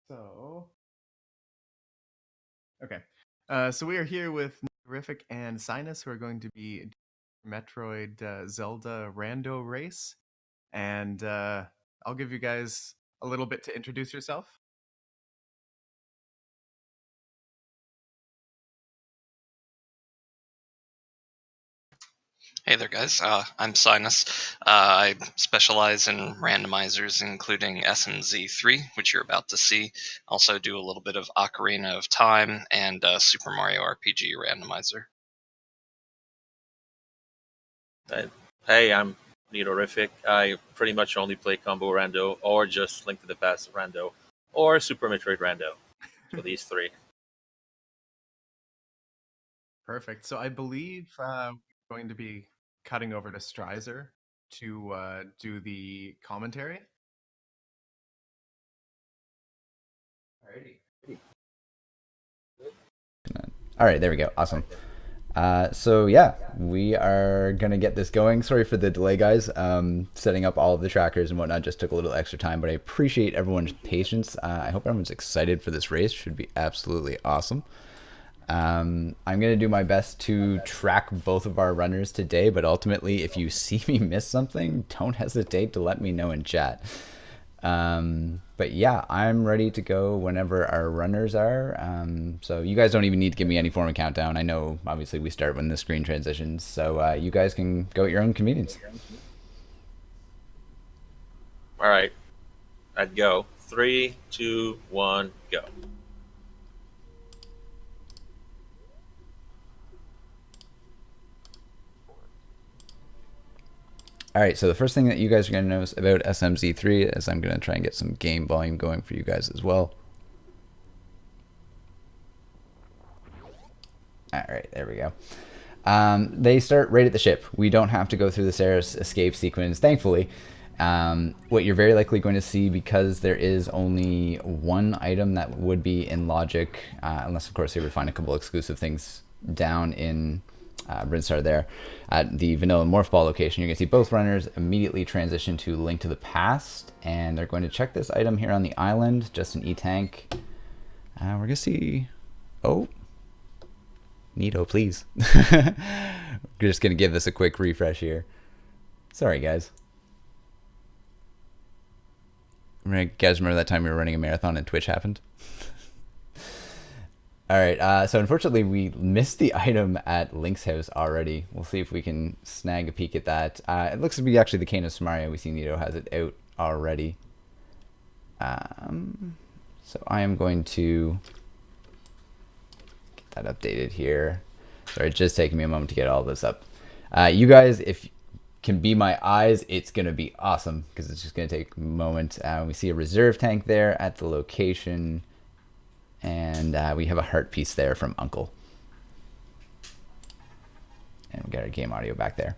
So, okay. So we are here with Neatorific and Cynas, who are going to be doing Metroid Zelda Rando race. And I'll give you guys a little bit to introduce yourself. Hey there, guys. I'm Cynas. I specialize in randomizers, including SMZ3, which you're about to see. Also do a little bit of Ocarina of Time and Super Mario RPG randomizer. Hey, I'm Neatorific. I pretty much only play Combo Rando, or just Link to the Past Rando, or Super Metroid Rando. So these three. Perfect. So I believe we're going to be cutting over to Strizer to do the commentary. Alrighty. All right, there we go. Awesome. So yeah, we are gonna get this going. Sorry for the delay, guys. Setting up all of the trackers and whatnot just took a little extra time, but I appreciate everyone's patience. I hope everyone's excited for this race. Should be absolutely awesome. I'm gonna do my best to track both of our runners today, but ultimately, if you see me miss something, don't hesitate to let me know in chat. But yeah, I'm ready to go whenever our runners are. So you guys don't even need to give me any form of countdown. I know, obviously, we start when the screen transitions. So you guys can go at your own convenience. All right, I'd go. 3, 2, 1, go. All right, so the first thing that you guys are going to notice about SMZ3 is I'm going to try and get some game volume going for you guys as well. All right, there we go. They start right at the ship. We don't have to go through the Saris escape sequence, thankfully. What you're very likely going to see, because there is only one item that would be in logic, unless of course they would find a couple exclusive things down in Brinstar there. At the Vanilla Morph Ball location, you're going to see both runners immediately transition to Link to the Past, and they're going to check this item here on the island, just an E-Tank. We're going to see... Oh, Neato, please. We're just going to give this a quick refresh here. Sorry, guys. You guys remember that time we were running a marathon and Twitch happened? All right, so unfortunately we missed the item at Link's house already. We'll see if we can snag a peek at that. It looks to be actually the Cane of Samaria. We see Nito has it out already. So I am going to get that updated here. Sorry, it's just taking me a moment to get all this up. You guys, if you can be my eyes, it's going to be awesome, because it's just going to take a moment. We see a reserve tank there at the location. And we have a heart piece there from Uncle. And we got our game audio back there.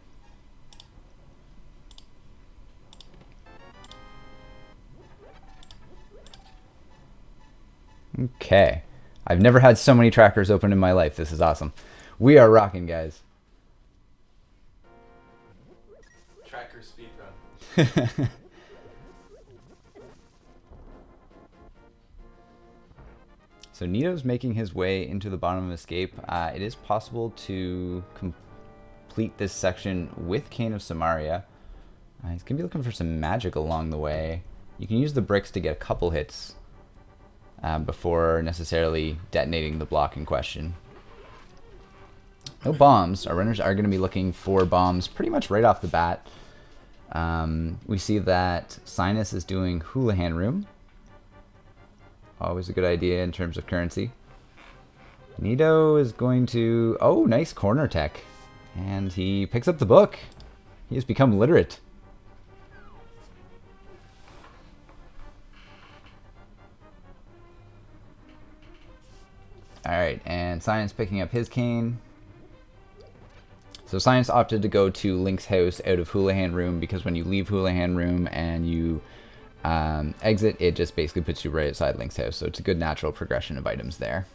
Okay. I've never had so many trackers open in my life. This is awesome. We are rocking, guys. Tracker speedrun. So Nito's making his way into the bottom of Escape. It is possible to complete this section with Cane of Samaria. He's going to be looking for some magic along the way. You can use the bricks to get a couple hits before necessarily detonating the block in question. No bombs. Our runners are going to be looking for bombs pretty much right off the bat. We see that Cynas is doing Houlihan Room. Always a good idea in terms of currency. Nito is going to... Oh, nice corner tech. And he picks up the book. He has become literate. Alright, and Science picking up his cane. So Science opted to go to Link's house out of Houlihan Room, because when you leave Houlihan Room and you exit, it just basically puts you right outside Link's house. So it's a good natural progression of items there.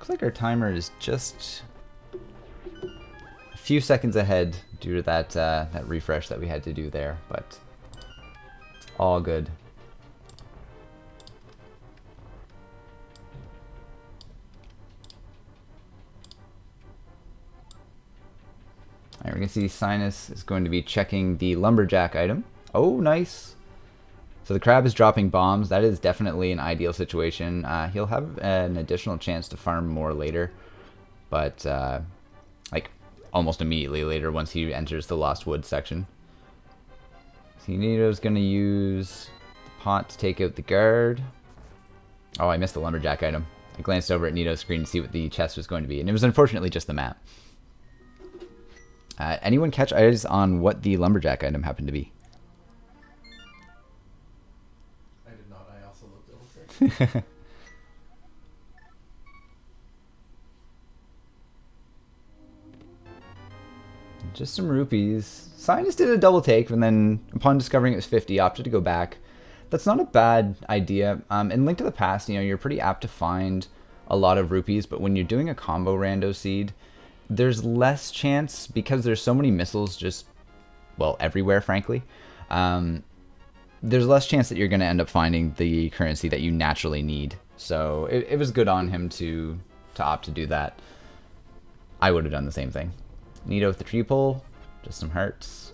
Looks like our timer is just a few seconds ahead due to that that refresh that we had to do there, but it's all good. Alright, we're going to see Cynas is going to be checking the lumberjack item. Oh, nice. So the crab is dropping bombs. That is definitely an ideal situation. He'll have an additional chance to farm more later, but like almost immediately later once he enters the Lost Woods section. So Nito's going to use the pot to take out the guard. Oh, I missed the lumberjack item. I glanced over at Nito's screen to see what the chest was going to be, and it was unfortunately just the map. Anyone catch eyes on what the lumberjack item happened to be? I did not. I also looked over. Just some rupees. Cynas did a double take, and then upon discovering it was 50, opted to go back. That's not a bad idea. In Link to the Past, you know, you're pretty apt to find a lot of rupees, but when you're doing a combo rando seed, there's less chance, because there's so many missiles just, well, everywhere, frankly. There's less chance that you're going to end up finding the currency that you naturally need. So it was good on him to opt to do that. I would have done the same thing. Nito with the tree pull, just some hearts.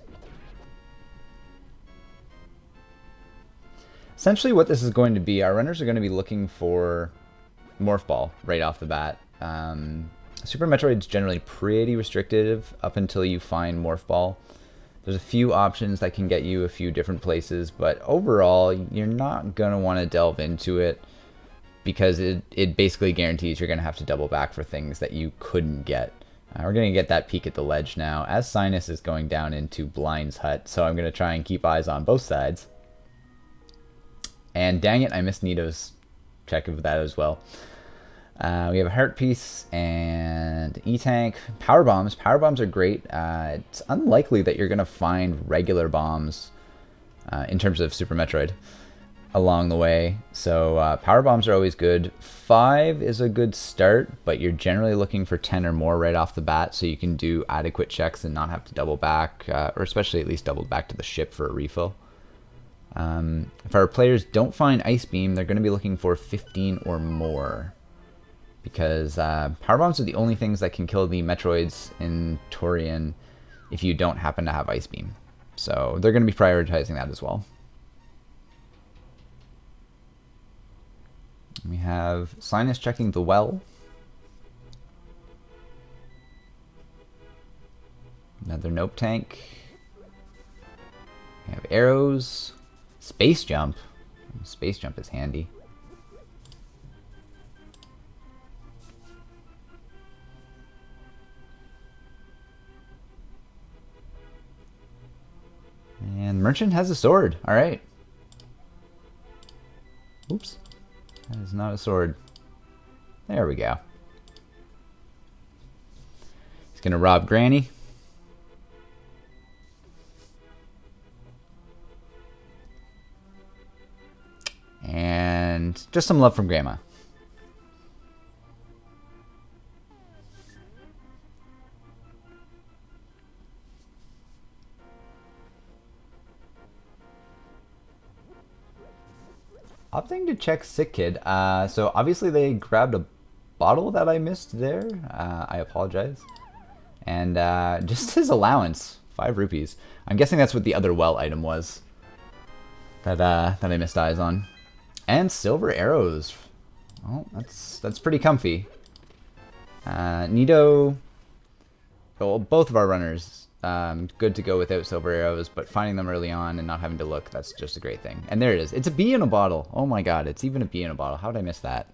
Essentially what this is going to be, our runners are going to be looking for Morph Ball right off the bat. Super Metroid's generally pretty restrictive up until you find Morph Ball. There's a few options that can get you a few different places, but overall, you're not going to want to delve into it because it basically guarantees you're going to have to double back for things that you couldn't get. We're going to get that peek at the ledge now, as Cynas is going down into Blind's hut, so I'm going to try and keep eyes on both sides. And dang it, I missed Nito's check of that as well. We have a heart piece and E-tank. Power bombs. Power bombs are great. It's unlikely that you're going to find regular bombs in terms of Super Metroid along the way. So power bombs are always good. 5 is a good start, but you're generally looking for 10 or more right off the bat so you can do adequate checks and not have to double back, or especially at least double back to the ship for a refill. If our players don't find Ice Beam, they're going to be looking for 15 or more, because power bombs are the only things that can kill the Metroids in Torian if you don't happen to have Ice Beam. So they're going to be prioritizing that as well. We have Cynas checking the well. Another Nope tank. We have arrows. Space jump. Space jump is handy. And Merchant has a sword. All right. Oops. That is not a sword. There we go. He's going to rob Granny. And just some love from Grandma. Opting to check Sick Kid. So obviously they grabbed a bottle that I missed there. I apologize. And just his allowance, 5 rupees. I'm guessing that's what the other well item was that I missed eyes on. And silver arrows. Oh, that's pretty comfy. Nito. Well, both of our runners. Good to go without silver arrows, but finding them early on and not having to look, that's just a great thing. And there it is. It's a bee in a bottle. Oh my god, it's even a bee in a bottle. How did I miss that?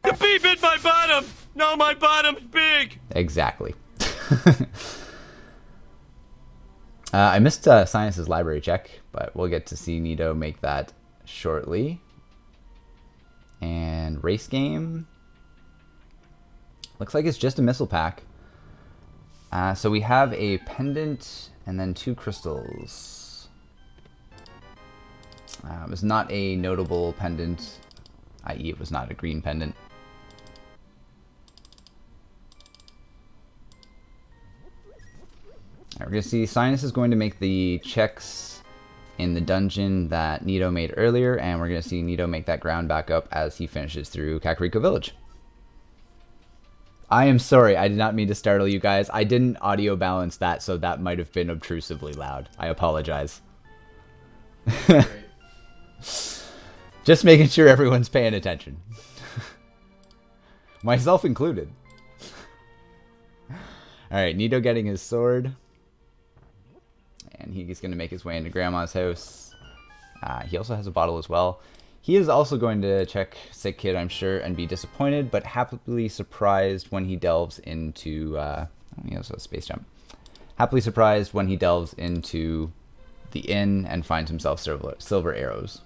The bee bit my bottom! No, my bottom's big! Exactly. I missed Cynas' library check, but we'll get to see Nito make that shortly. And race game. Looks like it's just a missile pack. So we have a pendant and then 2 crystals. It was not a notable pendant, i.e. it was not a green pendant. we're going to see Cynas is going to make the checks in the dungeon that Nito made earlier, and we're going to see Nito make that ground back up as he finishes through Kakariko Village. I am sorry, I did not mean to startle you guys. I didn't audio balance that, so that might have been obtrusively loud. I apologize. Just making sure everyone's paying attention. Myself included. Alright, Nito getting his sword. And he's going to make his way into Grandma's house. He also has a bottle as well. He is also going to check Sick Kid, I'm sure, and be disappointed, but happily surprised when he delves into... he also has Space Jump. Happily surprised when he delves into the inn and finds himself silver arrows.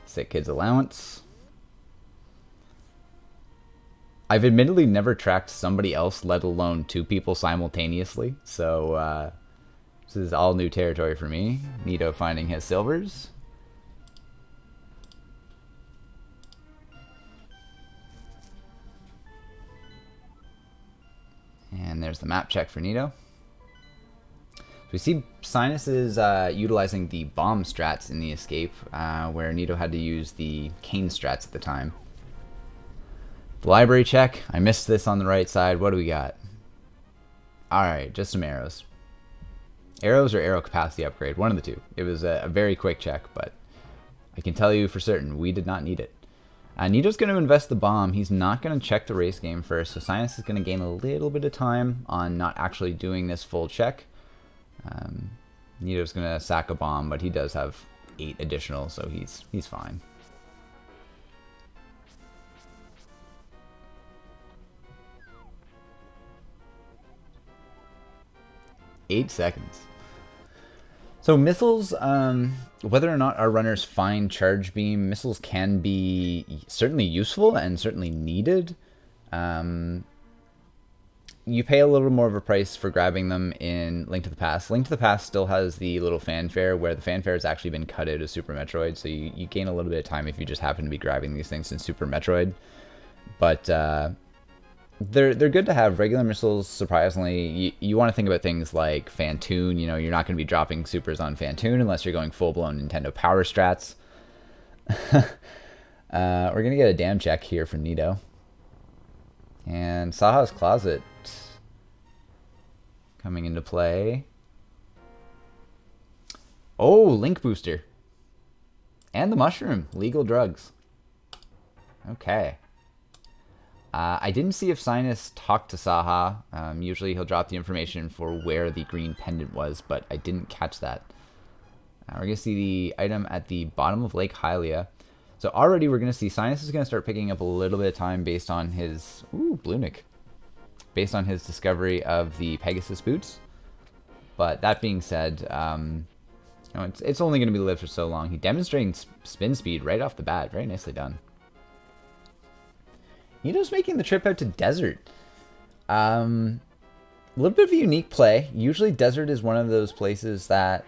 Sick Kid's allowance. I've admittedly never tracked somebody else, let alone two people simultaneously, so this is all new territory for me. Nito finding his silvers. And there's the map check for Nito. So we see Cynas is utilizing the bomb strats in the escape, where Nito had to use the cane strats at the time. The library check. I missed this on the right side. What do we got? Alright, just some arrows. Arrows or arrow capacity upgrade. One of the two. It was a very quick check, but I can tell you for certain we did not need it. Nito's going to invest the bomb. He's not going to check the race game first, so Cynas is going to gain a little bit of time on not actually doing this full check. Nito's going to sack a bomb, but he does have 8 additional, so he's fine. Eight seconds. So missiles, whether or not our runners find charge beam, missiles can be certainly useful and certainly needed. You pay a little more of a price for grabbing them in Link to the Past. Link to the Past still has the little fanfare, where the fanfare has actually been cut out of Super Metroid, so you gain a little bit of time if you just happen to be grabbing these things in Super Metroid. But they're good to have. Regular missiles, surprisingly, you want to think about things like Fantoon. You know, you're not going to be dropping supers on Fantoon unless you're going full-blown Nintendo Power Strats. We're going to get a damn check here from Nito. And Saha's Closet coming into play. Oh, Link Booster. And the Mushroom. Legal drugs. Okay. I didn't see if Cynas talked to Saha. Usually he'll drop the information for where the green pendant was, but I didn't catch that. We're going to see the item at the bottom of Lake Hylia. So already we're going to see Cynas is going to start picking up a little bit of time based on his... Ooh, Blunick. Based on his discovery of the Pegasus boots. But that being said, it's only going to be lived for so long. He demonstrating spin speed right off the bat. Very nicely done. Nito's making the trip out to Desert. A little bit of a unique play. Usually Desert is one of those places that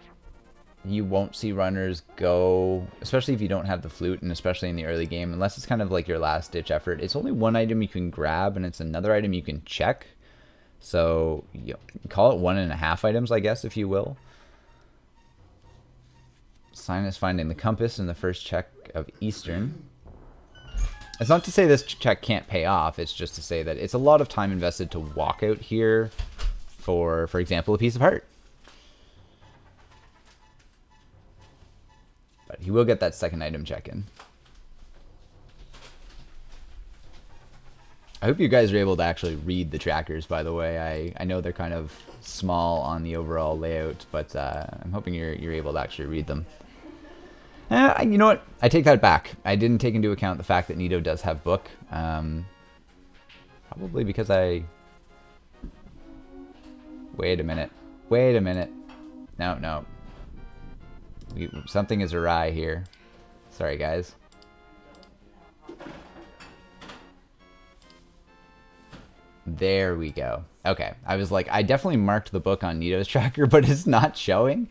you won't see runners go, especially if you don't have the flute, and especially in the early game, unless it's kind of like your last ditch effort. It's only one item you can grab, and it's another item you can check. So you call it 1.5 items, I guess, if you will. Cynas finding the compass in the first check of Eastern. It's not to say this check can't pay off, it's just to say that it's a lot of time invested to walk out here for example, a piece of heart. But he will get that second item check in. I hope you guys are able to actually read the trackers, by the way. I know they're kind of small on the overall layout, but I'm hoping you're able to actually read them. You know what? I take that back. I didn't take into account the fact that Nito does have book. Probably because I... Wait a minute. Wait a minute. No. Something is awry here. Sorry, guys. There we go. Okay. I was like, I definitely marked the book on Nito's tracker, but it's not showing.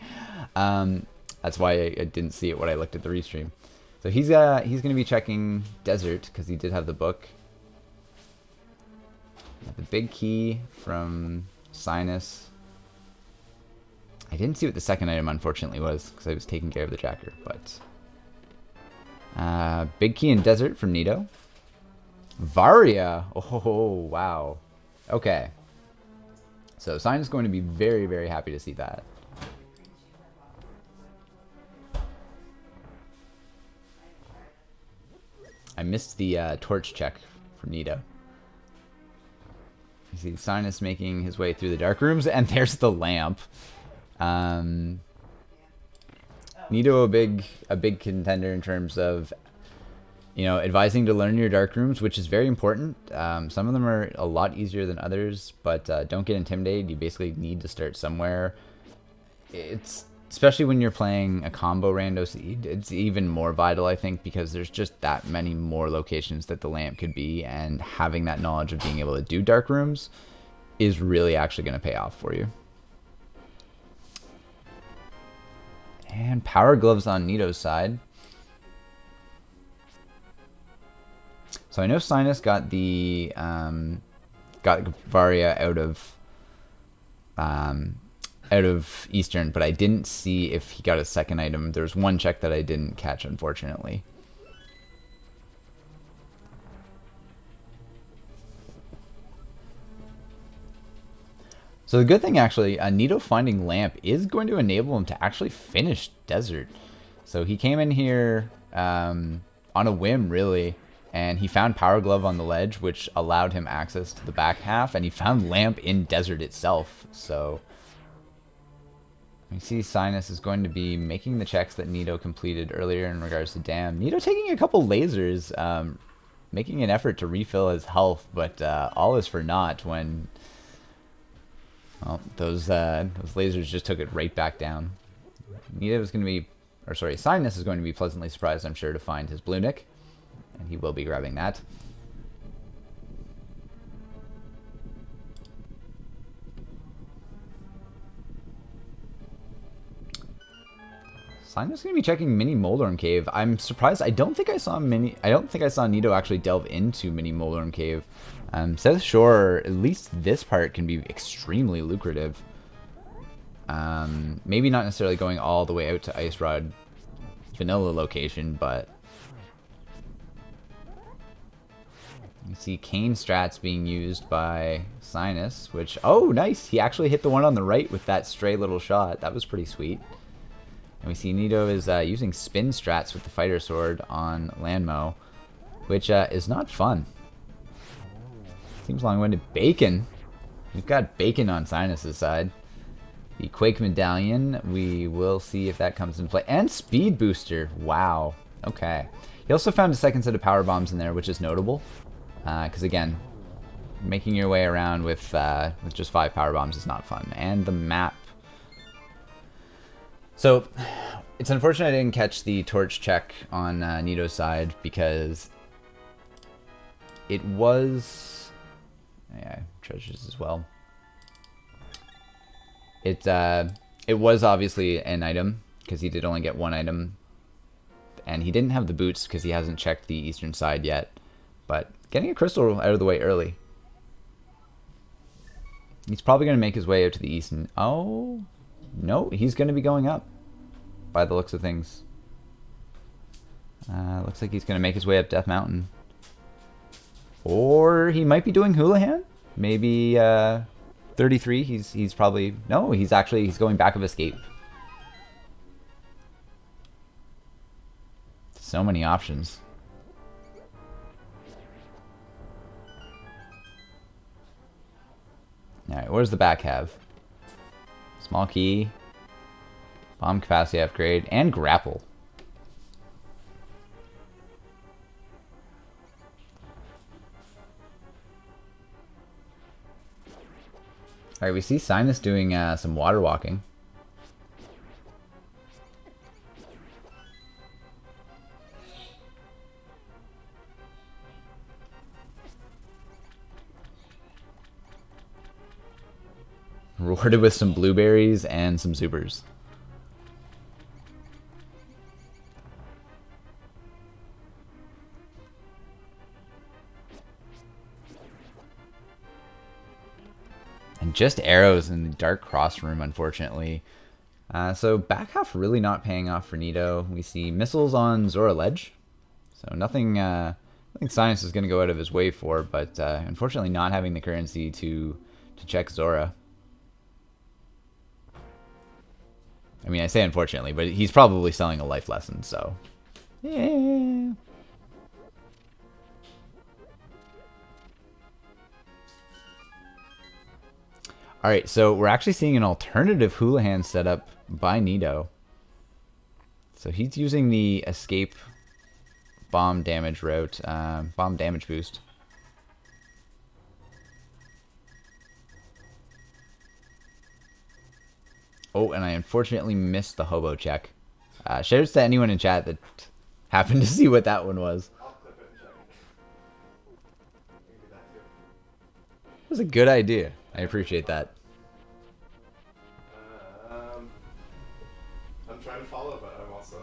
That's why I didn't see it when I looked at the restream. So he's going to be checking Desert because he did have the book. The big key from Cynas. I didn't see what the second item unfortunately was because I was taking care of the tracker, but big key in Desert from Nito. Varia. Oh wow. Okay. So Cynas is going to be very, very happy to see that. I missed the torch check from Nito. You see Cynas making his way through the dark rooms, and there's the lamp. Nito a big contender in terms of, you know, advising to learn your dark rooms, which is very important. Some of them are a lot easier than others, but don't get intimidated. You basically need to start somewhere. It's especially when you're playing a combo rando seed, it's even more vital, I think, because there's just that many more locations that the lamp could be, and having that knowledge of being able to do dark rooms is really actually going to pay off for you. And power gloves on Nito's side. So I know Cynas got the Varia out of Eastern, but I didn't see if he got a second item. There's one check that I didn't catch, unfortunately. So the good thing, actually, Nito finding Lamp is going to enable him to actually finish Desert. So he came in here on a whim, really, and he found Power Glove on the ledge, which allowed him access to the back half, and he found Lamp in Desert itself. So we see Cynas is going to be making the checks that Nito completed earlier in regards to Dam. Nito taking a couple lasers, making an effort to refill his health, but all is for naught when... Well, those lasers just took it right back down. Nito is going to be, or sorry, Cynas is going to be pleasantly surprised, I'm sure, to find his blue nick, and he will be grabbing that. Cynas is going to be checking Mini Moldorm Cave. I'm surprised. I don't think I saw Nito actually delve into Mini Moldorm Cave. Says Shore, at least this part can be extremely lucrative. Maybe not necessarily going all the way out to Ice Rod vanilla location, but you see Kane strats being used by Cynas, which, oh, nice. He actually hit the one on the right with that stray little shot. That was pretty sweet. And we see Nito is using spin strats with the fighter sword on Landmo, which is not fun. Seems long-winded. Bacon. We've got Bacon on Cynas' side. The Quake Medallion, we will see if that comes into play. And Speed Booster. Wow. Okay. He also found a second set of power bombs in there, which is notable. Because again, making your way around with just 5 power bombs is not fun. And the map. So, it's unfortunate I didn't catch the torch check on Nito's side because it was... Yeah, treasures as well. It was obviously an item because he did only get one item, and he didn't have the boots because he hasn't checked the eastern side yet. But getting a crystal out of the way early. He's probably going to make his way out to the east. And, oh, no, he's going to be going up by the looks of things. Looks like he's going to make his way up Death Mountain. Or he might be doing Houlihan. Maybe 33. He's probably... No, he's going back of Escape. So many options. Alright, what does the back have? Small key. Bomb capacity upgrade. And grapple. Alright, we see Cynas doing some water walking. Rewarded with some blueberries and some supers. Just arrows in the dark cross room, unfortunately. So back half really not paying off for Nito. We see missiles on Zora Ledge. So nothing I think Cynas is going to go out of his way for, but unfortunately not having the currency to check Zora. I mean, I say unfortunately, but he's probably selling a life lesson, so... Yeah. Alright, so we're actually seeing an alternative Houlihan setup by Nito. So he's using the escape bomb damage route, bomb damage boost. Oh, and I unfortunately missed the hobo check. Shoutouts to anyone in chat that happened to see what that one was. I'll clip it and check it. You can do that too. It was a good idea. I appreciate that. I'm trying to follow, but I'm also...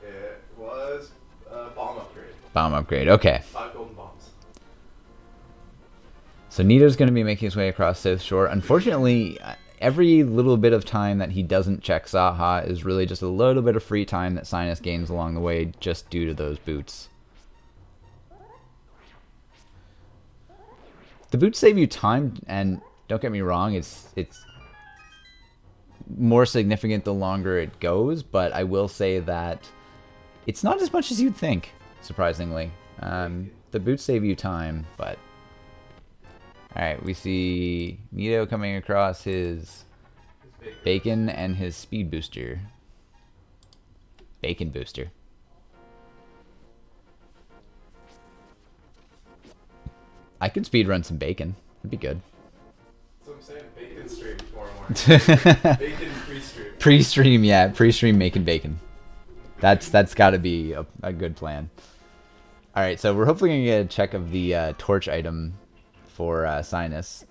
it was a bomb upgrade. Bomb upgrade, okay. 5 golden bombs. So Nito's going to be making his way across South Shore. Unfortunately, every little bit of time that he doesn't check Zaha is really just a little bit of free time that Cynas gains along the way just due to those boots. The boots save you time, and don't get me wrong, it's more significant the longer it goes, but I will say that it's not as much as you'd think, surprisingly. The boots save you time, but... Alright, we see Nito coming across his bacon and his speed booster. Bacon booster. I could speed run some bacon. That'd be good. That's what I'm saying. Bacon stream tomorrow morning. Bacon pre-stream. Pre-stream, yeah. Pre-stream making bacon. That's got to be a good plan. Alright, so we're hopefully going to get a check of the torch item for Cynas.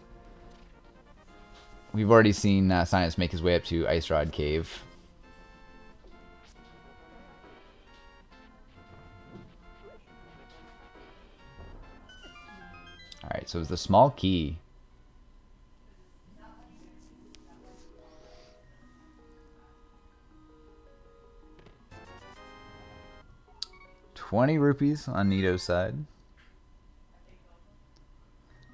We've already seen Cynas make his way up to Ice Rod Cave. Alright, so it's the small key. ₹20 on Nito's side.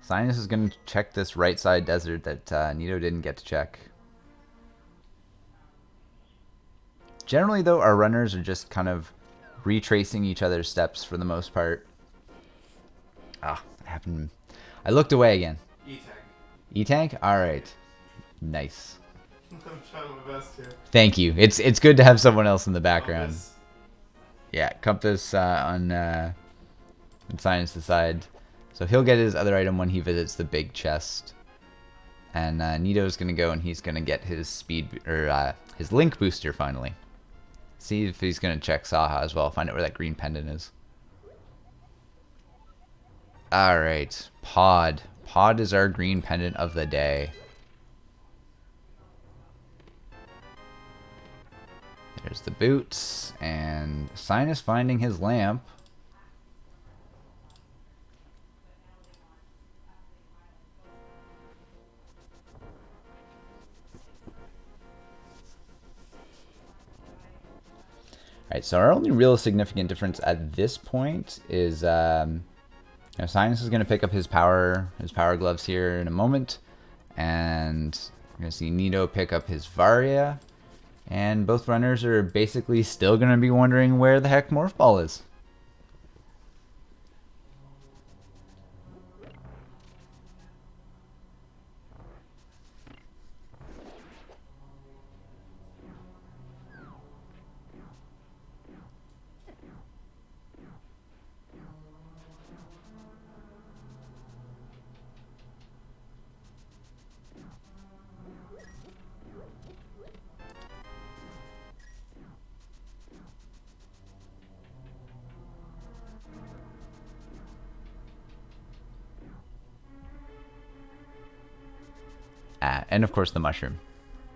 Cynas is going to check this right side desert that Nito didn't get to check. Generally, though, our runners are just kind of retracing each other's steps for the most part. Ah, happened. I looked away again. E-tank. E-tank? Alright. Nice. I'm trying my best here. Thank you. It's good to have someone else in the background. Compass. Yeah, compass on Cynas' side. So he'll get his other item when he visits the big chest. And Nito's going to go and he's going to get his speed, or his link booster finally. See if he's going to check Saha as well. Find out where that green pendant is. Alright, Pod. Pod is our green pendant of the day. There's the boots, and Cynas finding his lamp. Alright, so our only real significant difference at this point is Cynas is going to pick up his power gloves here in a moment, and we're going to see Nito pick up his Varia, and both runners are basically still going to be wondering where the heck Morph Ball is. And of course the mushroom.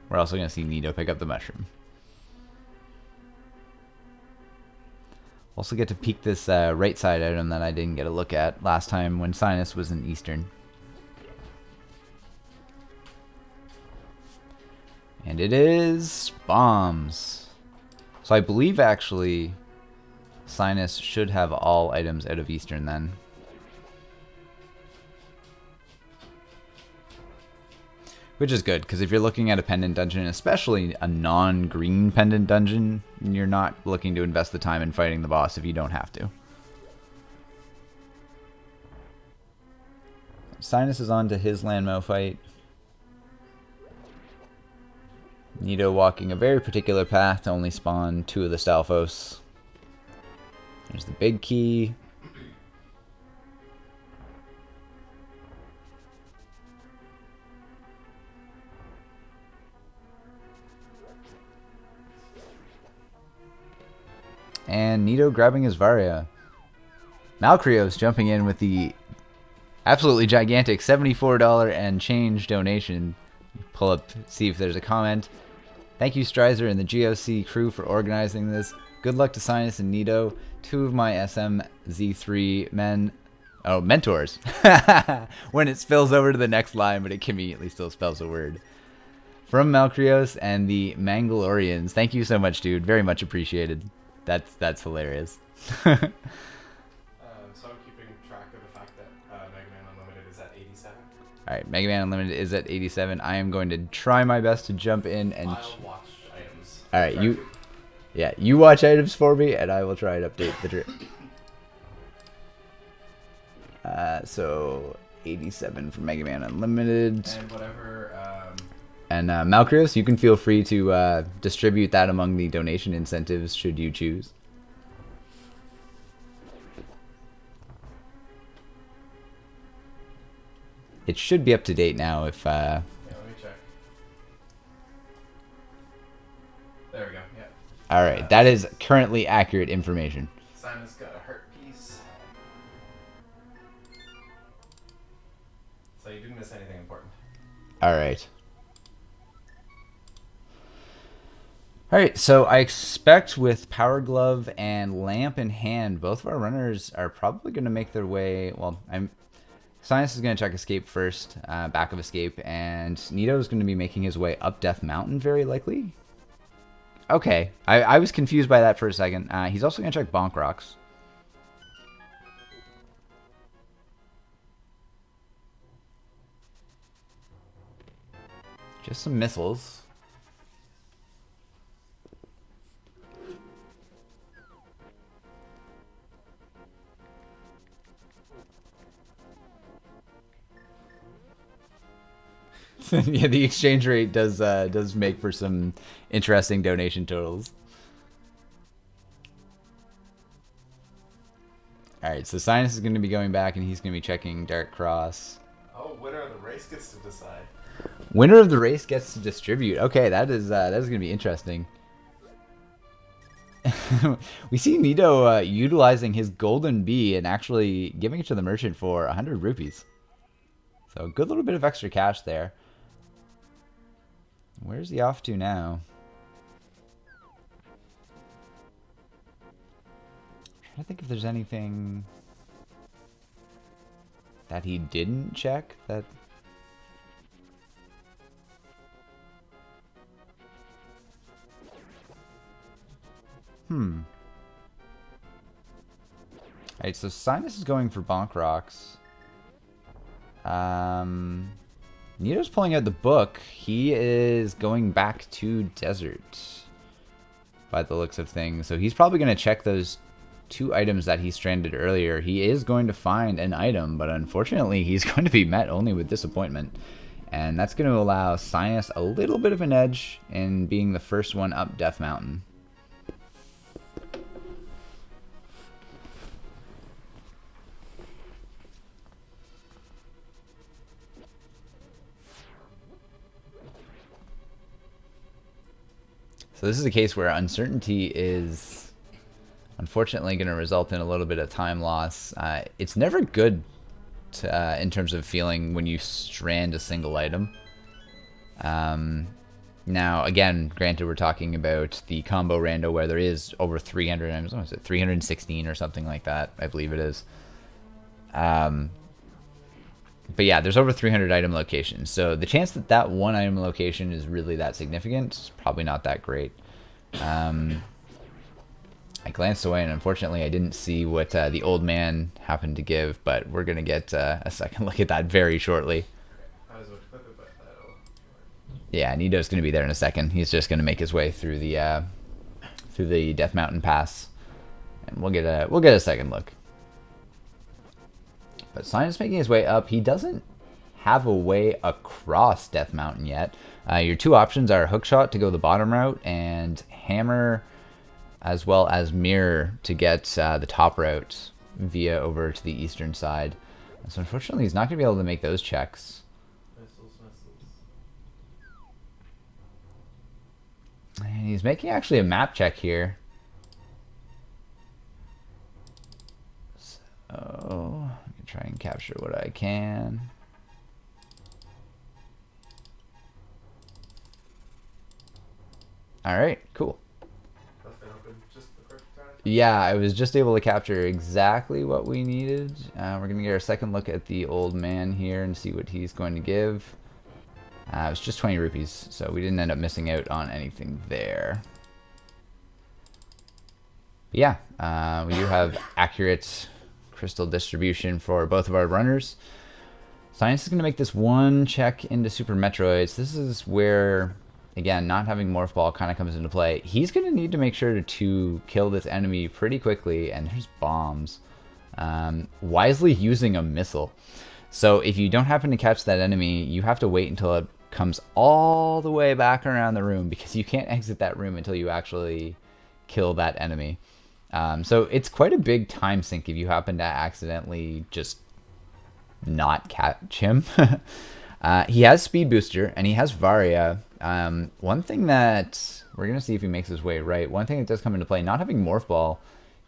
We're also going to see Nito pick up the mushroom. Also get to peek this right side item that I didn't get a look at last time when Cynas was in Eastern. And it is bombs. So I believe actually Cynas should have all items out of Eastern then. Which is good, because if you're looking at a pendant dungeon, especially a non-green pendant dungeon, you're not looking to invest the time in fighting the boss if you don't have to. Cynas is on to his Landmo fight. Nito walking a very particular path to only spawn 2 of the Stalfos. There's the big key. And Nito grabbing his Varia. Malcrios jumping in with the absolutely gigantic $74 and change donation. Pull up, see if there's a comment. Thank you, Strizer and the GOC crew for organizing this. Good luck to Cynas and Nito, 2 of my SMZ3 mentors. When it spills over to the next line, but it conveniently still spells a word. From Malcrios and the Mangalorians. Thank you so much, dude. Very much appreciated. That's hilarious. So I'm keeping track of the fact that Mega Man Unlimited is at 87. Alright, Mega Man Unlimited is at 87. I am going to try my best to jump in and... I'll watch items. Alright, you watch items for me, and I will try and update the drip. So, 87 for Mega Man Unlimited. And whatever... And Malcrios, you can feel free to distribute that among the donation incentives should you choose. It should be up to date now if... Yeah, let me check. There we go, yeah. Alright, that is currently accurate information. Cynas got a heart piece. So you didn't miss anything important. Alright. Alright, so I expect with Power Glove and Lamp in hand, both of our runners are probably going to make their way... Well, Cynas is going to check Escape first, back of Escape, and Nito is going to be making his way up Death Mountain, very likely. Okay, I was confused by that for a second. He's also going to check Bonk Rocks. Just some missiles. Yeah, the exchange rate does make for some interesting donation totals. Alright, so Cynas is going to be going back and he's going to be checking Dark Cross. Oh, winner of the race gets to decide. Winner of the race gets to distribute. Okay, that is going to be interesting. We see Nito utilizing his golden bee and actually giving it to the merchant for 100 rupees. So a good little bit of extra cash there. Where's he off to now? I'm trying to think if there's anything that he didn't check that... Alright, so Cynas is going for Bonk Rocks. Nito's pulling out the book. He is going back to Desert by the looks of things. So he's probably going to check those 2 items that he stranded earlier. He is going to find an item, but unfortunately he's going to be met only with disappointment. And that's going to allow Cynas a little bit of an edge in being the first one up Death Mountain. So this is a case where uncertainty is unfortunately going to result in a little bit of time loss. It's never good to, in terms of feeling when you strand a single item. Now, again, granted, we're talking about the combo rando where there is over 300 items. What is it, 316 or something like that? I believe it is. But yeah, there's over 300 item locations. So the chance that that one item location is really that significant is probably not that great. I glanced away, and unfortunately, I didn't see what the old man happened to give, but we're going to get a second look at that very shortly. Yeah, Nito's going to be there in a second. He's just going to make his way through the Death Mountain Pass, and we'll get a second look. But Cynas making his way up. He doesn't have a way across Death Mountain yet. Your two options are Hookshot to go the bottom route and Hammer, as well as Mirror to get the top route via over to the eastern side. So unfortunately, he's not going to be able to make those checks. And he's making actually a map check here. So I can try and capture what I can. All right, cool. Yeah, I was just able to capture exactly what we needed. We're going to get our second look at the old man here and see what he's going to give. It was just 20 rupees, so we didn't end up missing out on anything there. But yeah, we do have accurate crystal distribution for both of our runners. Cynas is going to make this one check into Super Metroids. This is where, again, not having Morph Ball kind of comes into play. He's going to need to make sure to kill this enemy pretty quickly, and there's bombs. Wisely using a missile. So if you don't happen to catch that enemy, you have to wait until it comes all the way back around the room, because you can't exit that room until you actually kill that enemy. So it's quite a big time sink if you happen to accidentally just not catch him. He has Speed Booster and he has Varia. One thing that we're going to see if he makes his way right. One thing that does come into play, not having Morph Ball,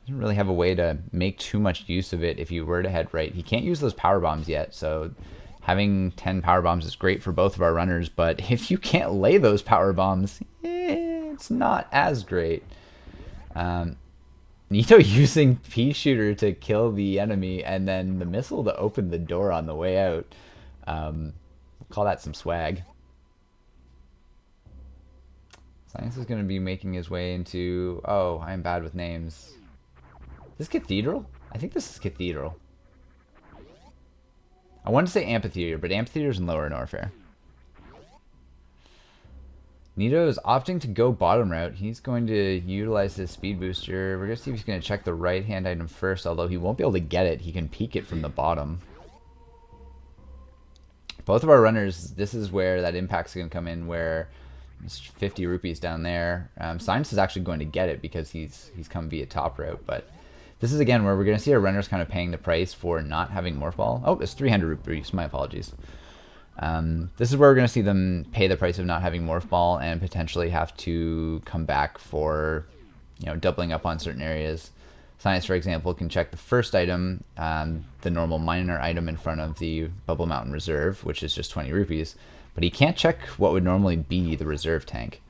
he doesn't really have a way to make too much use of it if you were to head right. He can't use those power bombs yet, so having 10 power bombs is great for both of our runners, but if you can't lay those power bombs, it's not as great. Nito using Pea Shooter to kill the enemy and then the missile to open the door on the way out. We'll call that some swag. Cynas is going to be making his way into... Oh, I'm bad with names. Is this Cathedral? I think this is Cathedral. I wanted to say Amphitheater, but Amphitheater's in Lower Norfair. Nito is opting to go bottom route. He's going to utilize his speed booster. We're going to see if he's going to check the right-hand item first, although he won't be able to get it. He can peek it from the bottom. Both of our runners, this is where that impact's going to come in, where it's 50 rupees down there. Cynas is actually going to get it because he's come via top route, but this is again where we're going to see our runners kind of paying the price for not having Morph Ball. Oh, it's 300 rupees. My apologies. This is where we're going to see them pay the price of not having Morph Ball and potentially have to come back for, doubling up on certain areas. Cynas, for example, can check the first item, the normal minor item in front of the Bubble Mountain Reserve, which is just 20 rupees, but he can't check what would normally be the reserve tank.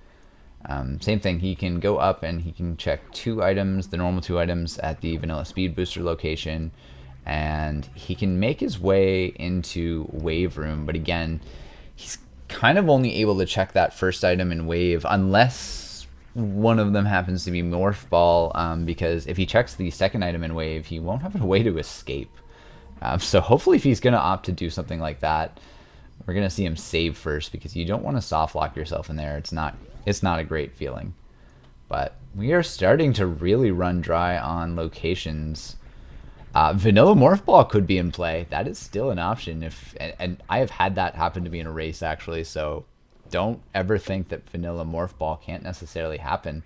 Same thing, he can go up and he can check two items, the normal two items at the Vanilla Speed Booster location, and he can make his way into Wave Room, but again, he's kind of only able to check that first item in Wave unless one of them happens to be Morph Ball, because if he checks the second item in Wave, he won't have a way to escape. So hopefully if he's going to opt to do something like that, we're going to see him save first, because you don't want to soft lock yourself in there. It's not a great feeling. But we are starting to really run dry on locations. Vanilla Morph Ball could be in play. That is still an option. And I have had that happen to me in a race, actually, so don't ever think that Vanilla Morph Ball can't necessarily happen.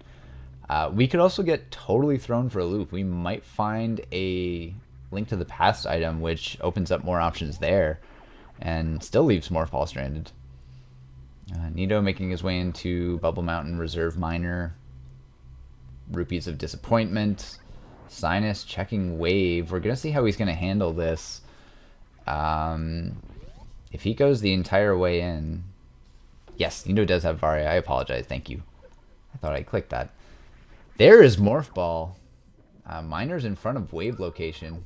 We could also get totally thrown for a loop. We might find a Link to the Past item, which opens up more options there and still leaves Morph Ball stranded. Nito making his way into Bubble Mountain Reserve Minor. Rupees of Disappointment. Cynas checking Wave. We're going to see how he's going to handle this. If he goes the entire way in, Yes, Nito does have Varia. I apologize. Thank you. I thought I clicked that. There is Morph Ball. Miner's in front of wave location.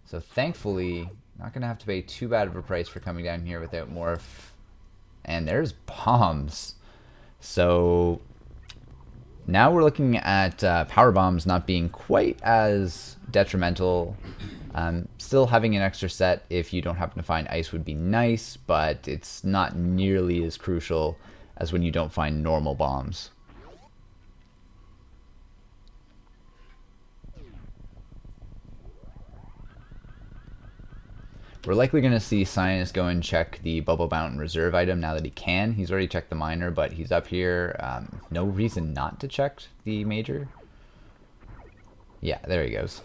So thankfully, not going to have to pay too bad of a price for coming down here without Morph. And there's bombs. So now we're looking at power bombs not being quite as detrimental. Still having an extra set if you don't happen to find ice would be nice, but it's not nearly as crucial as when you don't find normal bombs. We're likely going to see Cynas go and check the Bubble Mountain reserve item now that he can. He's already checked the minor, but he's up here. No reason not to check the major. Yeah, there he goes.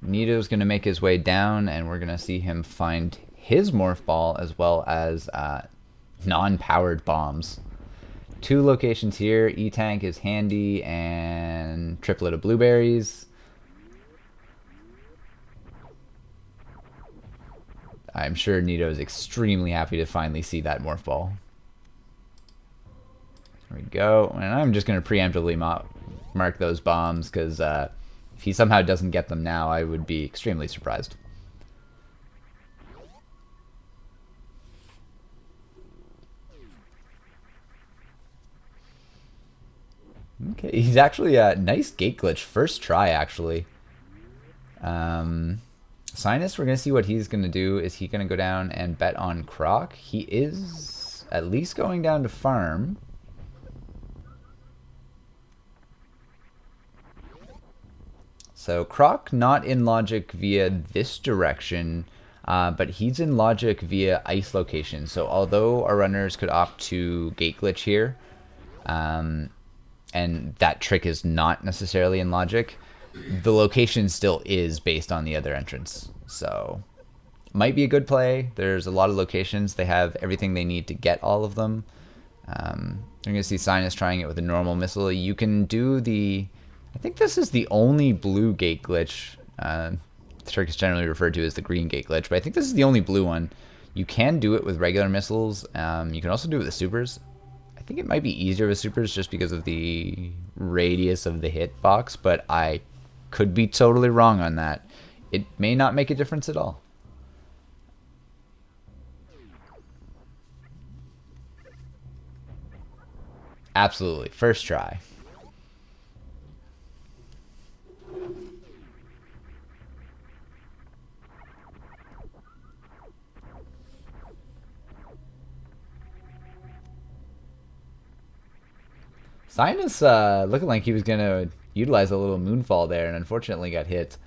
Nito's going to make his way down, and we're going to see him find his Morph Ball as well as non-powered bombs. 2 locations here. E-Tank is handy, and triplet of blueberries. I'm sure Nito is extremely happy to finally see that Morph Ball. There we go. And I'm just going to preemptively mark those bombs, because if he somehow doesn't get them now, I would be extremely surprised. Okay, he's actually a nice gate glitch. First try, actually. Cynas, we're going to see what he's going to do. Is he going to go down and bet on Croc? He is at least going down to farm. So Croc not in logic via this direction, but he's in logic via ice location. So although our runners could opt to gate glitch here, and that trick is not necessarily in logic, the location still is based on the other entrance. So might be a good play. There's a lot of locations. They have everything they need to get all of them. You're going to see Cynas trying it with a normal missile. You can do the... I think this is the only blue gate glitch. The trick is generally referred to as the green gate glitch, but I think this is the only blue one. You can do it with regular missiles. You can also do it with the supers. I think it might be easier with supers just because of the radius of the hitbox, but I could be totally wrong on that. It may not make a difference at all. Absolutely. First try. Cynas looking like he was going to utilize a little moonfall there and unfortunately got hit.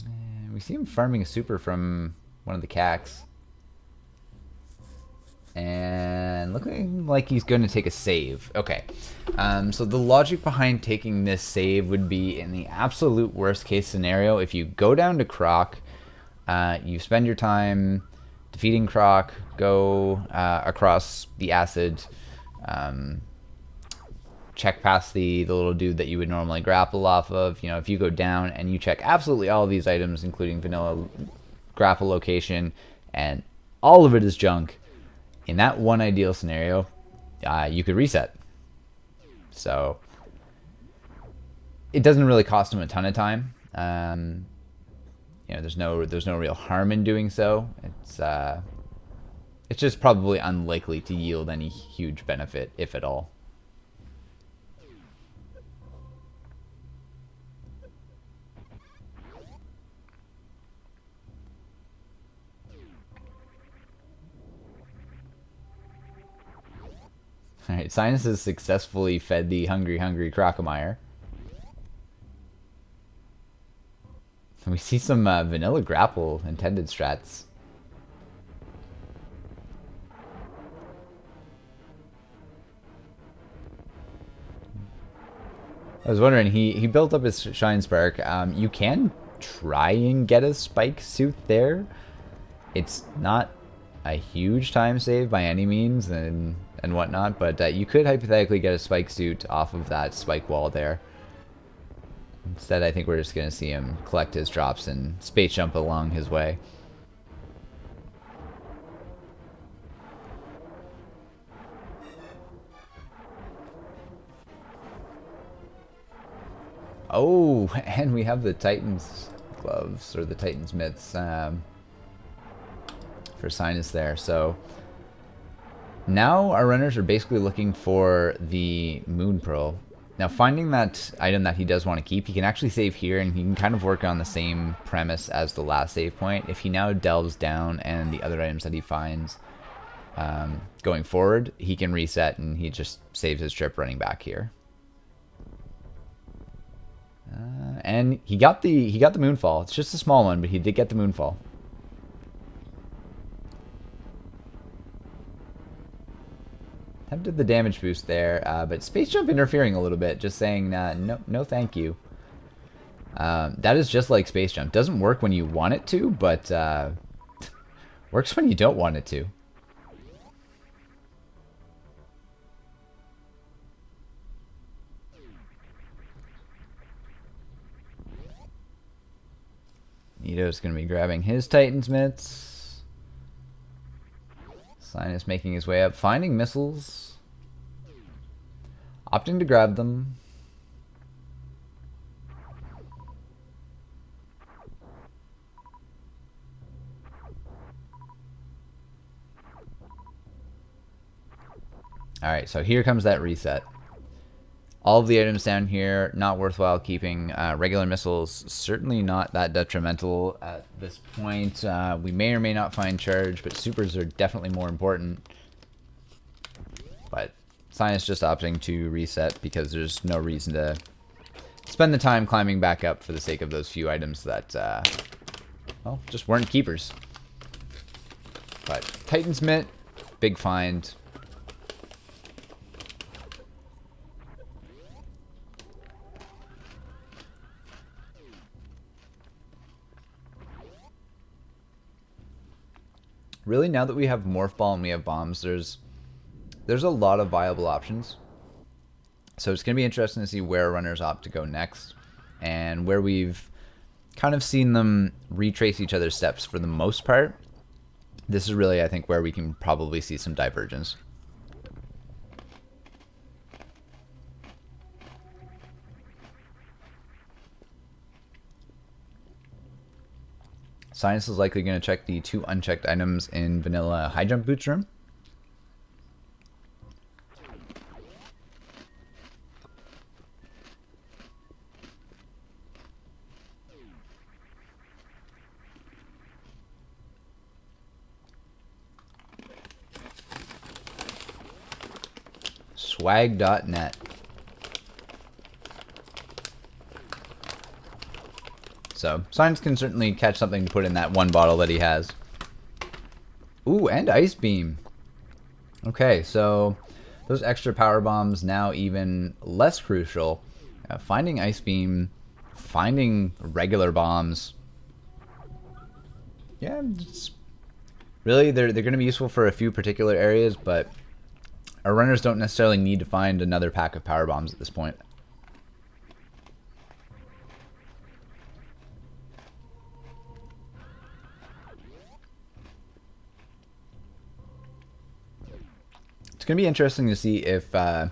And we see him farming a super from one of the cacks. And looking like he's going to take a save. Okay. So the logic behind taking this save would be in the absolute worst case scenario. If you go down to Croc, you spend your time defeating Croc, go across the acid, check past the little dude that you would normally grapple off of. You know, if you go down and you check absolutely all of these items, including vanilla grapple location, and all of it is junk, in that one ideal scenario, you could reset. So it doesn't really cost him a ton of time. You know, there's no real harm in doing so. It's just probably unlikely to yield any huge benefit, if at all. Alright, Cynas has successfully fed the hungry Crocomire. We see some vanilla grapple intended strats. I was wondering, he built up his Shine Spark. You can try and get a spike suit there. It's not a huge time save by any means and whatnot, but you could hypothetically get a spike suit off of that spike wall there. Instead, I think we're just going to see him collect his drops and space jump along his way. Oh, and we have the Titan's gloves, or the Titan's mitts for Cynas there. So now our runners are basically looking for the Moon Pearl. Now, finding that item that he does want to keep, he can actually save here, and he can kind of work on the same premise as the last save point. If he now delves down and the other items that he finds going forward, he can reset, and he just saves his trip running back here. And he got the Moonfall. It's just a small one, but he did get the Moonfall. Tempted the damage boost there, but Space Jump interfering a little bit, just saying no thank you. That is just like Space Jump. Doesn't work when you want it to, but works when you don't want it to. Nito's going to be grabbing his Titan's mitts. Cynas making his way up, finding missiles, opting to grab them. Alright, so here comes that reset. All of the items down here, not worthwhile keeping. Regular missiles, certainly not that detrimental at this point. We may or may not find charge, but supers are definitely more important. But Cynas just opting to reset because there's no reason to spend the time climbing back up for the sake of those few items that, well, just weren't keepers. But Titan's Mitt, big find. Really, now that we have Morph Ball and we have bombs, there's a lot of viable options. So it's going to be interesting to see where runners opt to go next, and where we've kind of seen them retrace each other's steps for the most part. This is really, I think, where we can probably see some divergence. Cynas is likely going to check the 2 unchecked items in vanilla high jump boots room. Swag.net. So, Cynas can certainly catch something to put in that one bottle that he has. Ooh, and Ice Beam. Okay, so those extra power bombs now even less crucial. Finding Ice Beam, finding regular bombs. Yeah, really, they're going to be useful for a few particular areas, but our runners don't necessarily need to find another pack of power bombs at this point. It's going to be interesting to see if either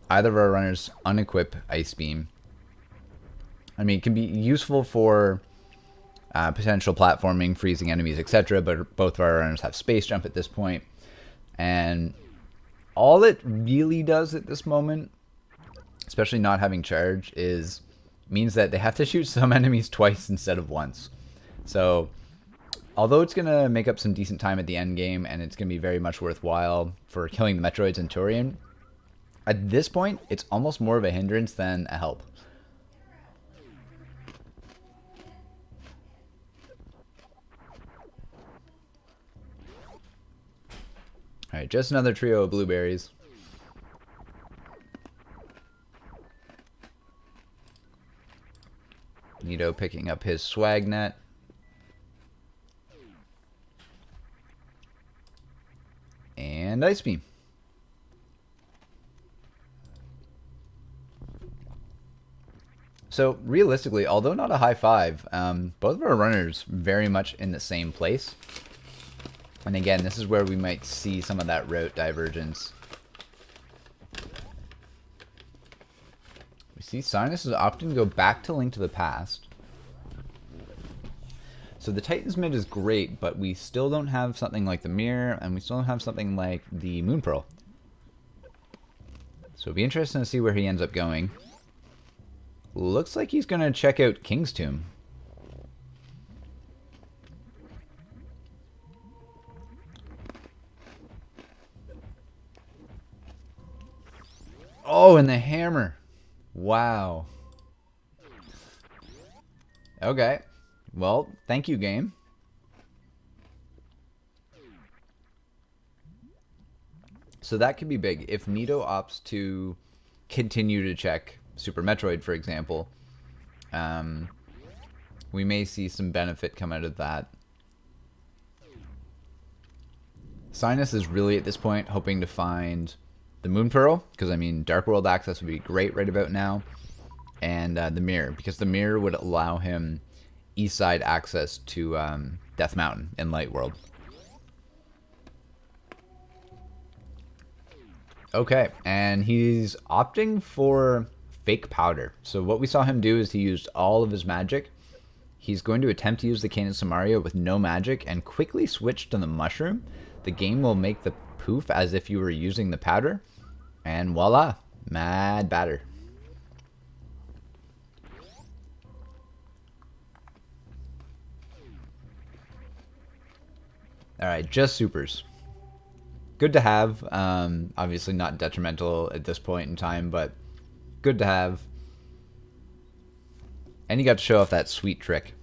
of our runners unequip Ice Beam. I mean, it can be useful for potential platforming, freezing enemies, etc., but both of our runners have Space Jump at this point. And all it really does at this moment, especially not having charge, means that they have to shoot some enemies twice instead of once. So although it's going to make up some decent time at the end game, and it's going to be very much worthwhile for killing the Metroids and Turian, at this point, it's almost more of a hindrance than a help. Alright, just another trio of blueberries. Nito picking up his swag net. And Ice Beam. So realistically, although not a high five, both of our runners very much in the same place. And again, this is where we might see some of that route divergence. We see Cynas is opting to go back to Link to the Past. So the Titan's mid is great, but we still don't have something like the Mirror, and we still don't have something like the Moon Pearl. So it'll be interesting to see where he ends up going. Looks like he's going to check out King's Tomb. Oh, and the hammer. Wow. Okay. Well, thank you, game. So that could be big. If Nito opts to continue to check Super Metroid, for example, we may see some benefit come out of that. Cynas is really, at this point, hoping to find the Moon Pearl, because, I mean, Dark World access would be great right about now, and the Mirror, because the Mirror would allow him east side access to Death Mountain in Light World. Okay, and he's opting for Fake Powder. So what we saw him do is he used all of his magic. He's going to attempt to use the Cane of Samaria with no magic and quickly switch to the Mushroom. The game will make the poof as if you were using the powder. And voila, mad batter. Alright, just supers. Good to have. Obviously not detrimental at this point in time, but good to have. And you got to show off that sweet trick.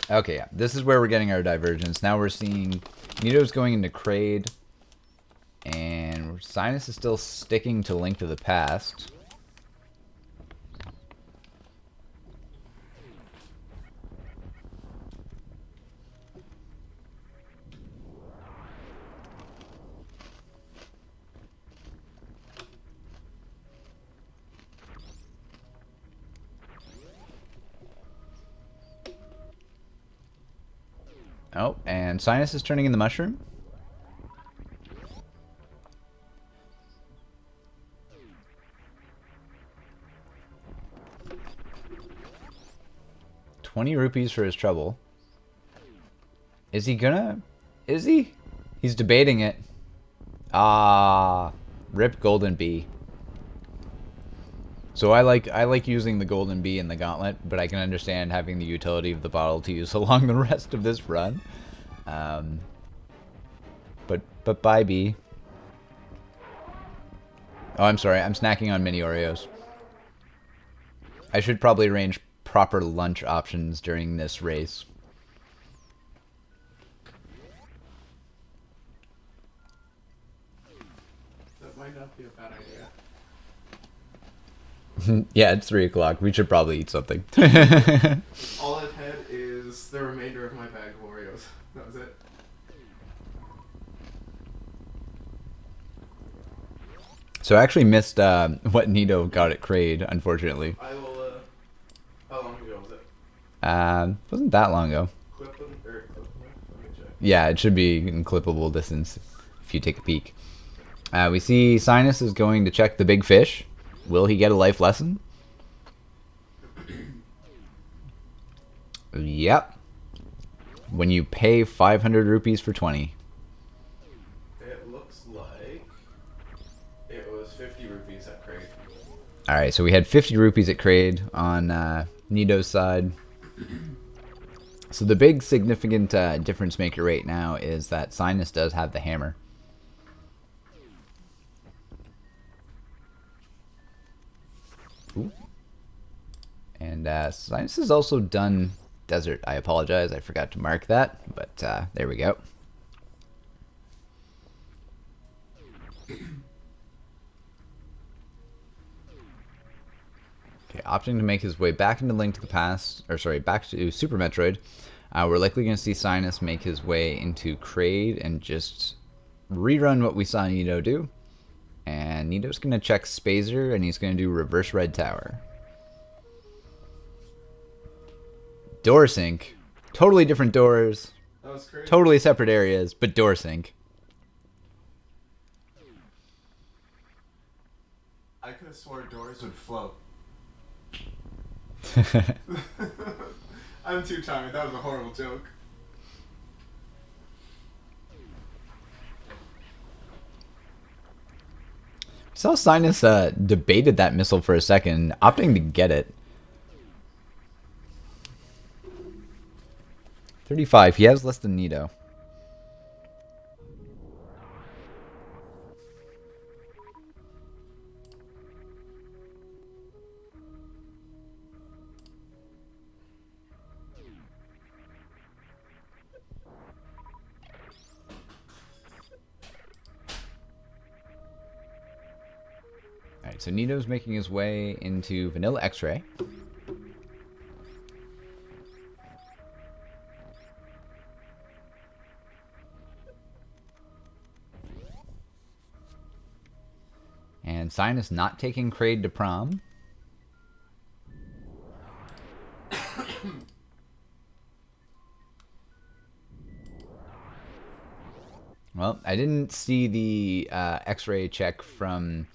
Okay, yeah. This is where we're getting our divergence. Now we're seeing Nito's going into Kraid. And Cynas is still sticking to Link to the Past. Oh, and Cynas is turning in the Mushroom. ₹20 for his trouble. Is he gonna? Is he? He's debating it. Ah, rip Golden Bee. So I like using the Golden Bee in the Gauntlet, but I can understand having the utility of the bottle to use along the rest of this run. But bye Bee. Oh, I'm sorry. I'm snacking on mini Oreos. I should probably arrange proper lunch options during this race. That might not be a bad idea. Yeah, it's 3 o'clock. We should probably eat something. All I've had is the remainder of my bag of Oreos. That was it. So I actually missed what Nito got at Kraid, unfortunately. I will, how long ago was it? Wasn't that long ago. Clip them, or clip them? Let me check. Yeah, it should be in clippable distance if you take a peek. We see Cynas is going to check the big fish. Will he get a life lesson? Yep. When you pay 500 rupees for 20. It looks like it was 50 rupees at Kraid. Alright, so we had 50 rupees at Kraid on Nito's side. So the big significant difference maker right now is that Cynas does have the hammer. Ooh. And Cynas has also done desert. I apologize, I forgot to mark that, but there we go. Okay, opting to make his way back into Link to the Past, or sorry, back to Super Metroid. We're likely going to see Cynas make his way into Kraid and just rerun what we saw Nito do. And Nito's going to check Spazer, and he's going to do reverse red tower. Door sync. Totally different doors. That was crazy. Totally separate areas, but door sync. I could have swore doors would float. I'm too tired. That was a horrible joke. Saw Cynas debated that missile for a second, opting to get it. 35. He has less than Nito. Alright, so Nito's making his way into Vanilla X-Ray. And Cynas not taking Kraid to prom. Well, I didn't see the X-ray check from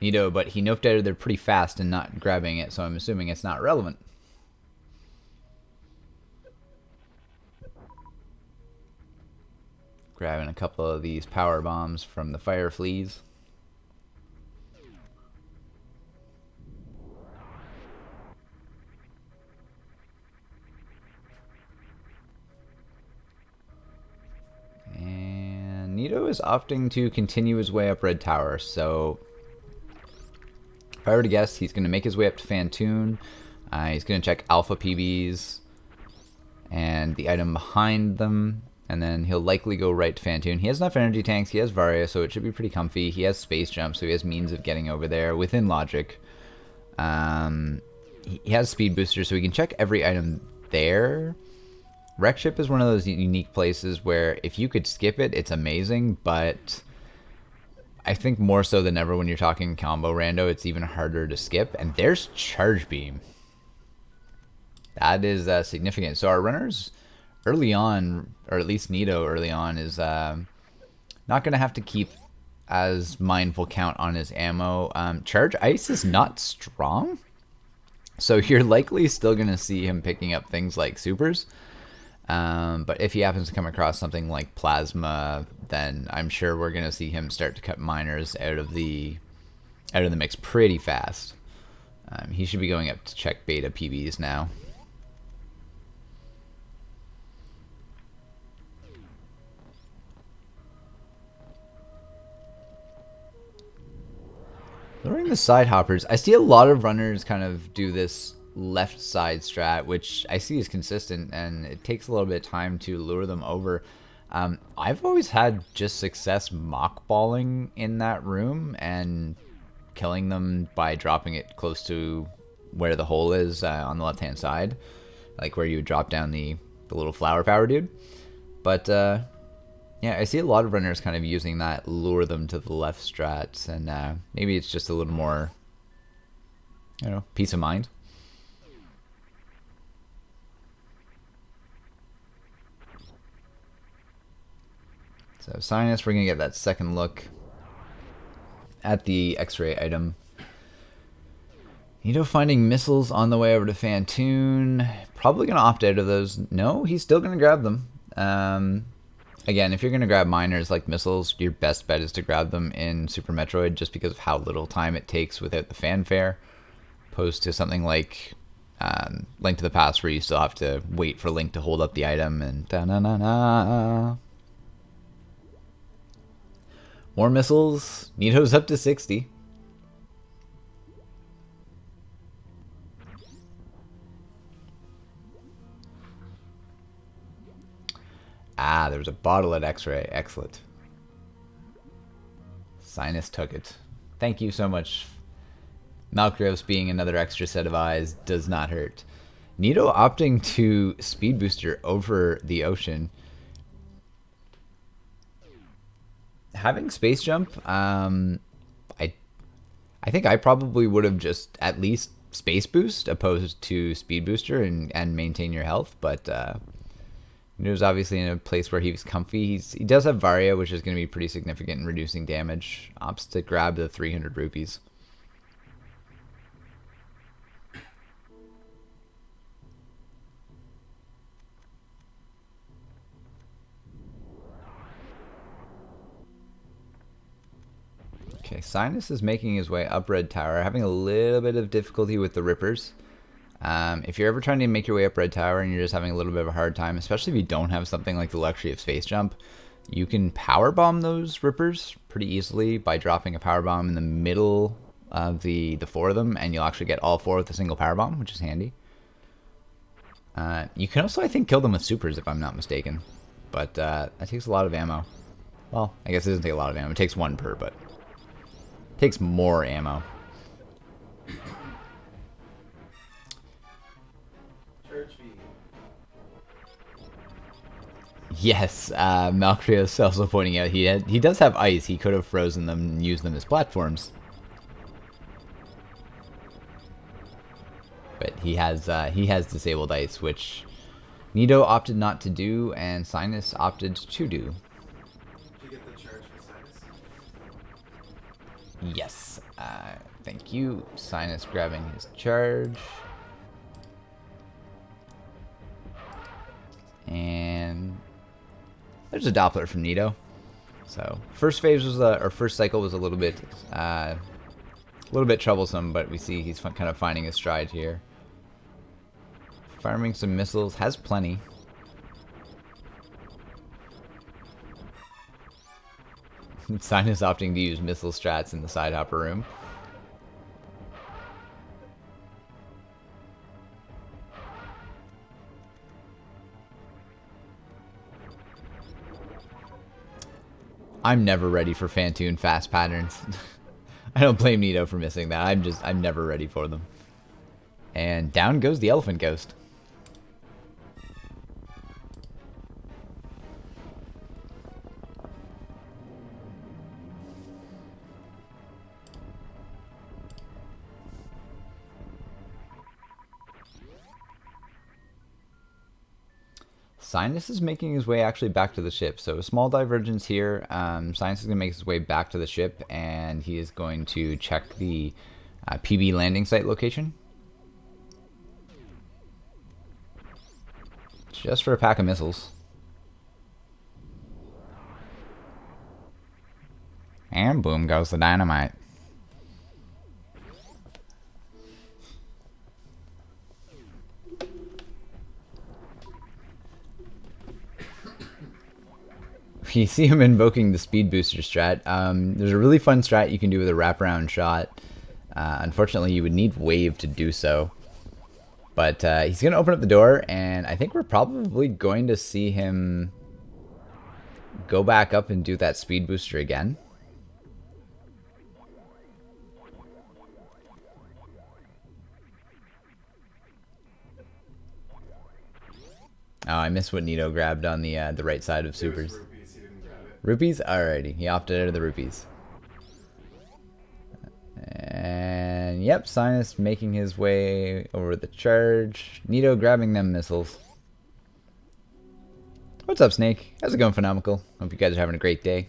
Nito, but he noped out of there pretty fast and not grabbing it, so I'm assuming it's not relevant. Grabbing a couple of these power bombs from the fire fleas. And Nito is opting to continue his way up Red Tower, so if I were to guess, he's going to make his way up to Fantoon. He's going to check Alpha PBs and the item behind them, and then he'll likely go right to Fantoon. He has enough energy tanks, he has Varia, so it should be pretty comfy. He has space jump, so he has means of getting over there within logic. He has speed booster, so he can check every item there. Wreck Ship is one of those unique places where if you could skip it, it's amazing, but I think more so than ever when you're talking combo rando, it's even harder to skip. And there's Charge Beam. That is significant. So our runners early on, or at least Nito early on, is not going to have to keep as mindful count on his ammo. Charge Ice is not strong, so you're likely still going to see him picking up things like supers. But if he happens to come across something like Plasma, then I'm sure we're going to see him start to cut miners out of the mix pretty fast. He should be going up to check beta PBs now. Luring the side hoppers, I see a lot of runners kind of do this left side strat, which I see is consistent, and it takes a little bit of time to lure them over. I've always had just success mockballing in that room and killing them by dropping it close to where the hole is on the left hand side, like where you would drop down the little flower power dude. But yeah, I see a lot of runners kind of using that lure them to the left strats, and maybe it's just a little more, you know, peace of mind. So Cynas, we're going to get that second look at the X-ray item. Nito finding missiles on the way over to Fantoon. Probably going to opt out of those. No, he's still going to grab them. Again, if you're going to grab miners like missiles, your best bet is to grab them in Super Metroid just because of how little time it takes without the fanfare. Opposed to something like Link to the Past where you still have to wait for Link to hold up the item and da-na-na-na. More missiles. Nito's up to 60. Ah, there was a bottle at X-Ray. Excellent. Cynas took it. Thank you so much. Malcrios being another extra set of eyes does not hurt. Nito opting to speed booster over the ocean. Having space jump, I think I probably would have just at least space boost opposed to speed booster and maintain your health, but Nito's obviously in a place where he was comfy. He does have Varia, which is going to be pretty significant in reducing damage. Opts to grab the 300 rupees. Okay, Cynas is making his way up Red Tower, having a little bit of difficulty with the Rippers. If you're ever trying to make your way up Red Tower and you're just having a little bit of a hard time, especially if you don't have something like the luxury of Space Jump, you can power bomb those Rippers pretty easily by dropping a power bomb in the middle of the four of them, and you'll actually get all four with a single power bomb, which is handy. You can also, I think, kill them with supers if I'm not mistaken, but that takes a lot of ammo. Well, I guess it doesn't take a lot of ammo. It takes one per, but it takes more ammo. Yes, Malcrios also pointing out he does have ice. He could have frozen them and used them as platforms, but he has disabled ice, which Nito opted not to do, and Cynas opted to do. Did you get the charge for Cynas? Yes, thank you. Cynas grabbing his charge. And there's a Doppler from Nito. So first phase was or first cycle was a little bit troublesome, but we see he's kind of finding his stride here. Farming some missiles, has plenty. Cynas opting to use missile strats in the side hopper room. I'm never ready for Fantoon fast patterns. I don't blame Nito for missing that. I'm never ready for them. And down goes the Elephant Ghost. Cynas is making his way actually back to the ship. So a small divergence here. Cynas is going to make his way back to the ship, and he is going to check the PB landing site location. Just for a pack of missiles. And boom goes the dynamite. You see him invoking the speed booster strat. There's a really fun strat you can do with a wraparound shot. Unfortunately, you would need wave to do so. But he's going to open up the door, and I think we're probably going to see him go back up and do that speed booster again. Oh, I missed what Nito grabbed on the right side of supers. Rupees? Alrighty, he opted out of the rupees. And yep, Cynas making his way over the charge. Nito grabbing them missiles. What's up, Snake? How's it going, Phenomenal? Hope you guys are having a great day.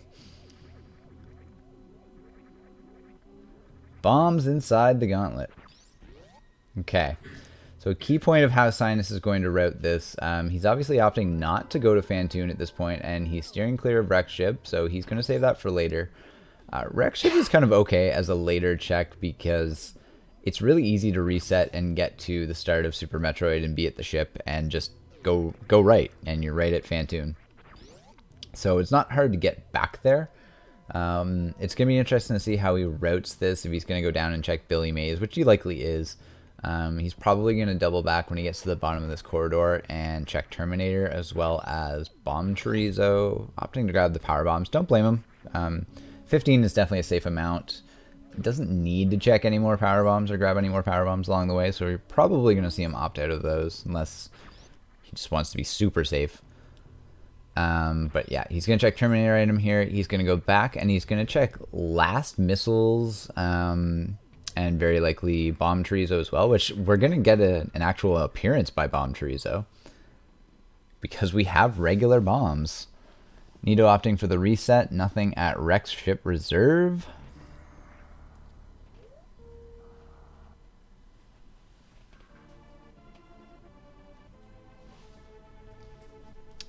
Bombs inside the gauntlet. Okay. So a key point of how Cynas is going to route this, he's obviously opting not to go to Fantoon at this point, and he's steering clear of Wreck Ship, so he's going to save that for later. Wreck Ship is kind of okay as a later check because it's really easy to reset and get to the start of Super Metroid and be at the ship and just go right, and you're right at Fantoon. So it's not hard to get back there. It's going to be interesting to see how he routes this, if he's going to go down and check Billy Mays, which he likely is. He's probably going to double back when he gets to the bottom of this corridor and check Terminator as well as Bomb Chorizo, opting to grab the power bombs. Don't blame him. 15 is definitely a safe amount. doesn't need to check any more power bombs or grab any more power bombs along the way, so you're probably going to see him opt out of those unless he just wants to be super safe. But yeah, he's going to check Terminator item here. He's going to go back and he's going to check last missiles and very likely Bomb Chorizo as well, which we're going to get an actual appearance by Bomb Chorizo because we have regular bombs. Nito opting for the reset. Nothing at Rex Ship Reserve.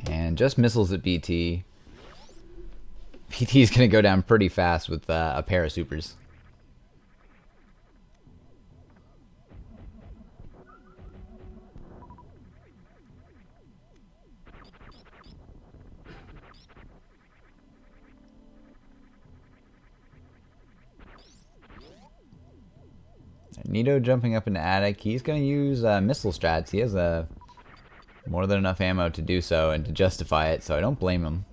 And just missiles at BT. BT is going to go down pretty fast with a pair of supers. Nito jumping up into attic. He's going to use missile strats. He has more than enough ammo to do so and to justify it, so I don't blame him.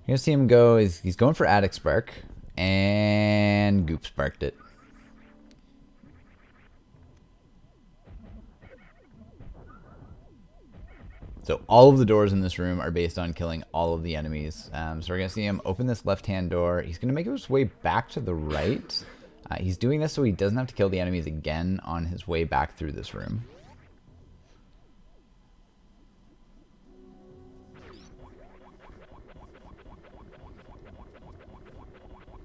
You're going to see him go. He's going for attic spark, and Goop sparked it. So all of the doors in this room are based on killing all of the enemies. So we're going to see him open this left-hand door. He's going to make his way back to the right. He's doing this so he doesn't have to kill the enemies again on his way back through this room.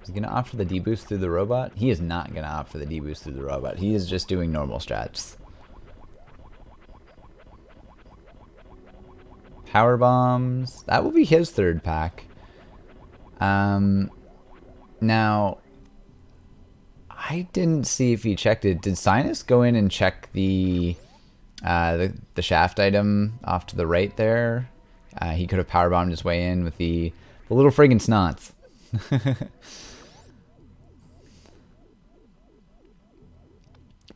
Is he going to opt for the deboost through the robot? He is not going to opt for the deboost through the robot. He is just doing normal strats. Power bombs. That will be his third pack. Now, I didn't see if he checked it. Did Cynas go in and check the shaft item off to the right there? He could have power bombed his way in with the little friggin' snots.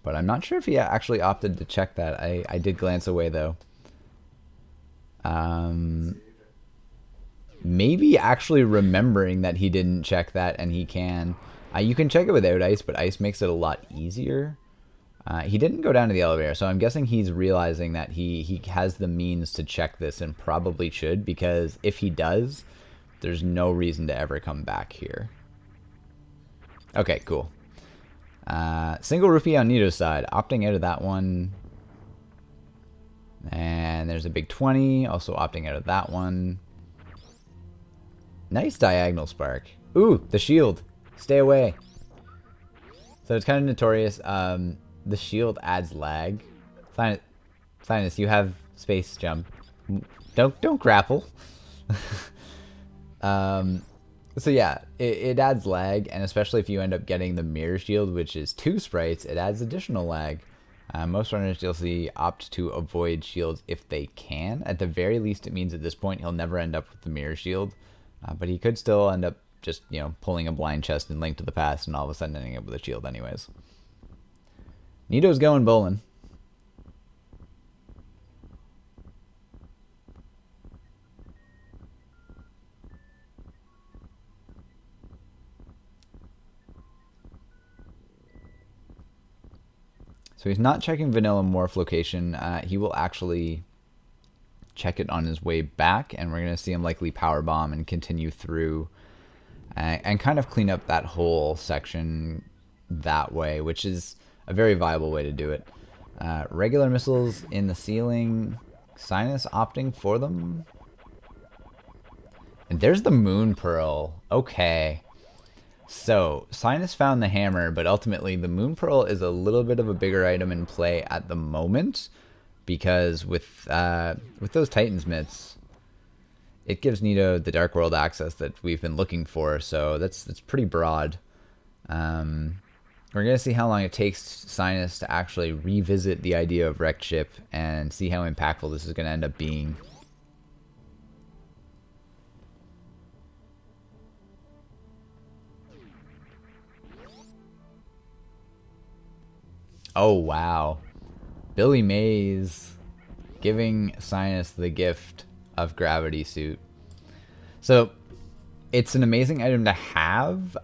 But I'm not sure if he actually opted to check that. I did glance away though. Maybe actually remembering that he didn't check that and he can. You can check it without ice, but ice makes it a lot easier. He didn't go down to the elevator, so I'm guessing he's realizing that he has the means to check this and probably should, because if he does, there's no reason to ever come back here. Okay, cool. Single rupee on Nito's side, opting out of that one. And there's a big 20, also opting out of that one. Nice diagonal spark. Ooh, the shield. Stay away. So it's kind of notorious. The shield adds lag. Cynas, you have space jump. Don't grapple. So yeah, it adds lag, and especially if you end up getting the mirror shield, which is 2 sprites, it adds additional lag. Most runners you'll see opt to avoid shields if they can. At the very least, it means at this point he'll never end up with the mirror shield, but he could still end up just, you know, pulling a blind chest and Link to the Past and all of a sudden ending up with a shield anyways. Nito's going bowling. So he's not checking Vanilla Morph location. He will actually check it on his way back, and we're going to see him likely power bomb and continue through and kind of clean up that whole section that way, which is a very viable way to do it. Regular missiles in the ceiling. Cynas opting for them. And there's the Moon Pearl. Okay. So, Cynas found the hammer, but ultimately the Moon Pearl is a little bit of a bigger item in play at the moment, because with those Titan's mitts, it gives Nito the Dark World access that we've been looking for, so that's pretty broad. We're going to see how long it takes Cynas to actually revisit the idea of Wrecked Ship and see how impactful this is going to end up being. Oh, wow. Billy Mays giving Cynas the gift of Gravity Suit. So, It's an amazing item to have.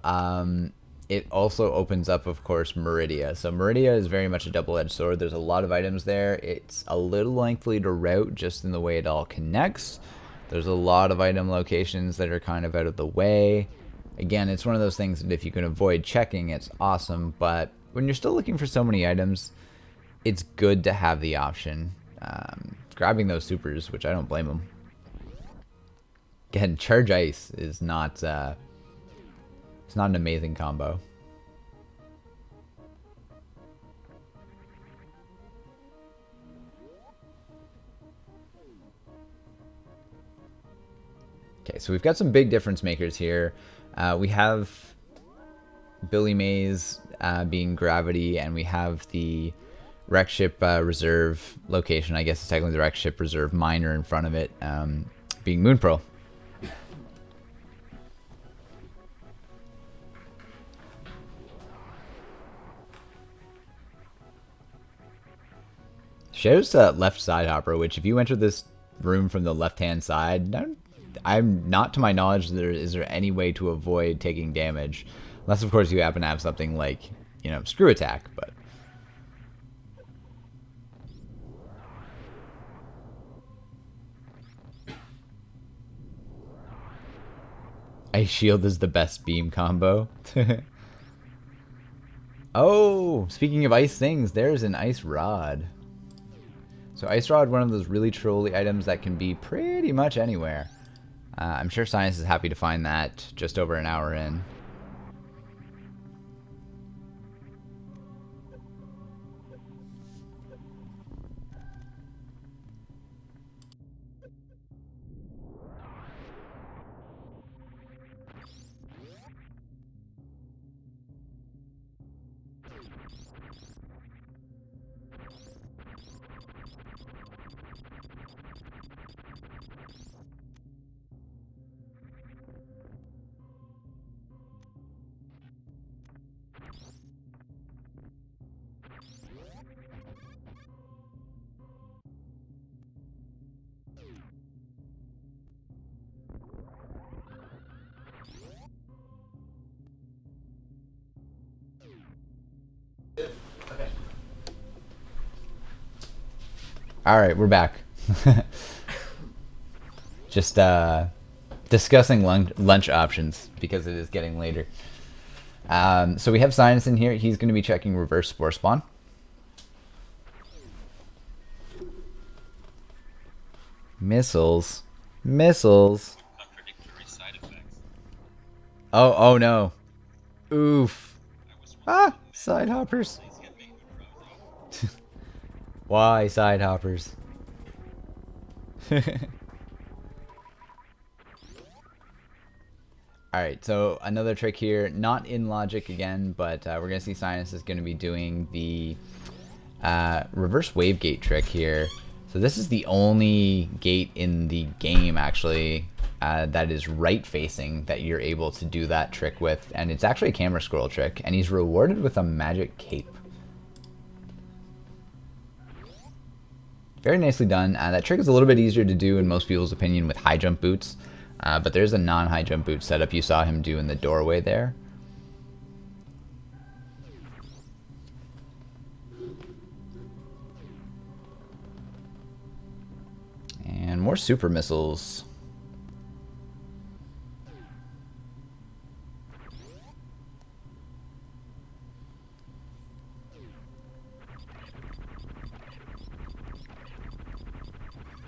It also opens up, of course, Meridia. So Meridia is very much a double-edged sword. There's a lot of items there. It's a little lengthy to route just in the way it all connects. There's a lot of item locations that are kind of out of the way. Again, it's one of those things that if you can avoid checking, it's awesome. But when you're still looking for so many items, it's good to have the option. Grabbing those supers, which I don't blame them. Again, Charge Ice is not... it's not an amazing combo. Okay, so we've got some big difference makers here. We have Billy Mays being Gravity, and we have the Wreck Ship Reserve location. I guess it's technically the Wreck Ship Reserve Miner in front of it, being Moon Pearl. Shows left side hopper, which if you enter this room from the left-hand side, I'm not to my knowledge is there any way to avoid taking damage, unless of course you happen to have something like, you know, screw attack. But Ice Shield is the best beam combo. Oh, speaking of ice things, there's an Ice Rod. So Ice Rod, one of those really trolly items that can be pretty much anywhere. I'm sure Cynas is happy to find that just over an hour in. Alright, we're back. Just discussing lunch options because it is getting later. So we have Cynas in here. He's going to be checking reverse Spore Spawn. Missiles. Missiles. Oh no. Oof. Ah, side hoppers. Why side hoppers? Alright, so another trick here, not in logic again, but we're going to see Cynas is going to be doing the reverse wave gate trick here. So this is the only gate in the game, actually, that is right-facing that you're able to do that trick with, and it's actually a camera scroll trick, and he's rewarded with a magic cape. Very nicely done. That trick is a little bit easier to do in most people's opinion with high jump boots. But there's a non-high jump boot setup you saw him do in the doorway there. And more super missiles.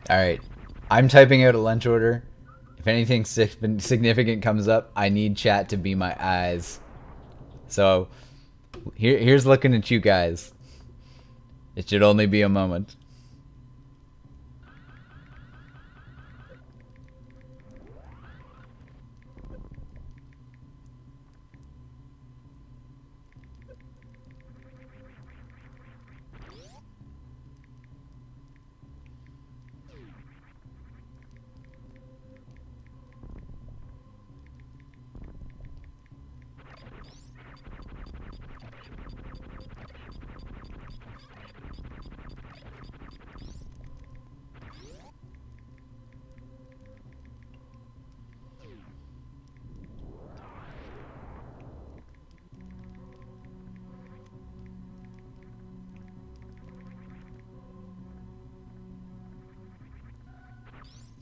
Alright, I'm typing out a lunch order. If anything significant comes up, I need chat to be my eyes. So, here's looking at you guys. It should only be a moment.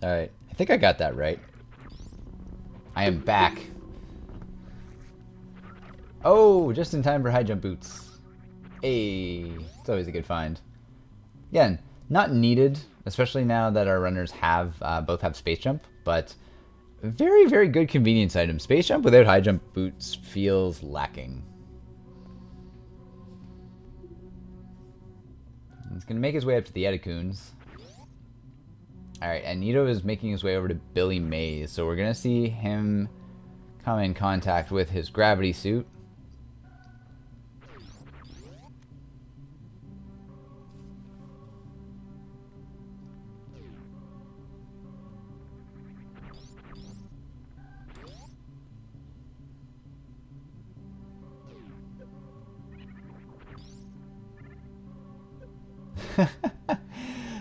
Alright, I think I got that right. I am back. Oh, just in time for high jump boots. Hey, it's always a good find. Again, not needed, especially now that our runners have both have space jump, but very, very good convenience item. Space jump without high jump boots feels lacking. He's going to make his way up to the Edicoons. Alright, and Nito is making his way over to Billy Mays, so we're going to see him come in contact with his gravity suit.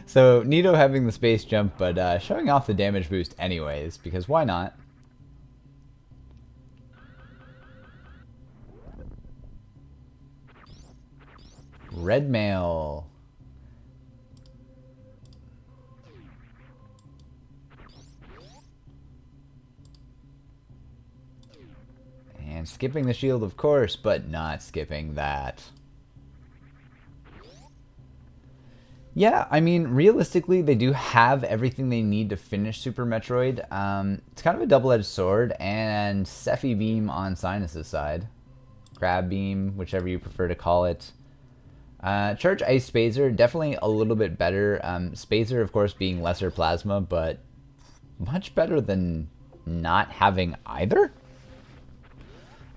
So, Nito having the space jump, but showing off the damage boost anyways, because why not? Red mail. And skipping the shield, of course, but not skipping that. Yeah, I mean, realistically, they do have everything they need to finish Super Metroid. It's kind of a double-edged sword, and Sephi Beam on Cynas' side. Crab Beam, whichever you prefer to call it. Charge Ice Spazer, definitely a little bit better. Spazer, of course, being lesser plasma, but much better than not having either.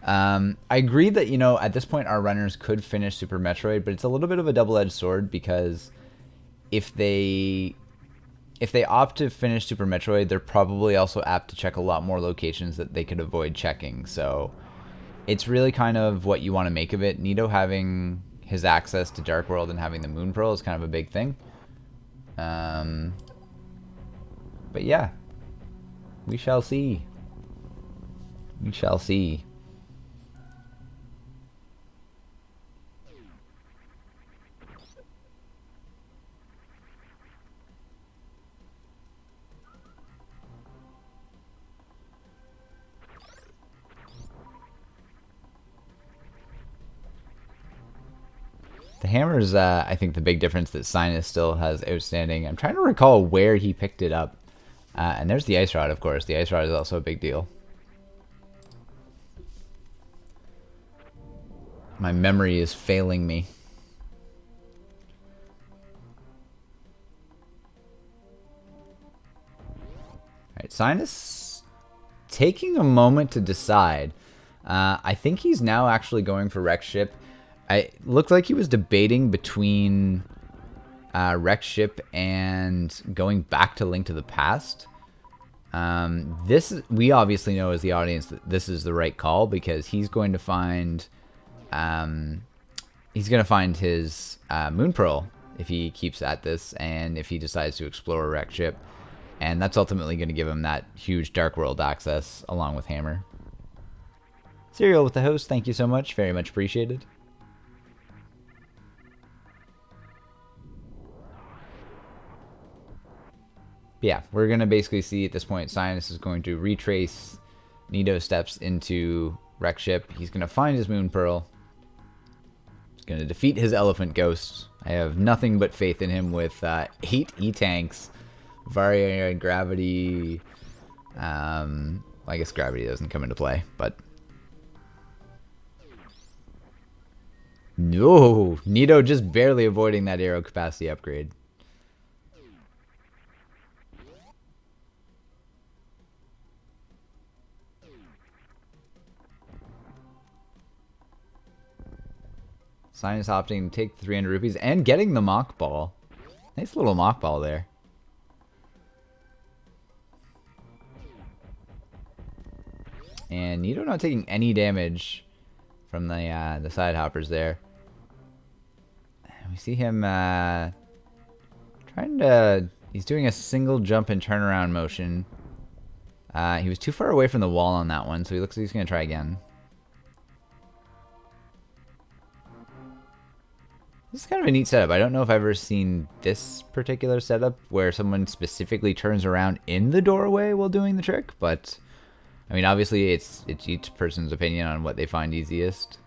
I agree that, you know, at this point our runners could finish Super Metroid, but it's a little bit of a double-edged sword because if they opt to finish Super Metroid, they're probably also apt to check a lot more locations that they could avoid checking. So it's really kind of what you want to make of it. Nito having his access to Dark World and having the Moon Pearl is kind of a big thing. But yeah, we shall see. We shall see. The hammer's, I think, the big difference that Cynas still has outstanding. I'm trying to recall where he picked it up. And there's the Ice Rod, of course. The Ice Rod is also a big deal. My memory is failing me. Alright, Cynas taking a moment to decide. I think he's now actually going for Wreck Ship. It looked like he was debating between Wreck Ship and going back to Link to the Past. We obviously know as the audience that this is the right call because he's going to find his Moon Pearl if he keeps at this and if he decides to explore Wreck Ship. And that's ultimately going to give him that huge Dark World access along with Hammer. Serial with the host, thank you so much. Very much appreciated. But yeah, we're going to basically see at this point, Cynas is going to retrace Nito's steps into Wreck Ship. He's going to find his Moon Pearl. He's going to defeat his Elephant Ghost. I have nothing but faith in him with 8 E-Tanks, Varia Gravity. I guess Gravity doesn't come into play, but... No! Nito just barely avoiding that arrow capacity upgrade. Cynas opting to take the 300 rupees and getting the Mock Ball. Nice little Mock Ball there. And Nito not taking any damage from the side hoppers there. We see him trying to... He's doing a single jump and turnaround motion. He was too far away from the wall on that one, so he looks like he's going to try again. This is kind of a neat setup. I don't know if I've ever seen this particular setup where someone specifically turns around in the doorway while doing the trick, but I mean, obviously it's each person's opinion on what they find easiest.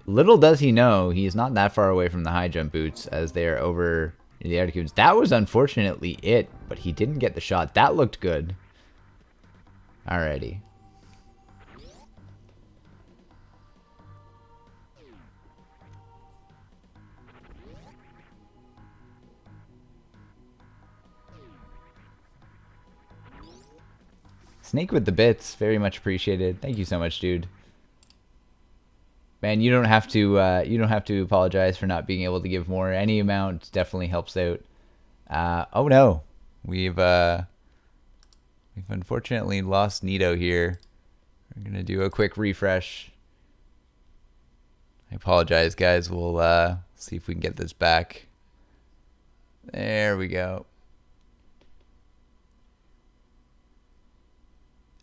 Little does he know, he is not that far away from the high jump boots as they are over the Articunes. That was unfortunately it, but he didn't get the shot. That looked good. Alrighty. Snake with the bits, very much appreciated. Thank you so much, dude. Man, you don't have to apologize for not being able to give more. Any amount definitely helps out. Oh no, we've unfortunately lost Nito here. We're gonna do a quick refresh. I apologize, guys. We'll see if we can get this back. There we go.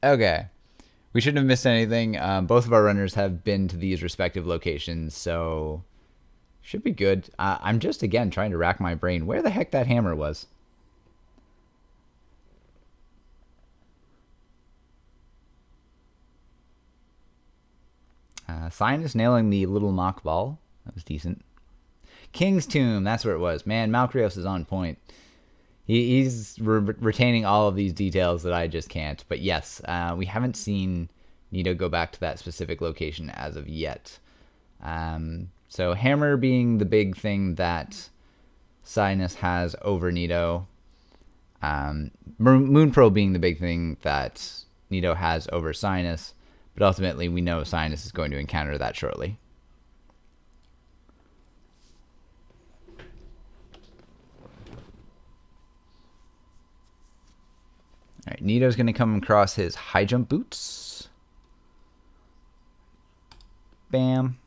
Okay. We shouldn't have missed anything. Both of our runners have been to these respective locations, so should be good. I'm just, again, trying to rack my brain where the heck that hammer was. Cynas nailing the little mock ball. That was decent. King's Tomb, that's where it was. Man, Malcrios is on point. He's retaining all of these details that I just can't. But yes, we haven't seen Nito go back to that specific location as of yet. So Hammer being the big thing that Cynas has over Nito. Moonpearl being the big thing that Nito has over Cynas. But ultimately, we know Cynas is going to encounter that shortly. All right, Nito's going to come across his high jump boots. Bam.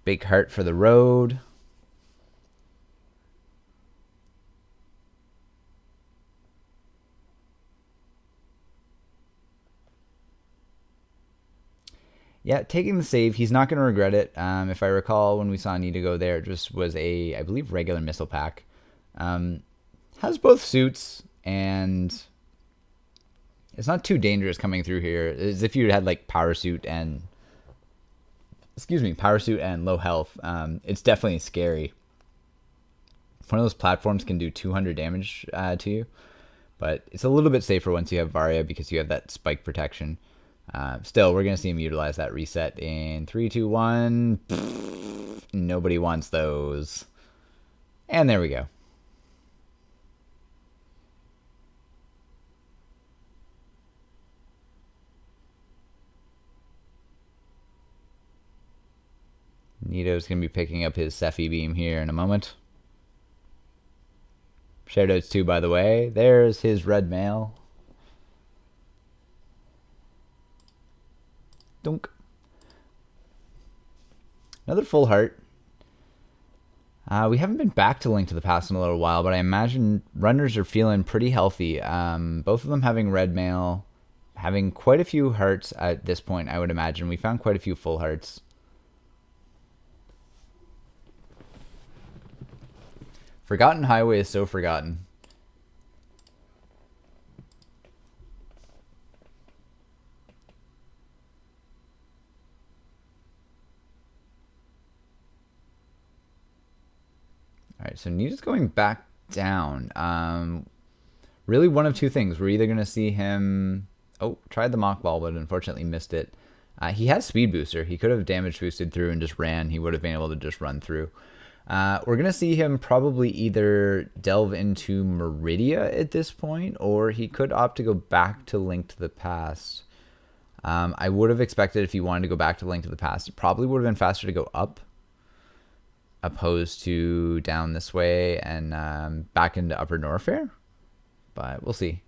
Big heart for the road. Yeah, taking the save, he's not going to regret it. If I recall, when we saw Nito go there, it just was a, I believe, regular missile pack. Has both suits, and it's not too dangerous coming through here. As if you had like power suit and low health. It's definitely scary. One of those platforms can do 200 damage to you, but it's a little bit safer once you have Varia because you have that spike protection. Still, we're gonna see him utilize that reset in 3, 2, 1. Nobody wants those, and there we go. Nito's going to be picking up his Cephi beam here in a moment. Shoutouts too, by the way. There's his red mail. Dunk. Another full heart. We haven't been back to Link to the Past in a little while, but I imagine runners are feeling pretty healthy. Both of them having red mail, having quite a few hearts at this point, I would imagine. We found quite a few full hearts. Forgotten Highway is so forgotten. Alright, so Nito's going back down. Really one of two things. We're either going to see him... Oh, tried the mock ball, but unfortunately missed it. He has speed booster. He could have damage boosted through and just ran. He would have been able to just run through. We're going to see him probably either delve into Meridia at this point, or he could opt to go back to Link to the Past. I would have expected if he wanted to go back to Link to the Past, it probably would have been faster to go up, opposed to down this way and back into Upper Norfair. But we'll see.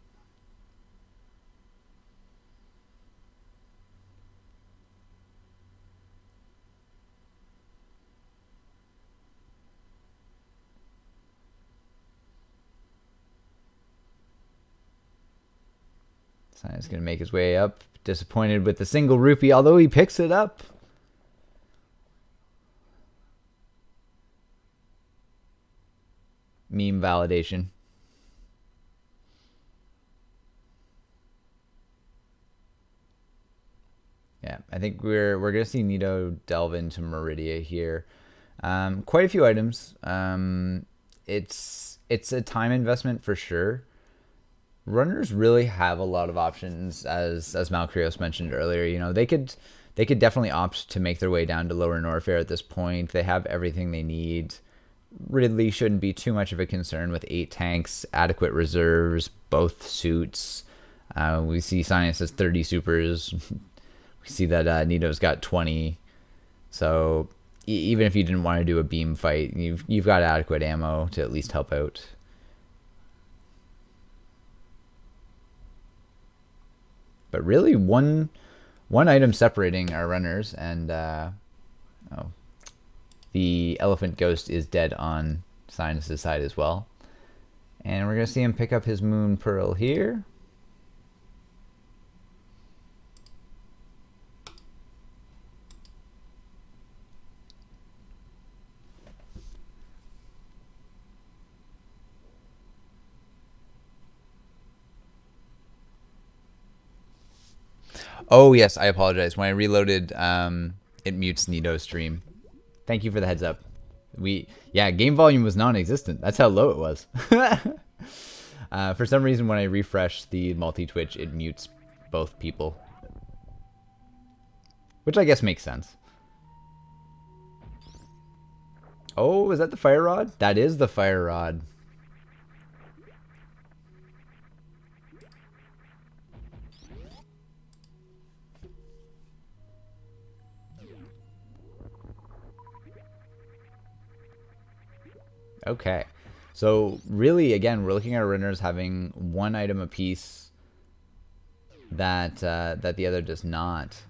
Cynas going to make his way up. Disappointed with the single rupee, although he picks it up. Meme validation. Yeah, I think we're gonna see Nito delve into Meridia here. Quite a few items. It's a time investment for sure. Runners really have a lot of options, as Malcrios mentioned earlier. You know, they could definitely opt to make their way down to lower Norfair at this point. They have everything they need. Ridley shouldn't be too much of a concern with 8 tanks, adequate reserves, both suits. We see Cynas has 30 supers. We see that Nito's got 20. So even if you didn't want to do a beam fight, you've got adequate ammo to at least help out. But really, one item separating our runners, and the Elephant Ghost is dead on Cynas' side as well. And we're going to see him pick up his Moon Pearl here. Oh, yes, I apologize. When I reloaded, it mutes Nito's stream. Thank you for the heads up. Yeah, game volume was non-existent. That's how low it was. For some reason, when I refresh the multi-twitch, it mutes both people. Which I guess makes sense. Oh, is that the fire rod? That is the fire rod. Okay, so really, again, we're looking at our runners having one item apiece that the other does not.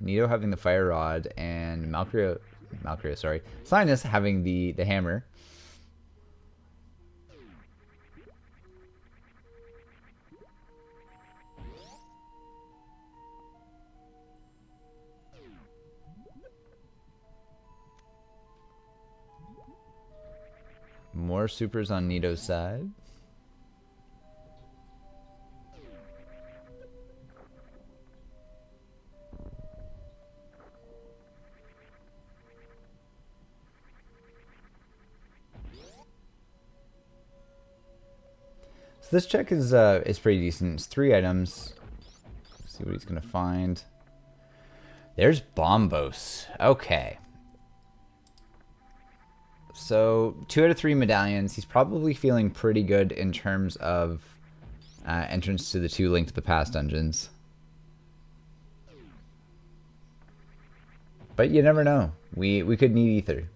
Nito having the fire rod, and Cynas having the hammer. More supers on Nito's side. So this check is pretty decent. It's 3 items. Let's see what he's gonna find. There's Bombos. Okay. So 2 out of 3 medallions. He's probably feeling pretty good in terms of entrance to the 2 Link to the Past dungeons. But you never know. We could need ether.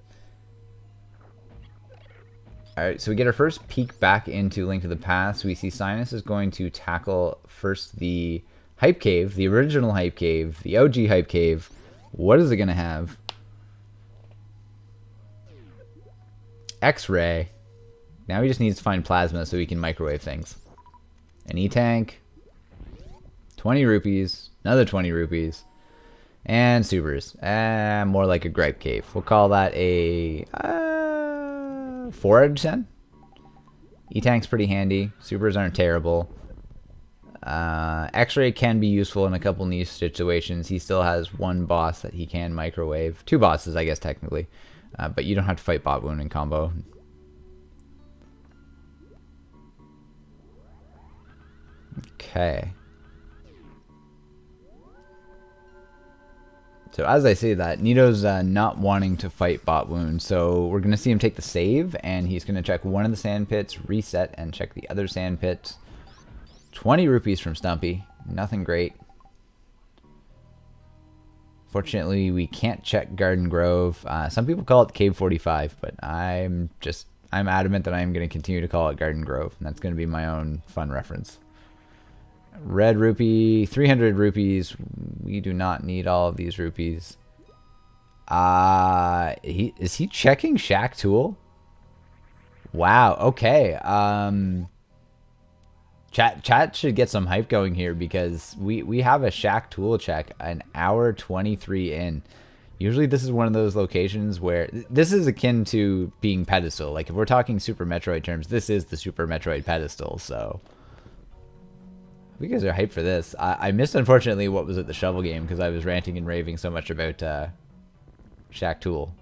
Alright, so we get our first peek back into Link to the Past. We see Cynas is going to tackle first the Hype Cave, the original Hype Cave, the OG Hype Cave. What is it going to have? X-ray. Now he just needs to find plasma so he can microwave things. An E-tank. 20 rupees. Another 20 rupees. And supers. More like a gripe cave. We'll call that a 4 out of 10. E-tank's pretty handy. Supers aren't terrible. X-ray can be useful in a couple niche situations. He still has 1 boss that he can microwave. 2 bosses, I guess, technically. But you don't have to fight Bot Wound in combo. Okay. So as I say that, Nito's not wanting to fight Bot Wound. So we're going to see him take the save. And he's going to check one of the sand pits, reset, and check the other sand pit. 20 rupees from Stumpy. Nothing great. Fortunately, we can't check Garden Grove. Some people call it Cave 45, but I'm adamant that I'm going to continue to call it Garden Grove, and that's going to be my own fun reference. Red rupee, 300 rupees. We do not need all of these rupees. Is he checking Shack Tool? Wow. Okay. Chat should get some hype going here because we have a Shack tool check an hour 23 in. Usually this is one of those locations where this is akin to being pedestal. Like if we're talking Super Metroid terms, this is the Super Metroid pedestal. So you guys are hyped for this. I missed unfortunately what was at the shovel game because I was ranting and raving so much about Shack tool.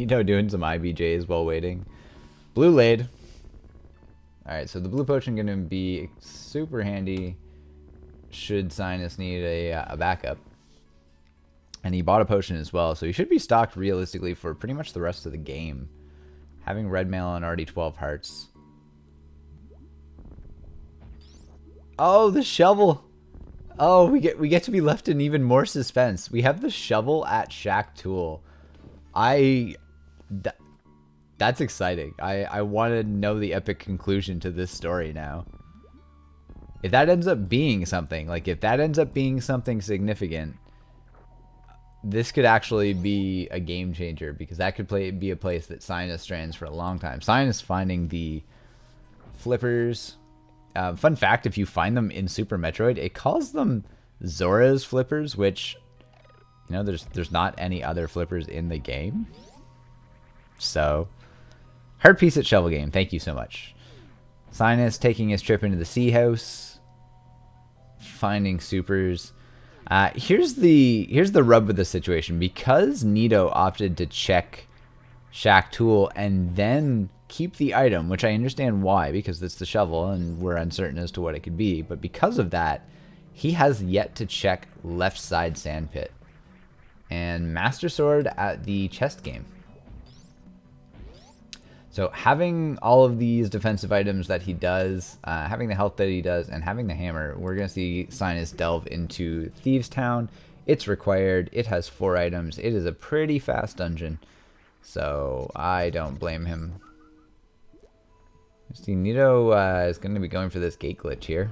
Doing some IBJs while waiting. Blue laid. Alright, so the blue potion going to be super handy should Cynas need a backup. And he bought a potion as well, so he should be stocked realistically for pretty much the rest of the game. Having red mail and already 12 hearts. Oh, the shovel! Oh, we get to be left in even more suspense. We have the shovel at Shack Tool. That's exciting. I want to know the epic conclusion to this story now. If that ends up being something, like if that ends up being something significant, this could actually be a game changer because that could be a place that Cynas strands for a long time. Cynas finding the flippers. Fun fact, if you find them in Super Metroid, it calls them Zora's flippers, which, you know, there's not any other flippers in the game. So, hard piece at shovel game. Thank you so much. Cynas taking his trip into the sea house, finding supers. Here's the rub with the situation. Because Nito opted to check Shack Tool and then keep the item, which I understand why, because it's the shovel and we're uncertain as to what it could be, but because of that, he has yet to check left side sandpit and Master Sword at the chest game. So having all of these defensive items that he does, having the health that he does, and having the hammer, we're going to see Cynas delve into Thieves Town. It's required. It has 4 items. It is a pretty fast dungeon, so I don't blame him. See, Nito is going to be going for this gate glitch here.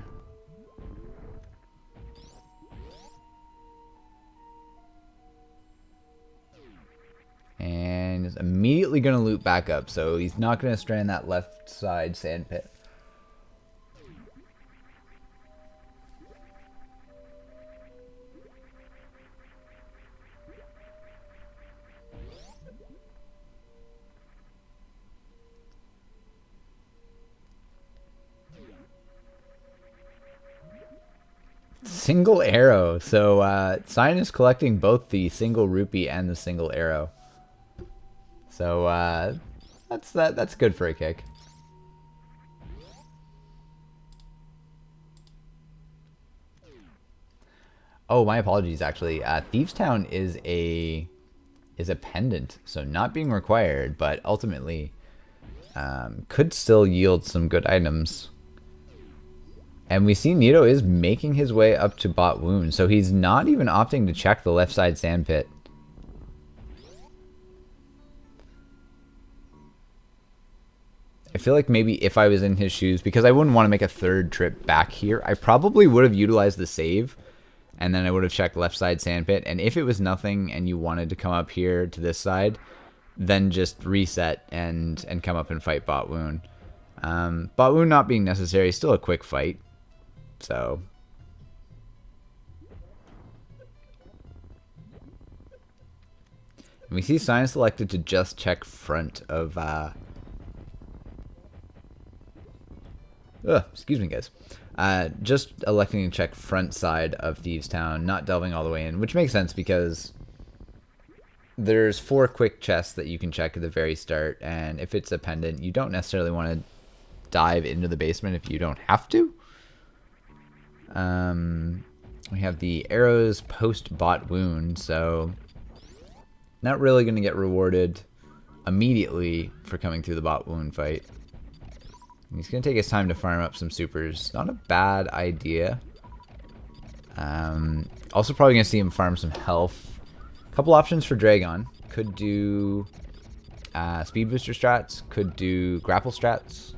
And is immediately going to loop back up, so he's not going to strand that left side sandpit. Single arrow. So Cynas collecting both the single rupee and the single arrow. So that's good for a kick. Oh, my apologies. Actually, Thieves Town is a pendant, so not being required, but ultimately could still yield some good items. And we see Nito is making his way up to bot wound, so he's not even opting to check the left side sandpit. I feel like maybe if I was in his shoes, because I wouldn't want to make a third trip back here, I probably would have utilized the save, and then I would have checked left side sandpit, and if it was nothing and you wanted to come up here to this side, then just reset and come up and fight bot wound. Bot wound not being necessary, still a quick fight. So we see Cynas selected to just check front of excuse me guys. Just electing to check front side of Thieves Town, not delving all the way in, which makes sense because there's 4 quick chests that you can check at the very start, and if it's a pendant, you don't necessarily want to dive into the basement if you don't have to. We have the arrows post bot wound, so not really going to get rewarded immediately for coming through the bot wound fight. He's going to take his time to farm up some supers. Not a bad idea. Also probably going to see him farm some health. Couple options for Dragon. Could do speed booster strats. Could do grapple strats.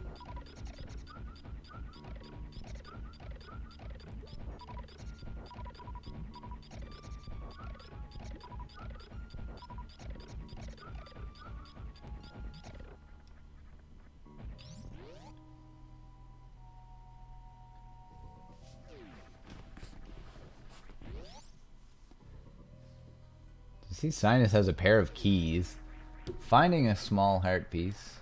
See, Cynas has a pair of keys. Finding a small heart piece.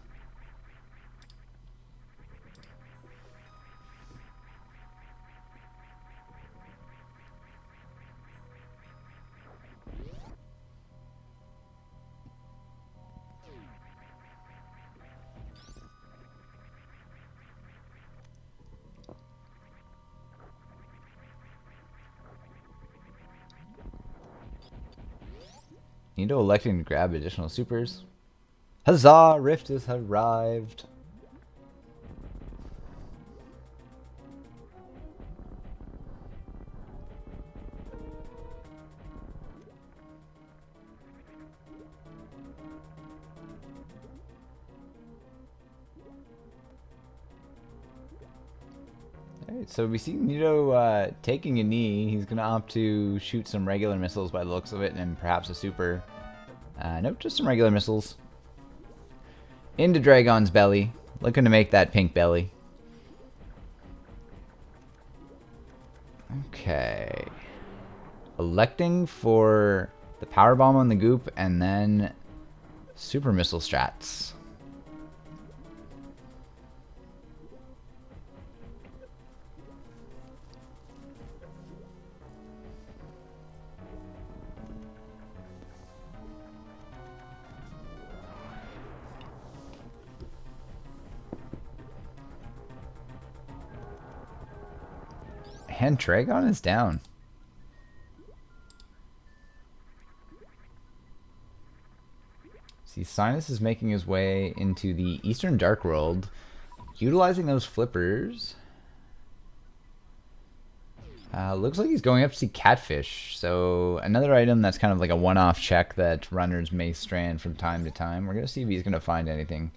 Need to elect and grab additional supers. Huzzah! Rift has arrived. Alright, so we see Nito taking a knee. He's going to opt to shoot some regular missiles by the looks of it, and perhaps a super. Nope, just some regular missiles. Into Dragon's belly. Looking to make that pink belly. Okay. Electing for the power bomb on the goop and then super missile strats. And Dragon is down. See, Cynas is making his way into the Eastern Dark World, utilizing those flippers. Looks like he's going up to see Catfish. So another item that's kind of like a one-off check that runners may strand from time to time. We're going to see if he's going to find anything.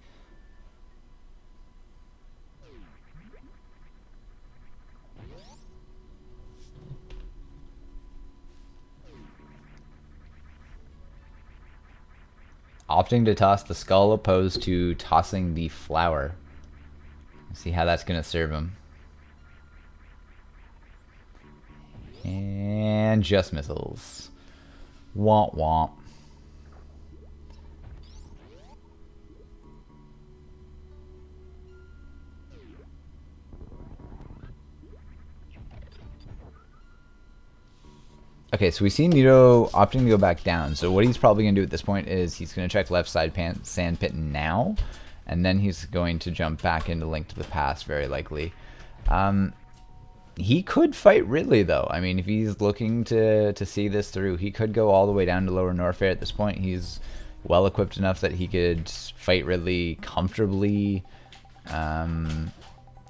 Opting to toss the skull opposed to tossing the flower. Let's see how that's going to serve him. And just missiles. Womp womp. Okay, so we see Nito opting to go back down. So what he's probably going to do at this point is he's going to check left side sand pit now, and then he's going to jump back into Link to the Past, very likely. He could fight Ridley, though. I mean, if he's looking to see this through, he could go all the way down to Lower Norfair at this point. He's well equipped enough that he could fight Ridley comfortably. So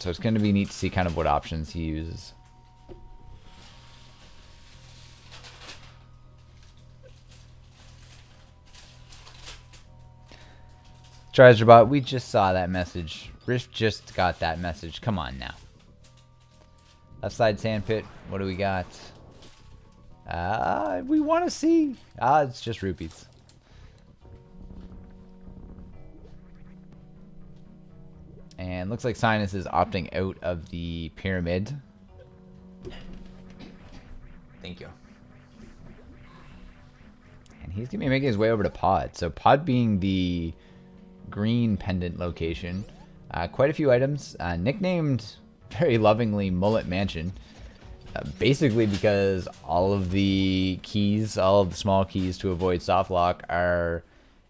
it's going to be neat to see kind of what options he uses. Treasurebot, we just saw that message. Rift just got that message. Come on now. Left side sandpit. What do we got? We want to see. It's just rupees. And looks like Cynas is opting out of the pyramid. Thank you. And he's going to be making his way over to Pod. So Pod being the green pendant location. Quite a few items. Nicknamed very lovingly Mullet Mansion. Basically because all of the keys, all of the small keys to avoid soft lock are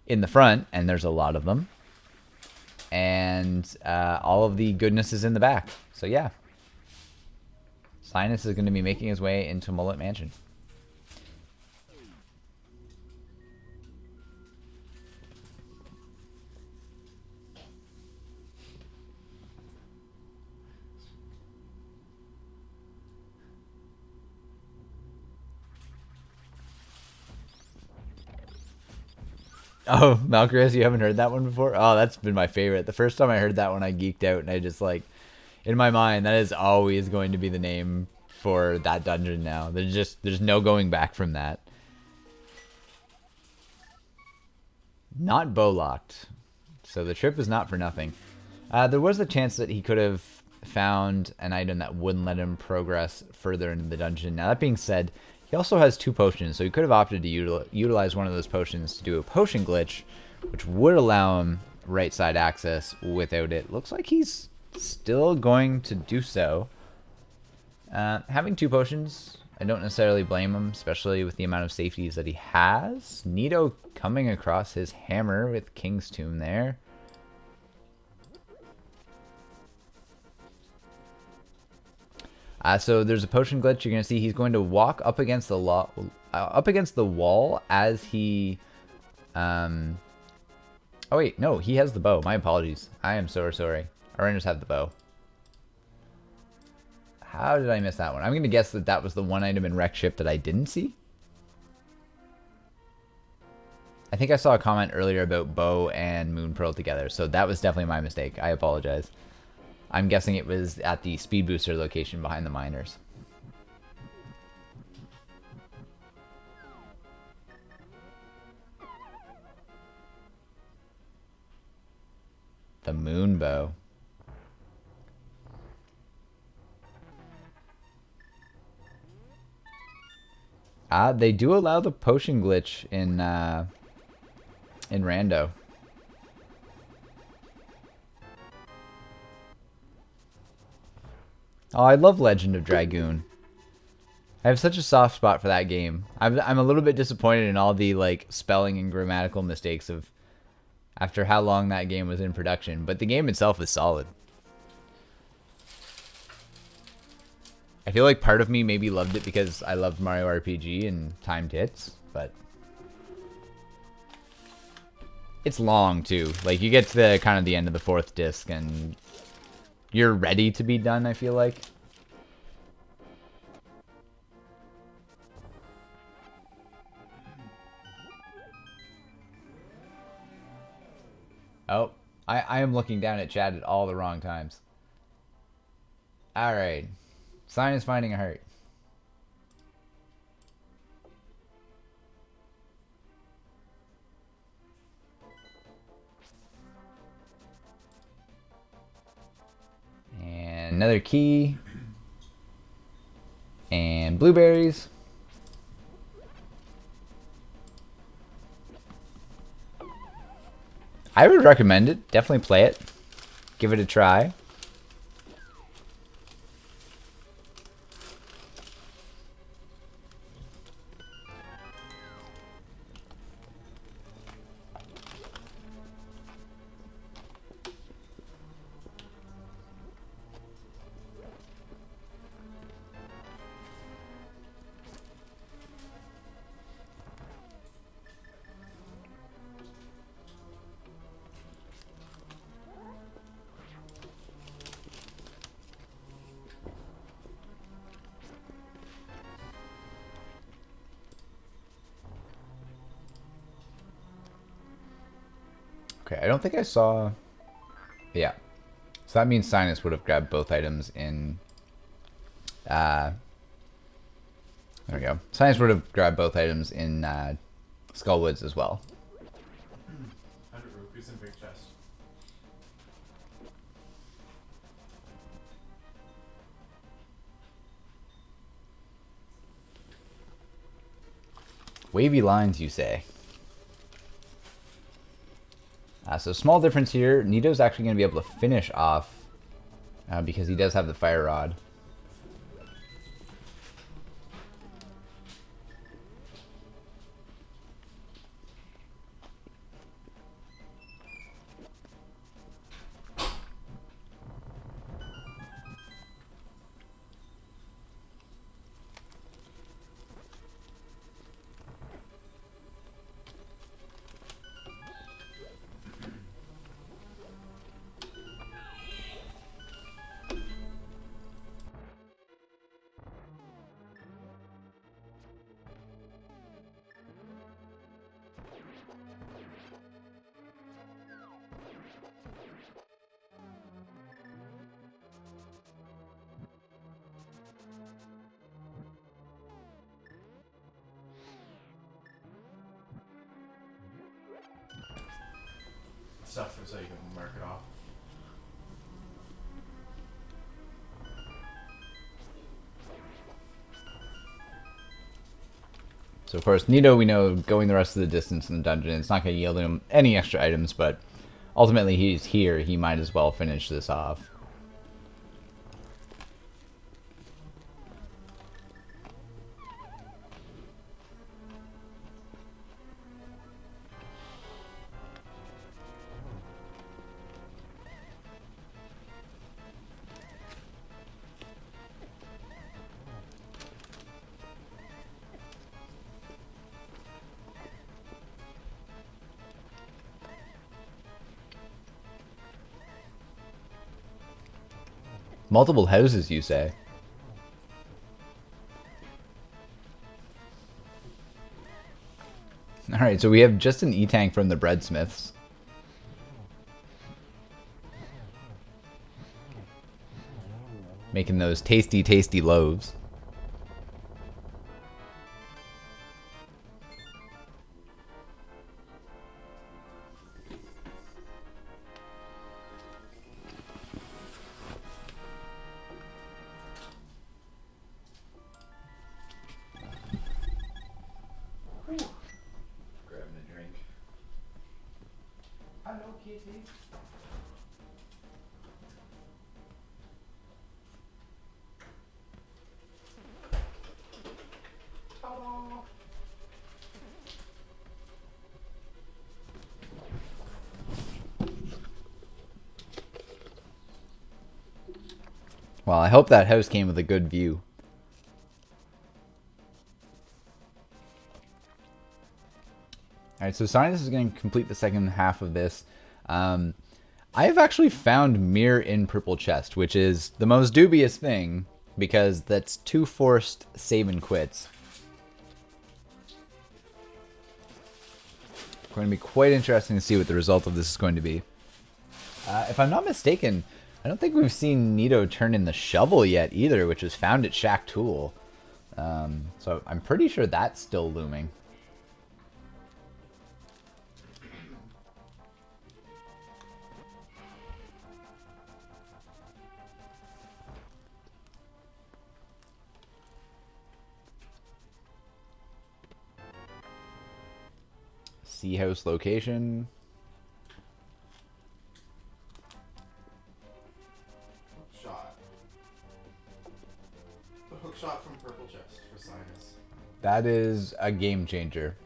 in the front, and there's a lot of them. And all of the goodness is in the back. So yeah. Cynas is going to be making his way into Mullet Mansion. Oh, Malchus, you haven't heard that one before? Oh, that's been my favorite. The first time I heard that one, I geeked out, and I just like, in my mind, that is always going to be the name for that dungeon now. There's no going back from that. Not bow locked. So the trip is not for nothing. There was a chance that he could have found an item that wouldn't let him progress further into the dungeon. Now, that being said, he also has 2 potions, so he could have opted to utilize one of those potions to do a potion glitch, which would allow him right side access without it. Looks like he's still going to do so. Having 2 potions, I don't necessarily blame him, especially with the amount of safeties that he has. Nito coming across his hammer with King's Tomb there. So there's a potion glitch. You're gonna see he's going to walk up against the wall as he. Oh wait, no, he has the bow. My apologies. I am so sorry. Our rangers have the bow. How did I miss that one? I'm gonna guess that that was the one item in Wreck Ship that I didn't see. I think I saw a comment earlier about bow and moon pearl together, so that was definitely my mistake. I apologize. I'm guessing it was at the speed booster location behind the miners. The moon bow. They do allow the potion glitch in Rando. Oh, I love Legend of Dragoon. I have such a soft spot for that game. I'm a little bit disappointed in all the like spelling and grammatical mistakes of after how long that game was in production, but the game itself is solid. I feel like part of me maybe loved it because I loved Mario RPG and timed hits, but it's long too. Like you get to the kind of the end of the 4th disc and you're ready to be done, I feel like. Oh, I am looking down at chat at all the wrong times. Alright. Cynas finding a heart. And another key. And blueberries. I would recommend it. Definitely play it. Give it a try. Okay, I don't think I saw... Yeah. So that means Cynas would have grabbed both items in... There we go. Cynas would have grabbed both items in Skullwoods as well. 100 rupees in big chest. Wavy lines, you say? So small difference here. Nito's actually going to be able to finish off because he does have the fire rod. stuff so you can mark it off. So of course, Nito, we know, going the rest of the distance in the dungeon, it's not going to yield him any extra items, but ultimately he's here, he might as well finish this off. Multiple houses, you say? Alright, so we have just an E-tank from the breadsmiths. Making those tasty, tasty loaves. Grabbing a drink. Hello, kitty. Well, I hope that house came with a good view. Alright, so Cynas is going to complete the second half of this. I have actually found Mirror in Purple Chest, which is the most dubious thing, because that's 2 forced save and quits. Going to be quite interesting to see what the result of this is going to be. If I'm not mistaken, I don't think we've seen Nito turn in the shovel yet either, which was found at Shack Tool. So I'm pretty sure that's still looming. Sea house location. Shot. The hook shot from Purple Chest for Cynas. That is a game changer.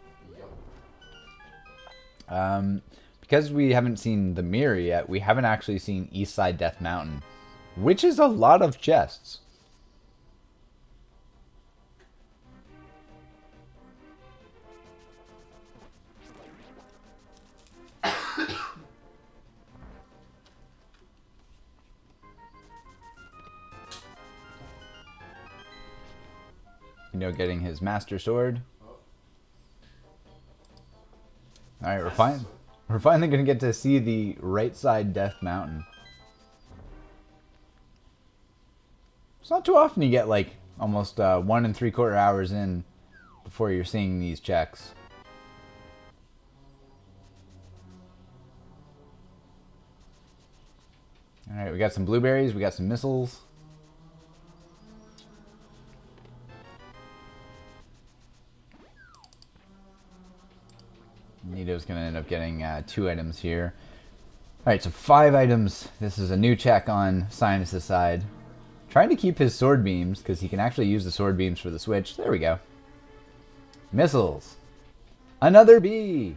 Yep. Because we haven't seen the mirror yet, we haven't actually seen Eastside Death Mountain, which is a lot of chests. You know, getting his master sword. Alright, we're finally gonna get to see the right side Death Mountain. It's not too often you get like almost 1 3/4 hours in before you're seeing these checks. Alright, we got some blueberries, we got some missiles. Nito's going to end up getting 2 items here. Alright, so 5 items. This is a new check on Cynas' side. Trying to keep his sword beams, because he can actually use the sword beams for the switch. There we go. Missiles. Another B.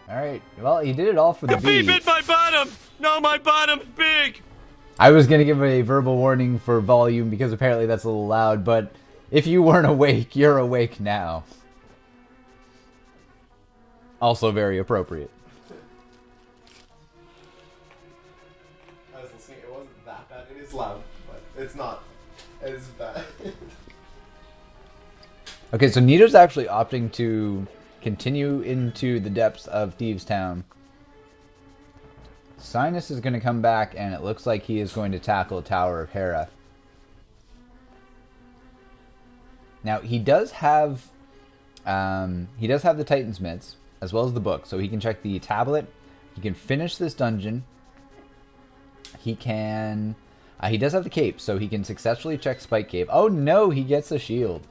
Alright, well, he did it all for the The bee bee B. bit my bottom! Now my bottom's big! I was going to give a verbal warning for volume, because apparently that's a little loud, but if you weren't awake, you're awake now. Also very appropriate. I was listening, it wasn't that bad. It is loud, but it's not as bad. Okay, so Nito's actually opting to continue into the depths of Thieves Town. Cynas is going to come back, and it looks like he is going to tackle Tower of Hera. Now, he does have He does have the Titan's Mitts, as well as the book, so he can check the tablet. He can finish this dungeon. He can... he does have the cape, so he can successfully check Spike Cave. Oh no, he gets a shield.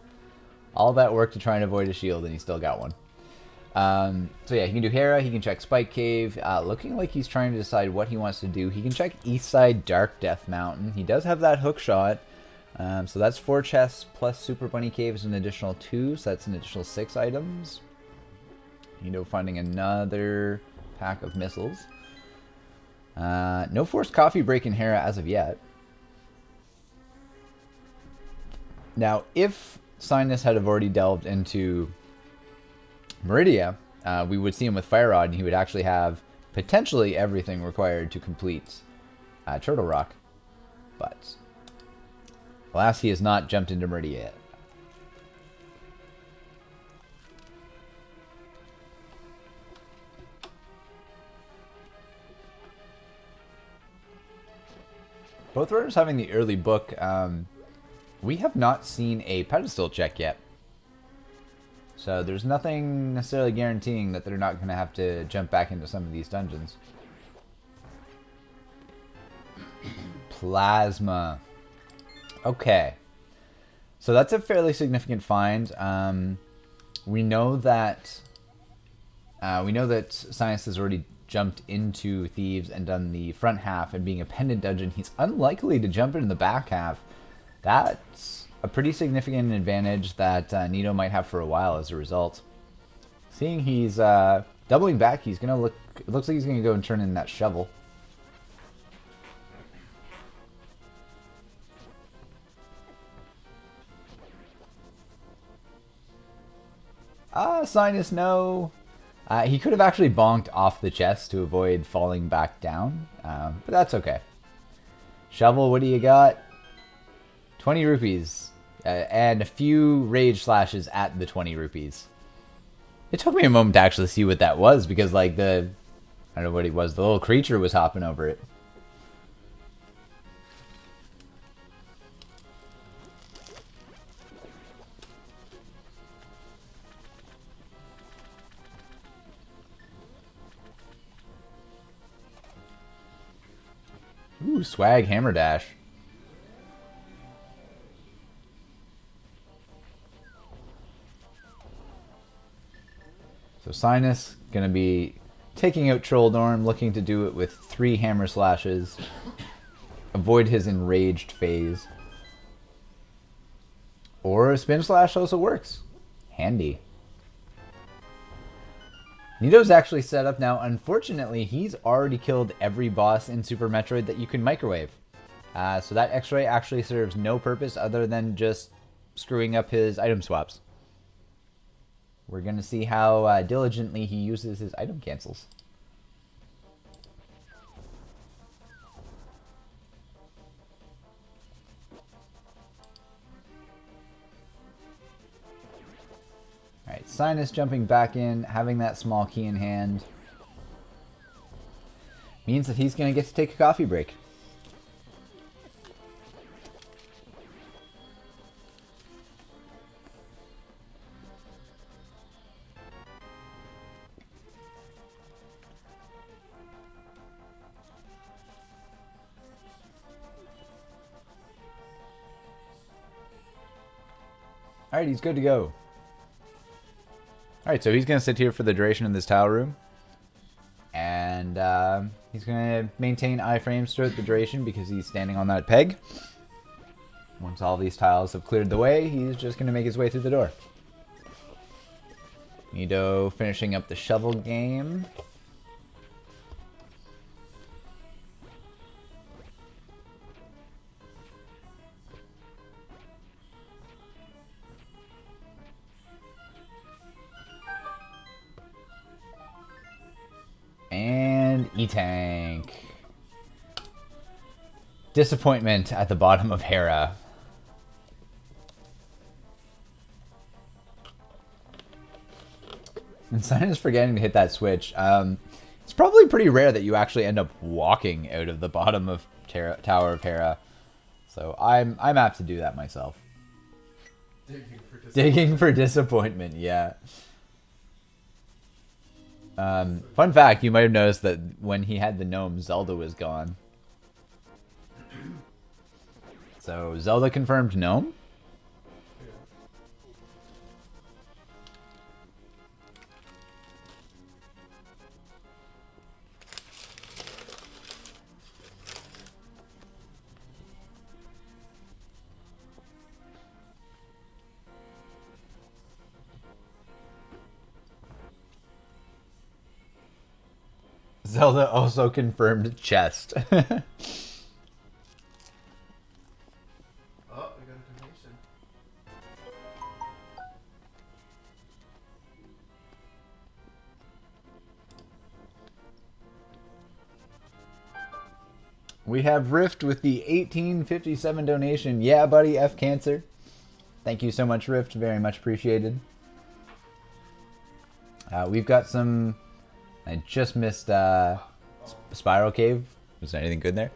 All that work to try and avoid a shield, and he still got one. So yeah, he can do Hera, he can check Spike Cave. Looking like he's trying to decide what he wants to do. He can check Eastside Dark Death Mountain. He does have that hook shot. So that's 4 chests plus Super Bunny Cave is an additional 2, so that's an additional 6 items. Finding another pack of missiles. No forced coffee break in Hera as of yet. Now, if Cynas had have already delved into Meridia, we would see him with Fire Rod, and he would actually have potentially everything required to complete Turtle Rock. But alas, he has not jumped into Meridia yet. Both runners having the early book. We have not seen a pedestal check yet. So there's nothing necessarily guaranteeing that they're not going to have to jump back into some of these dungeons. Plasma. Okay. So that's a fairly significant find. We know that Cynas has already jumped into Thieves and done the front half, and being a pendant dungeon, he's unlikely to jump into the back half. That's a pretty significant advantage that Nito might have for a while as a result. Seeing he's doubling back, he's gonna look. It looks like he's gonna go and turn in that shovel. Cynas, no. He could have actually bonked off the chest to avoid falling back down, but that's okay. Shovel, what do you got? 20 rupees, and a few rage slashes at the 20 rupees. It took me a moment to actually see what that was, because like I don't know what it was, the little creature was hopping over it. Ooh, swag hammer dash. So Cynas gonna be taking out Trolldorm, looking to do it with 3 hammer slashes. Avoid his enraged phase. Or a spin slash also works. Handy. Nito's actually set up now. Unfortunately, he's already killed every boss in Super Metroid that you can microwave. So that X-Ray actually serves no purpose other than just screwing up his item swaps. We're going to see how diligently he uses his item cancels. Alright, Cynas jumping back in, having that small key in hand, means that he's going to get to take a coffee break. Alright, he's good to go. Alright, so he's going to sit here for the duration in this tile room. And he's going to maintain iframes throughout the duration because he's standing on that peg. Once all these tiles have cleared the way, he's just going to make his way through the door. Nito finishing up the shovel game. And E-Tank. Disappointment at the bottom of Hera. And Cynas forgetting to hit that switch. It's probably pretty rare that you actually end up walking out of the bottom of Tower of Hera. So I'm apt to do that myself. Digging for disappointment, yeah. Fun fact, you might have noticed that when he had the gnome, Zelda was gone. So, Zelda confirmed gnome? Zelda also confirmed chest. Oh, we got a donation. We have Rift with the 1857 donation. Yeah, buddy, F Cancer. Thank you so much, Rift. Very much appreciated. We've got some... I just missed Spiral Cave. Was there anything good there?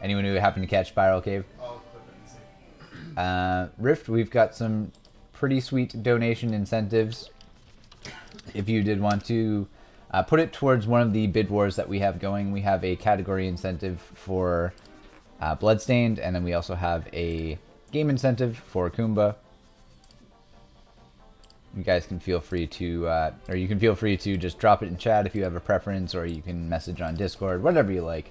Anyone who happened to catch Spiral Cave? I'll clip it and see. Rift, we've got some pretty sweet donation incentives. If you did want to put it towards one of the bid wars that we have going, we have a category incentive for Bloodstained, and then we also have a game incentive for Kumba. You guys can feel free to, or you can feel free to just drop it in chat if you have a preference, or you can message on Discord, whatever you like.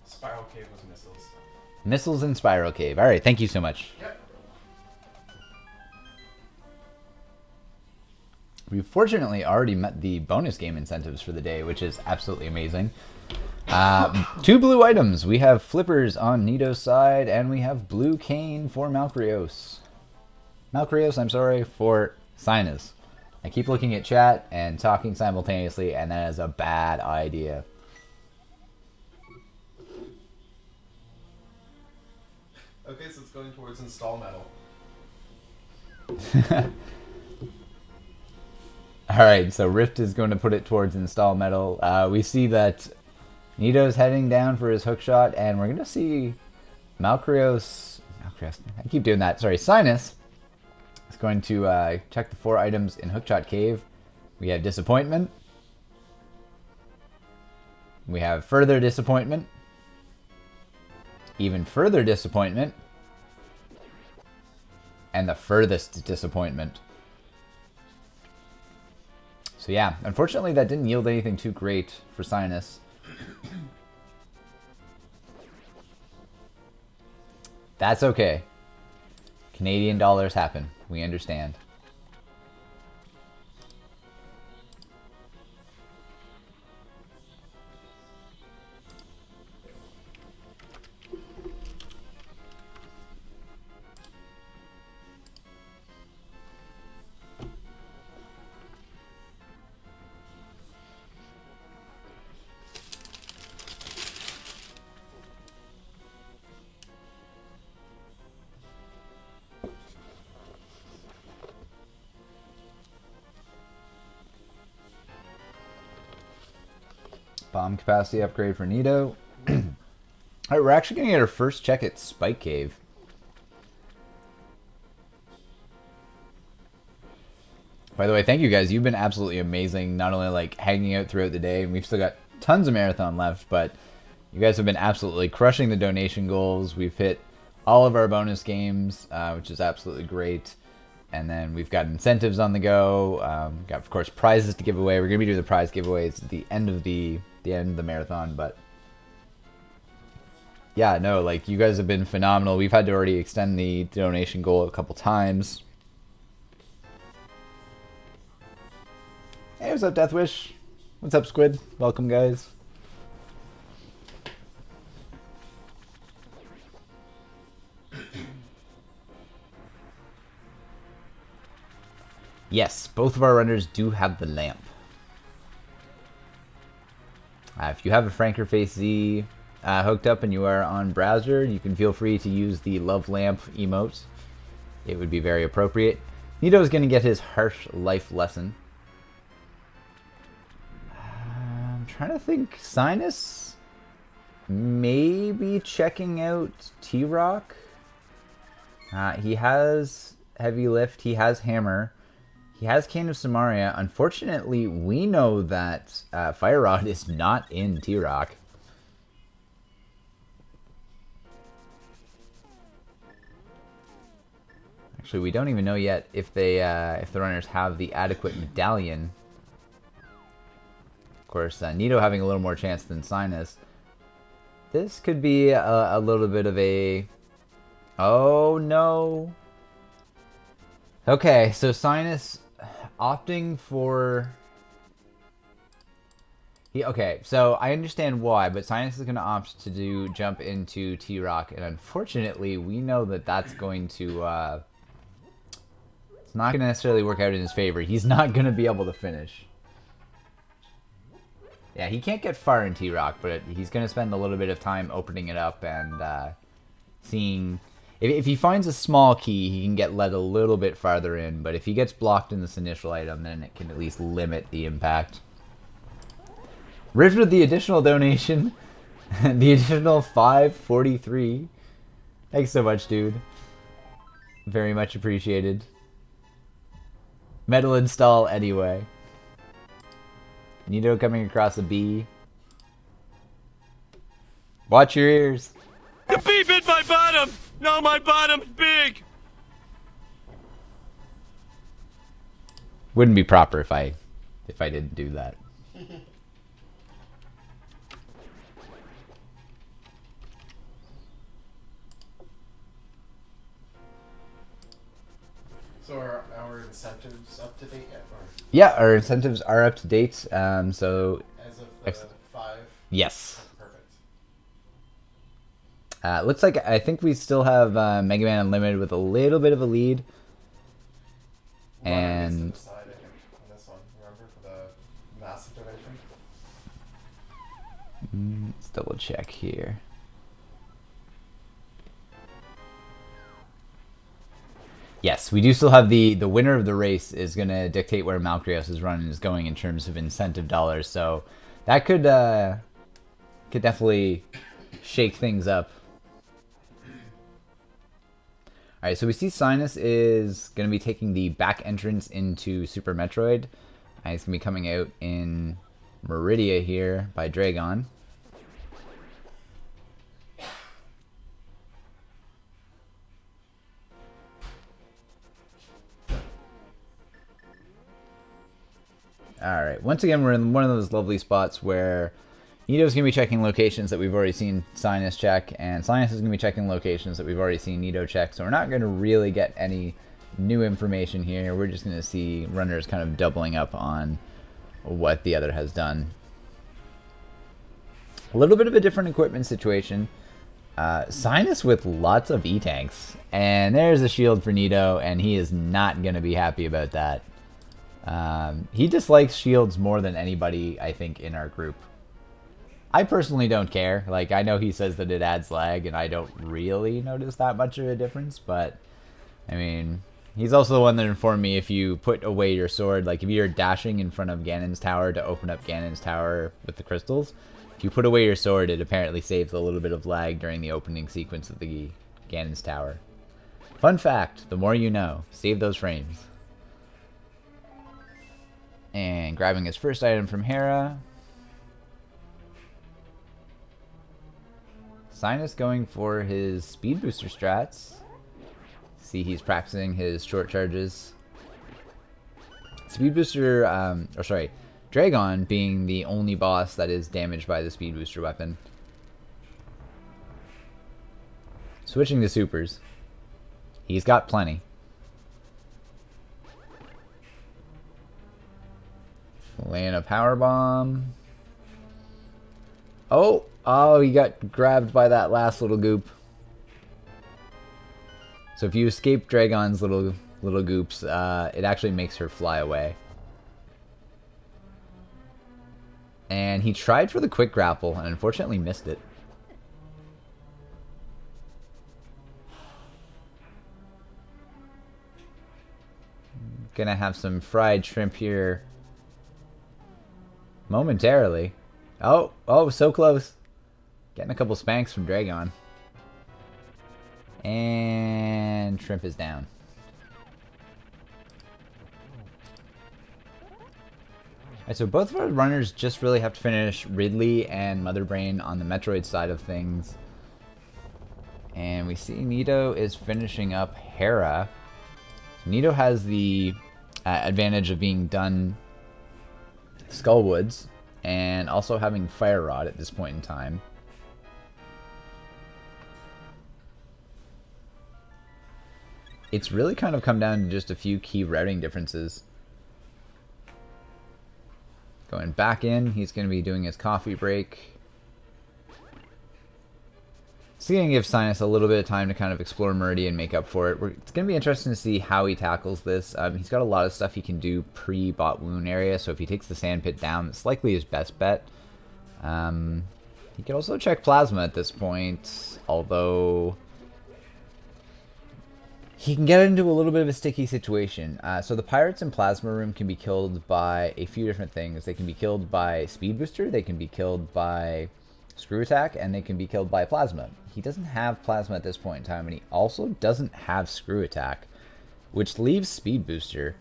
Spiral Cave was missiles. Missiles and Spiral Cave. All right, thank you so much. Yep. We've fortunately already met the bonus game incentives for the day, which is absolutely amazing. 2 blue items. We have Flippers on Nito's side, and we have Blue Cane for Malcrios. Malcrios, I'm sorry, for Cynas. I keep looking at chat and talking simultaneously, and that is a bad idea. Okay, so it's going towards install metal. Alright, so Rift is going to put it towards install metal. We see that Nito's heading down for his hookshot, and we're going to see Malcrios, I keep doing that, sorry, Cynas is going to check the 4 items in Hookshot Cave. We have Disappointment. We have Further Disappointment. Even Further Disappointment. And the Furthest Disappointment. So yeah, unfortunately that didn't yield anything too great for Cynas. That's okay. Canadian dollars happen. We understand. Bomb capacity upgrade for Nito. Alright, we're actually going to get our first check at Spike Cave. By the way, thank you guys. You've been absolutely amazing. Not only like hanging out throughout the day, and we've still got tons of marathon left, but you guys have been absolutely crushing the donation goals. We've hit all of our bonus games, which is absolutely great. And then we've got incentives on the go. Got, of course, prizes to give away. We're going to be doing the prize giveaways at the end of the marathon, but yeah, no, like you guys have been phenomenal. We've had to already extend the donation goal a couple times. Hey, what's up, Deathwish? What's up, Squid? Welcome, guys. Yes, both of our runners do have the lamp. If you have a Franker Face Z hooked up and you are on browser, you can feel free to use the Love Lamp emote. It would be very appropriate. Nito's going to get his harsh life lesson. I'm trying to think. Cynas? Maybe checking out T-Rock. He has Heavy Lift. He has Hammer. He has Cane of Samaria. Unfortunately, we know that Fire Rod is not in T-Rock. Actually, we don't even know yet if the runners have the adequate medallion. Of course, Nito having a little more chance than Cynas. This could be a little bit of a... Oh, no. Okay, so Cynas opting for... Okay, so I understand why, but Cynas is going to opt to jump into T-Rock, and unfortunately, we know that that's going to... it's not going to necessarily work out in his favor. He's not going to be able to finish. Yeah, he can't get far in T-Rock, but he's going to spend a little bit of time opening it up and seeing... If he finds a small key, he can get led a little bit farther in, but if he gets blocked in this initial item, then it can at least limit the impact. Rift with the additional donation. The additional 543. Thanks so much, dude. Very much appreciated. Metal install anyway. Nito coming across a B. Watch your ears. The beef hit my bottom! Now my bottom's big! Wouldn't be proper if I didn't do that. So are our incentives up to date yet? Or Yeah, our incentives are up to date. So as of the 5? yes. Perfect. Looks like I think we still have Mega Man Unlimited with a little bit of a lead. And Decide, I think, on this one. Remember, for the massive donation? let's double check here. Yes, we do still have the winner of the race is going to dictate where Malcrios' run is going in terms of incentive dollars. So that could definitely shake things up. All right, so we see Cynas is going to be taking the back entrance into Super Metroid. He's going to be coming out in Meridia here by Dragon. Alright, once again we're in one of those lovely spots where Nito's going to be checking locations that we've already seen Cynas check, and Cynas is going to be checking locations that we've already seen Nito check, so we're not going to really get any new information here. We're just going to see runners kind of doubling up on what the other has done. A little bit of a different equipment situation. Cynas with lots of E-tanks, and there's a shield for Nito, and he is not going to be happy about that. He dislikes shields more than anybody, I think, in our group. I personally don't care. Like, I know he says that it adds lag, and I don't really notice that much of a difference, but, I mean, he's also the one that informed me if you put away your sword, like, if you're dashing in front of Ganon's tower to open up Ganon's tower with the crystals, if you put away your sword, it apparently saves a little bit of lag during the opening sequence of the Ganon's tower. Fun fact, the more you know. Save those frames. And grabbing his first item from Hera. Cynas going for his speed booster strats. See, he's practicing his short charges. Speed booster, Dragon being the only boss that is damaged by the speed booster weapon. Switching to supers. He's got plenty. Laying a power bomb. Oh, he got grabbed by that last little goop. So if you escape Dragon's little goops, it actually makes her fly away. And he tried for the quick grapple and unfortunately missed it. Gonna have some fried shrimp here momentarily. Oh, so close. Getting a couple spanks from Dragon. And Shrimp is down. Alright, so both of our runners just really have to finish Ridley and Mother Brain on the Metroid side of things. And we see Nito is finishing up Hera. So Nito has the advantage of being done Skullwoods and also having Fire Rod at this point in time. It's really kind of come down to just a few key routing differences. Going back in, he's going to be doing his coffee break. It's going to give Cynas a little bit of time to kind of explore Meridian and make up for it. It's going to be interesting to see how he tackles this. He's got a lot of stuff he can do pre-bot wound area, so if he takes the sand pit down, it's likely his best bet. He could also check Plasma at this point, although he can get into a little bit of a sticky situation. So the Pirates in Plasma Room can be killed by a few different things. They can be killed by Speed Booster, they can be killed by Screw Attack, and they can be killed by Plasma. He doesn't have Plasma at this point in time, and he also doesn't have Screw Attack, which leaves Speed Booster.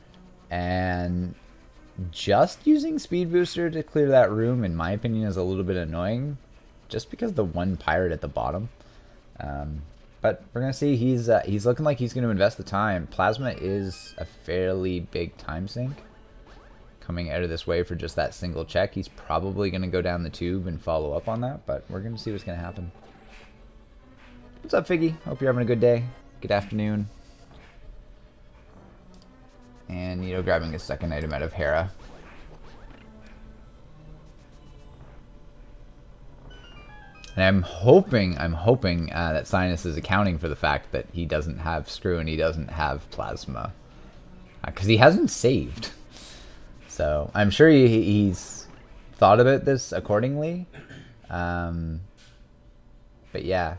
And just using Speed Booster to clear that room, in my opinion, is a little bit annoying, just because the one pirate at the bottom. But we're going to see he's looking like he's going to invest the time. Plasma is a fairly big time sink. Coming out of this wave for just that single check. He's probably going to go down the tube and follow up on that, but we're going to see what's going to happen. What's up, Figgy? Hope you're having a good day. Good afternoon. And Nito grabbing his second item out of Hera. And I'm hoping that Cynas is accounting for the fact that he doesn't have Screw and he doesn't have Plasma. Because he hasn't saved. So I'm sure he's thought about this accordingly. But yeah.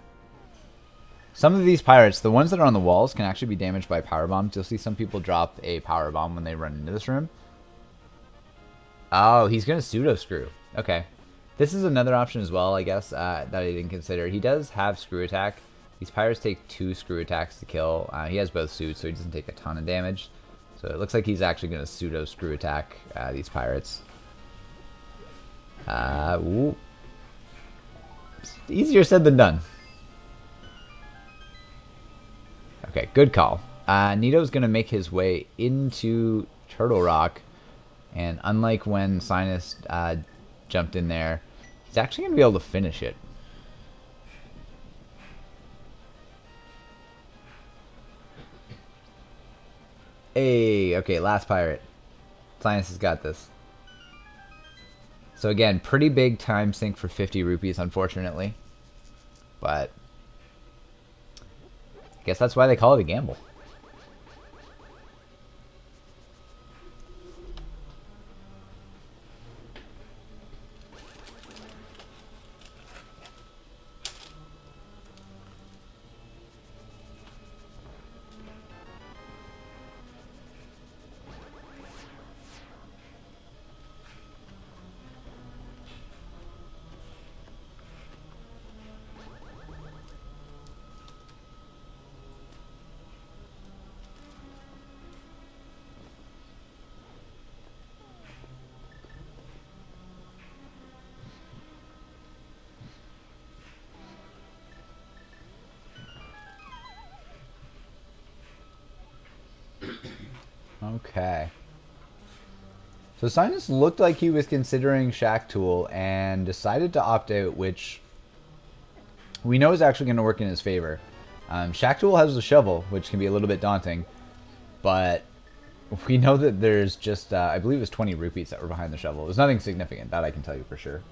Some of these pirates, the ones that are on the walls, can actually be damaged by power bombs. You'll see some people drop a power bomb when they run into this room. Oh, he's going to pseudo screw. Okay. This is another option as well, I guess, that I didn't consider. He does have Screw Attack. These pirates take 2 Screw Attacks to kill. He has both suits, so he doesn't take a ton of damage. So it looks like he's actually going to pseudo Screw Attack these pirates. Ooh. It's easier said than done. Okay, good call. Nito's going to make his way into Turtle Rock. And unlike when Cynas jumped in there, he's actually going to be able to finish it. Hey, okay, last pirate. Cynas has got this. So again, pretty big time sink for 50 rupees, unfortunately. But I guess that's why they call it a gamble. Okay. So Cynas looked like he was considering Shack Tool and decided to opt out, which we know is actually going to work in his favor. Shack Tool has a shovel, which can be a little bit daunting, but we know that there's just, I believe it was 20 rupees that were behind the shovel. It was nothing significant, that I can tell you for sure.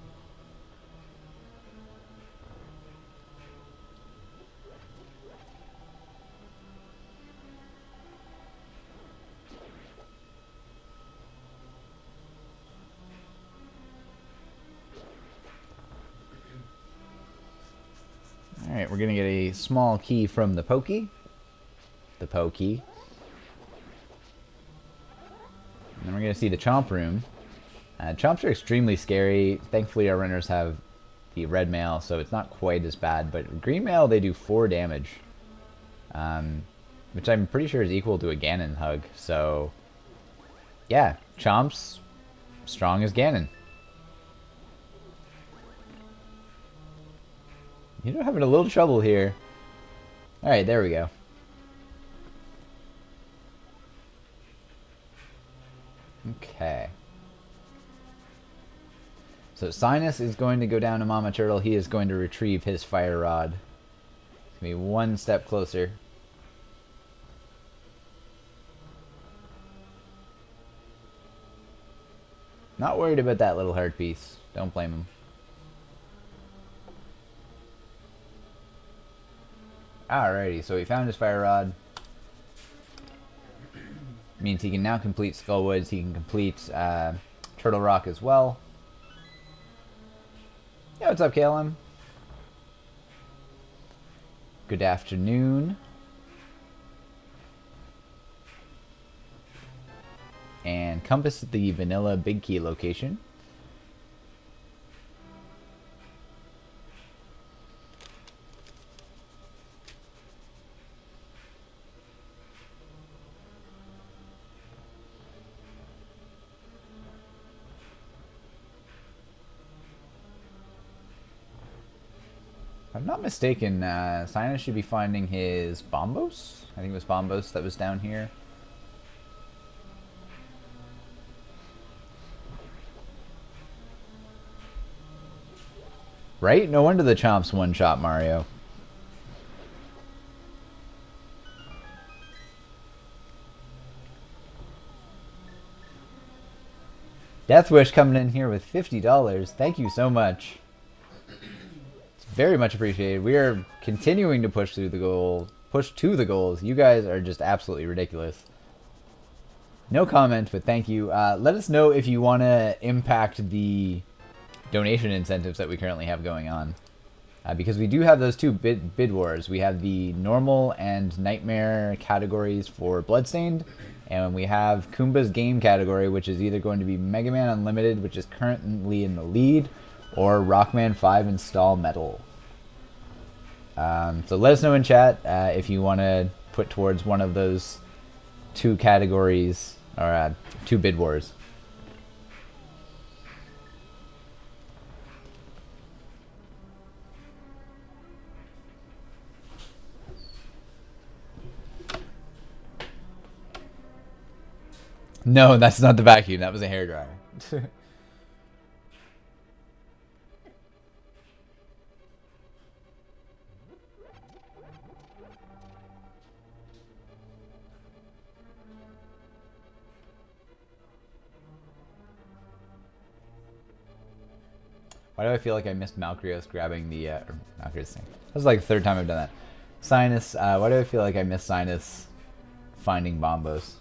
Alright, we're going to get a small key from the Pokey. The Pokey. And then we're going to see the Chomp Room. Chomps are extremely scary. Thankfully, our runners have the red mail, so it's not quite as bad. But green mail, they do 4 damage, which I'm pretty sure is equal to a Ganon hug. So yeah, Chomp's strong as Ganon. You're having a little trouble here. Alright, there we go. Okay. So Cynas is going to go down to Mama Turtle. He is going to retrieve his fire rod. It's going to be one step closer. Not worried about that little heart piece. Don't blame him. Alrighty, so he found his fire rod. Means he can now complete Skullwoods. He can complete Turtle Rock as well. Yeah, what's up, KLM? Good afternoon. And compass the vanilla big key location. If I'm not mistaken, Cynas should be finding his Bombos. I think it was Bombos that was down here. Right? No wonder the Chomps one-shot Mario. Death Wish coming in here with $50. Thank you so much. It's very much appreciated. We are continuing to push through the goal. Push to the goals. You guys are just absolutely ridiculous. No comment, but thank you. Let us know if you want to impact the donation incentives that we currently have going on, because we do have those two bid wars. We have the normal and nightmare categories for Bloodstained, and we have Kumba's game category, which is either going to be Mega Man Unlimited, which is currently in the lead, or Rockman 5 Install Metal. So let us know in chat if you want to put towards one of those two categories, or two bid wars. No, that's not the vacuum. That was a hairdryer. Why do I feel like I missed Malcrios grabbing the... Malcrios thing. This is like the third time I've done that. Cynas. Why do I feel like I missed Cynas finding Bombos?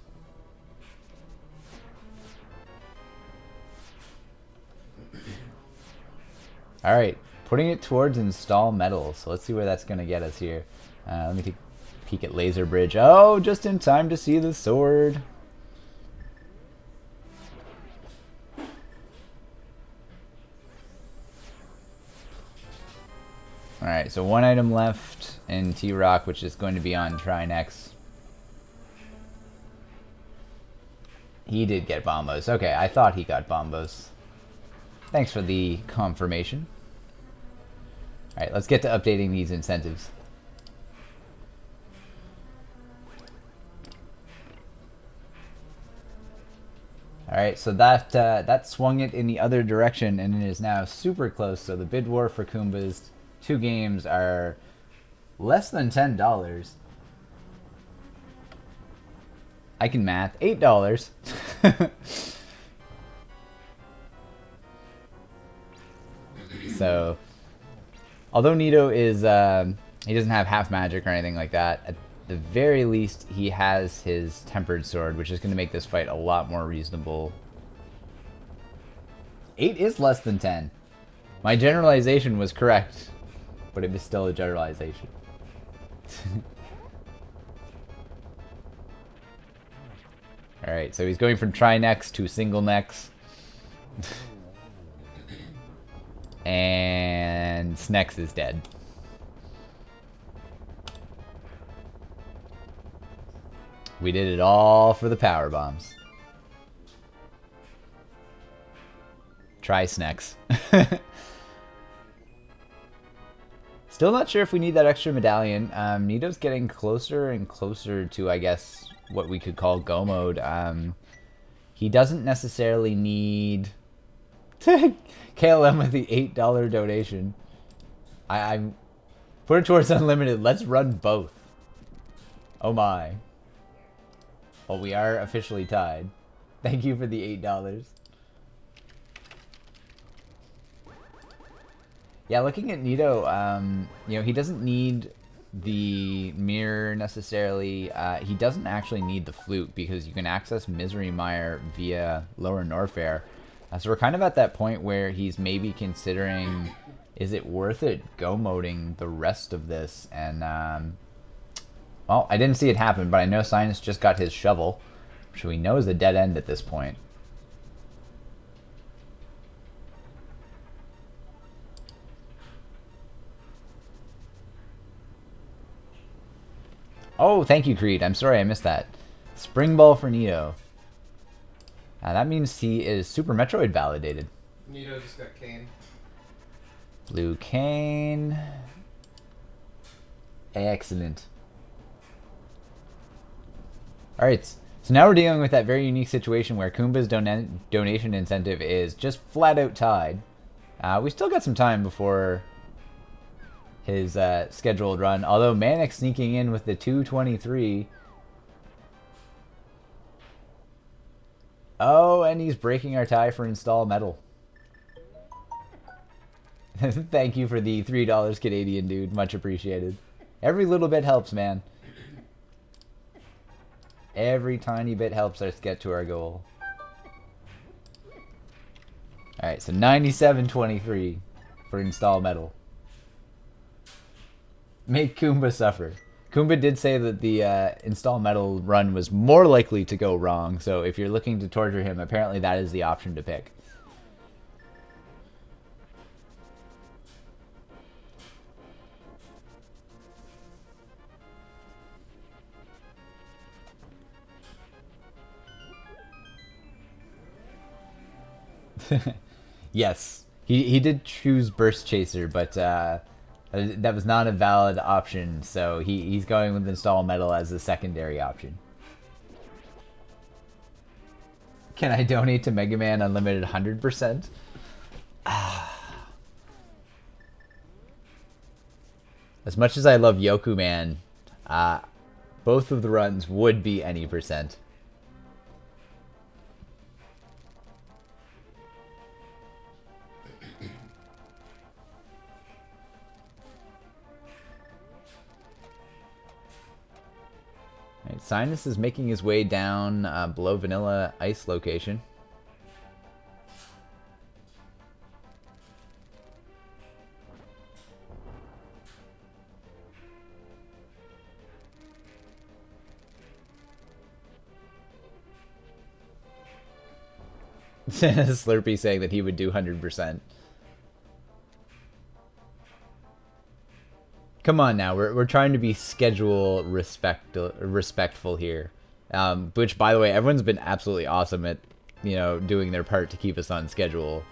Alright, putting it towards Install Metal. So let's see where that's going to get us here. Let me take a peek at Laser Bridge. Oh, just in time to see the sword. Alright, so one item left in T-Rock, which is going to be on Try Next. He did get Bombos. Okay, I thought he got Bombos. Thanks for the confirmation. Alright, let's get to updating these incentives. Alright, so that swung it in the other direction, and it is now super close. So the bid war for Kumba's 2 games are less than $10. I can math. $8. So, although Nito is, he doesn't have half magic or anything like that, at the very least he has his tempered sword, which is going to make this fight a lot more reasonable. 8 is less than 10. My generalization was correct, but it was still a generalization. Alright, so he's going from tri-necks to single necks. And and Snex is dead. We did it all for the power bombs. Try Snex. Still not sure if we need that extra medallion. Nito's getting closer and closer to, I guess, what we could call go mode. He doesn't necessarily need KLM with the $8 donation. I'm put it towards unlimited. Let's run both. Oh my. Well, we are officially tied. Thank you for the $8. Yeah, looking at Nito, you know, he doesn't need the mirror necessarily. He doesn't actually need the flute because you can access Misery Mire via Lower Norfair. So we're kind of at that point where he's maybe considering, is it worth it go-moding the rest of this? And, well, I didn't see it happen, but I know Cynas just got his shovel, which we know is a dead end at this point. Oh, thank you, Creed. I'm sorry I missed that. Spring Ball for Nito. That means he is Super Metroid validated. Nito just got Kane. Blue Kane. Excellent. Alright, so now we're dealing with that very unique situation where Kumba's donation incentive is just flat out tied. We still got some time before his scheduled run, although Manic sneaking in with the 223. Oh, and he's breaking our tie for install metal. Thank you for the $3 Canadian, dude. Much appreciated. Every little bit helps, man. Every tiny bit helps us get to our goal. Alright, so 97.23 for install metal. Make Kumba suffer. Kumba did say that the install metal run was more likely to go wrong, so if you're looking to torture him, apparently that is the option to pick. Yes, he did choose Burst Chaser, but that was not a valid option, so he's going with install metal as a secondary option. Can I donate to Mega Man Unlimited 100%? As much as I love Yoku Man, both of the runs would be any percent. Right, Cynas is making his way down below Vanilla Ice location. Slurpee saying that he would do 100%. Come on now, we're trying to be schedule respectful here. Which, by the way, everyone's been absolutely awesome at, you know, doing their part to keep us on schedule.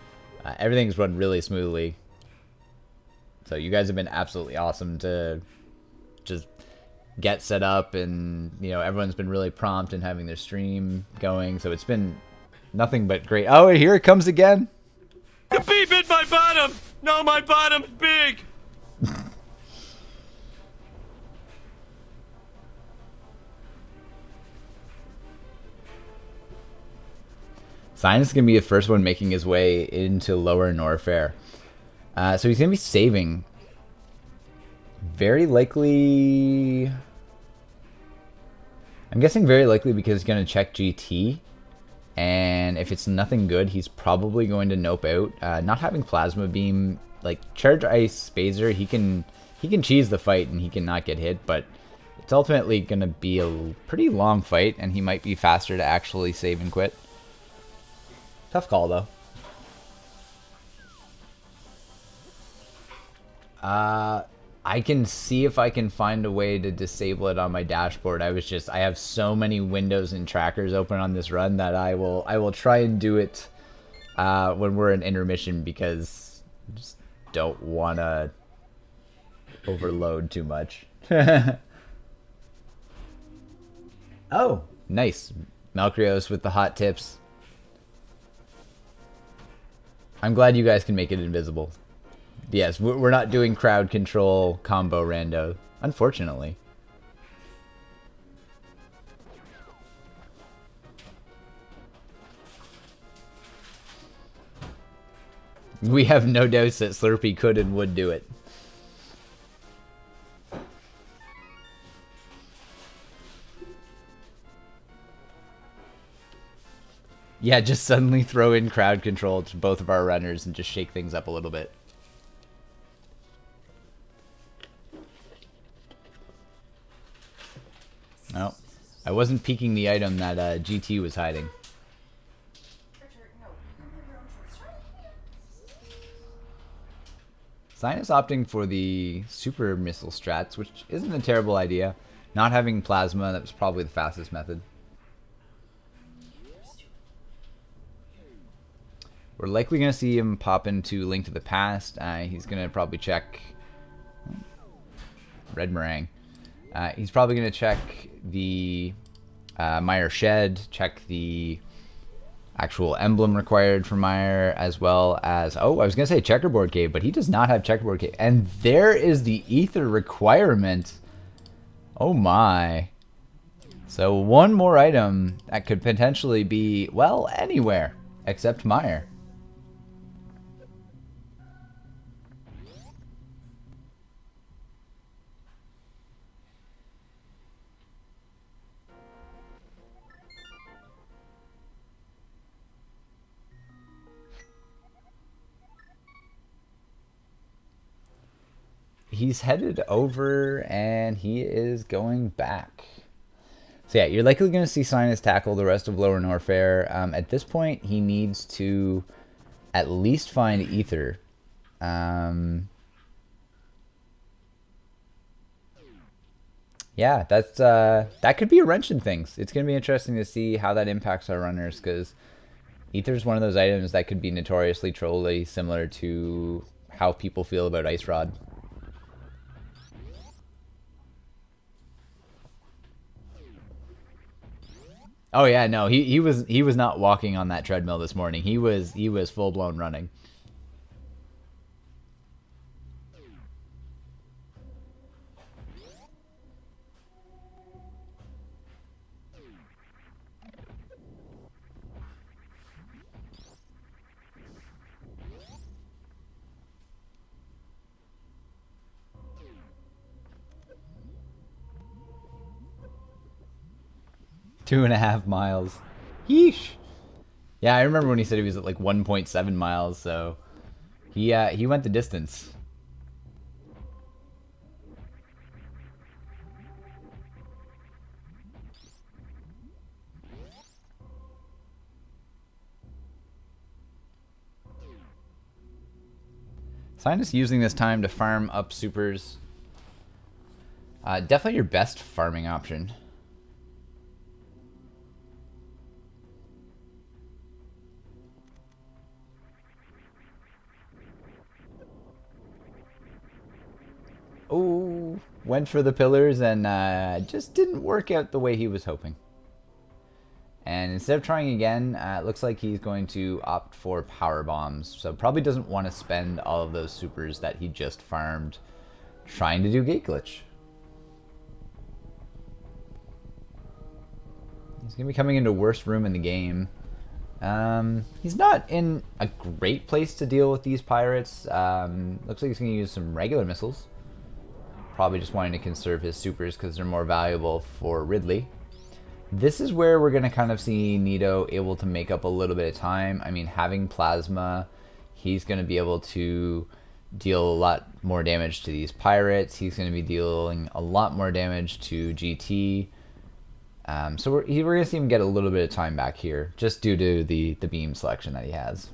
Everything's run really smoothly. So you guys have been absolutely awesome to just get set up, and, you know, everyone's been really prompt in having their stream going. So it's been nothing but great. Oh, here it comes again. The beef hit my bottom! No, my bottom's big! Cynas is going to be the first one making his way into Lower Norfair. So he's going to be saving. Very likely... I'm guessing very likely because he's going to check GT. And if it's nothing good, he's probably going to nope out. Not having Plasma Beam, like Charge Ice Spazer, he can cheese the fight and he can not get hit, but it's ultimately going to be a pretty long fight, and he might be faster to actually save and quit. Tough call, though. I can see if I can find a way to disable it on my dashboard. I have so many windows and trackers open on this run that I will try and do it when we're in intermission, because I just don't want to overload too much. Oh, nice. Malcrios with the hot tips. I'm glad you guys can make it invisible. Yes, we're not doing crowd control combo rando, unfortunately. We have no doubts that Slurpee could and would do it. Yeah, just suddenly throw in crowd control to both of our runners and just shake things up a little bit. No, I wasn't peeking the item that GT was hiding. Cynas opting for the super missile strats, which isn't a terrible idea. Not having plasma, that was probably the fastest method. We're likely going to see him pop into Link to the Past. He's going to probably check... Red Meringue. He's probably going to check the Mire Shed, check the actual emblem required for Mire, as well as... Oh, I was going to say Checkerboard Cave, but he does not have Checkerboard Cave. And there is the Ether requirement. Oh my. So one more item that could potentially be, well, anywhere except Mire. He's headed over and he is going back. So yeah, you're likely going to see Cynas tackle the rest of Lower Norfair. At this point, he needs to at least find Ether. Yeah, that's that could be a wrench in things. It's going to be interesting to see how that impacts our runners, because Ether is one of those items that could be notoriously trolly, similar to how people feel about Ice Rod. Oh yeah, no, he was not walking on that treadmill this morning. He was full blown running. Two and a half miles. Yeesh. Yeah, I remember when he said he was at like 1.7 miles, so he went the distance. Cynas using this time to farm up supers. Definitely your best farming option. Oh, went for the pillars and just didn't work out the way he was hoping. And instead of trying again, it looks like he's going to opt for power bombs. So probably doesn't want to spend all of those supers that he just farmed trying to do gate glitch. He's going to be coming into worst room in the game. He's not in a great place to deal with these pirates. Looks like he's going to use some regular missiles. Probably just wanting to conserve his supers because they're more valuable for Ridley. This is where we're going to kind of see Nito able to make up a little bit of time. I mean, having plasma, he's going to be able to deal a lot more damage to these pirates. He's going to be dealing a lot more damage to GT. So we're going to see him get a little bit of time back here, just due to the beam selection that he has.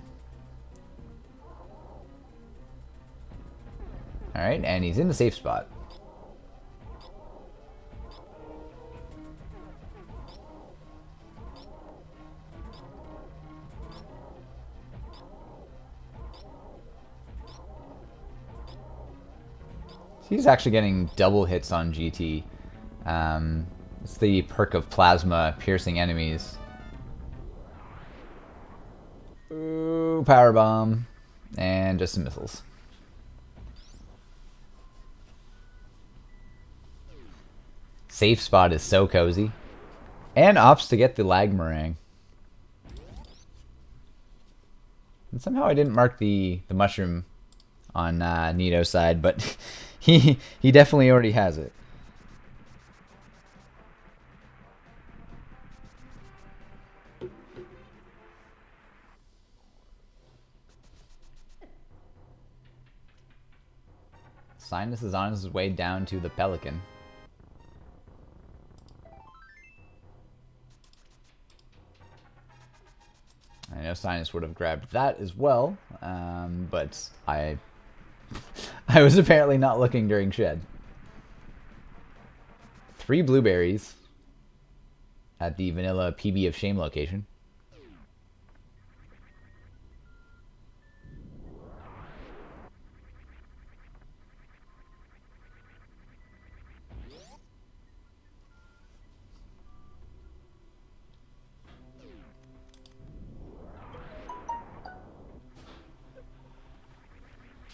Alright, and he's in the safe spot. He's actually getting double hits on GT. It's the perk of plasma piercing enemies. Ooh, power bomb. And just some missiles. Safe spot is so cozy. And opts to get the lag meringue. And somehow I didn't mark the mushroom on Nito's side, but he definitely already has it. Cynas is on his way down to the Pelican. I know Cynas would have grabbed that as well, but I was apparently not looking during Shed. 3 blueberries at the vanilla PB of Shame location.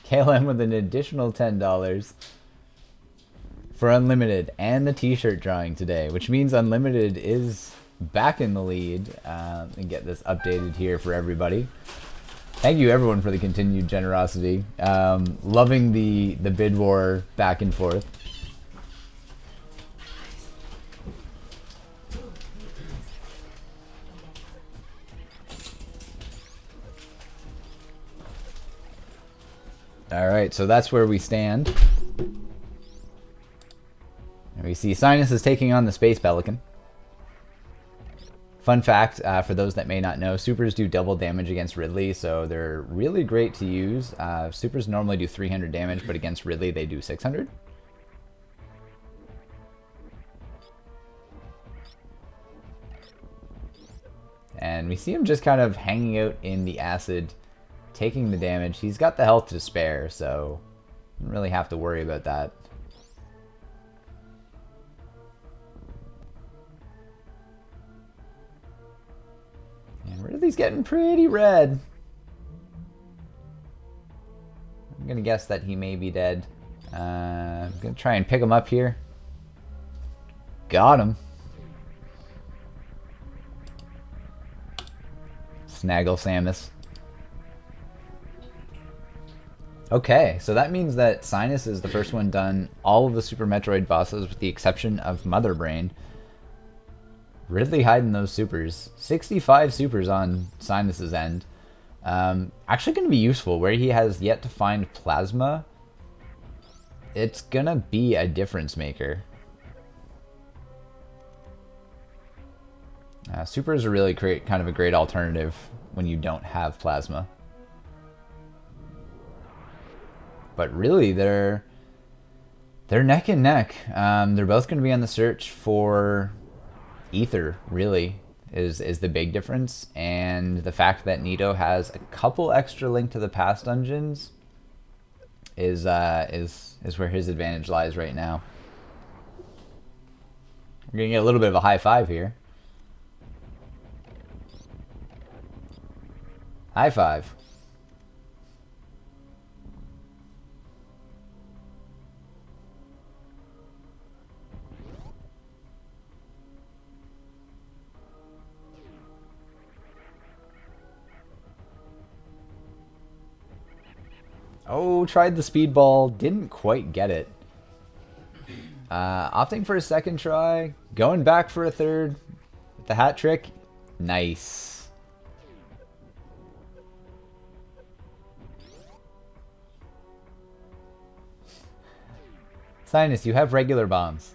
KLM with an additional $10 for Unlimited and the t-shirt drawing today, which means Unlimited is back in the lead. And get this updated here for everybody. Thank you everyone for the continued generosity. Loving the bid war back and forth. Alright, so that's where we stand. And we see Cynas is taking on the Space Pelican. Fun fact, for those that may not know, supers do double damage against Ridley, so they're really great to use. Supers normally do 300 damage, but against Ridley they do 600. And we see him just kind of hanging out in the acid, taking the damage. He's got the health to spare, so don't really have to worry about that. And Ridley's getting pretty red. I'm gonna guess that he may be dead. I'm gonna try and pick him up here. Got him. Snaggle Samus. Okay, so that means that Cynas is the first one done all of the Super Metroid bosses with the exception of Mother Brain. Ridley hiding those supers. 65 supers on Cynas's end. Actually going to be useful where he has yet to find Plasma. It's going to be a difference maker. Supers are really kind of a great alternative when you don't have Plasma. But really, they're neck and neck. They're both going to be on the search for Ether, really, is the big difference. And the fact that Nito has a couple extra Link to the Past dungeons is where his advantage lies right now. We're going to get a little bit of a high five here. High five. Oh, tried the speedball, didn't quite get it. Opting for a second try, going back for a third. With the hat trick, nice. Cynas, you have regular bombs.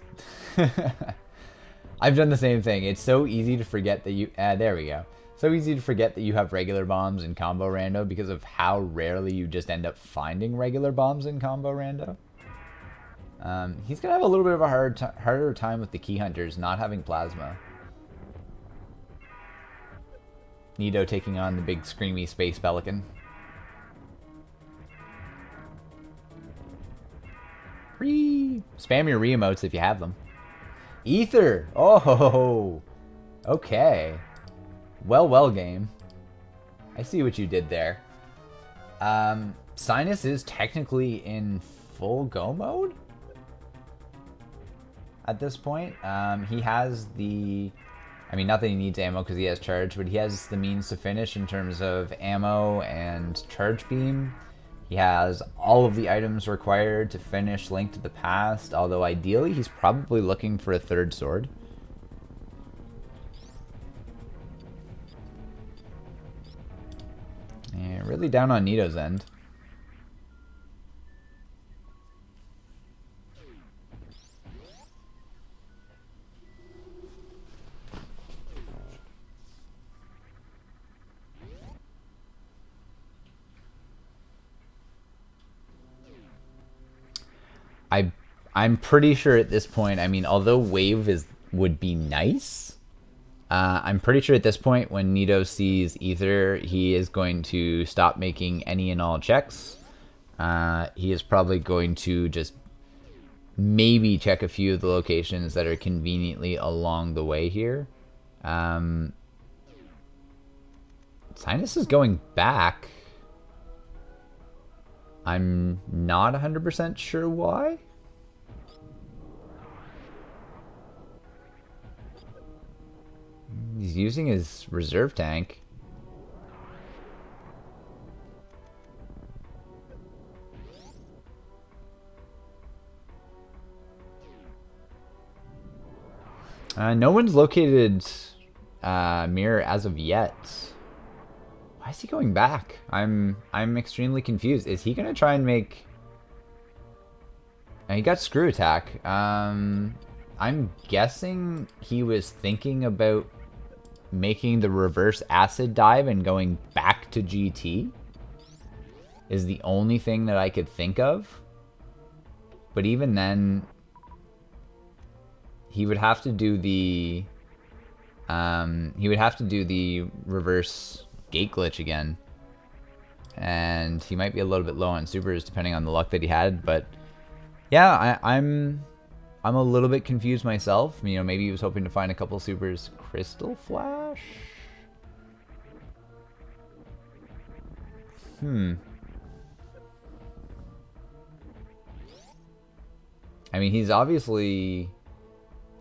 I've done the same thing. It's so easy to forget that you... there we go. So easy to forget that you have regular bombs in combo rando because of how rarely you just end up finding regular bombs in combo rando. He's going to have a little bit of a harder time with the key hunters not having plasma. Nito taking on the big screamy space pelican. Spam your re-emotes if you have them. Ether! Oh! Okay. Well, game. I see what you did there. Cynas is technically in full go mode at this point. He has the... I mean, not that he needs ammo because he has charge, but he has the means to finish in terms of ammo and charge beam. He has all of the items required to finish Link to the Past, although ideally he's probably looking for a third sword. And really down on Nito's end. I'm pretty sure at this point, I mean, although wave would be nice, I'm pretty sure at this point when Nito sees Ether, he is going to stop making any and all checks. He is probably going to just maybe check a few of the locations that are conveniently along the way here. Cynas is going back. I'm not 100% sure why. He's using his reserve tank. No one's located Mirror as of yet. Why is he going back? I'm extremely confused. Is he gonna try and make... He got screw attack. I'm guessing he was thinking about making the reverse acid dive and going back to GT. Is the only thing that I could think of. But even then, he would have to do the reverse gate glitch again. And he might be a little bit low on supers depending on the luck that he had, but yeah, I'm a little bit confused myself. You know, maybe he was hoping to find a couple supers. Crystal Flash? I mean, he's obviously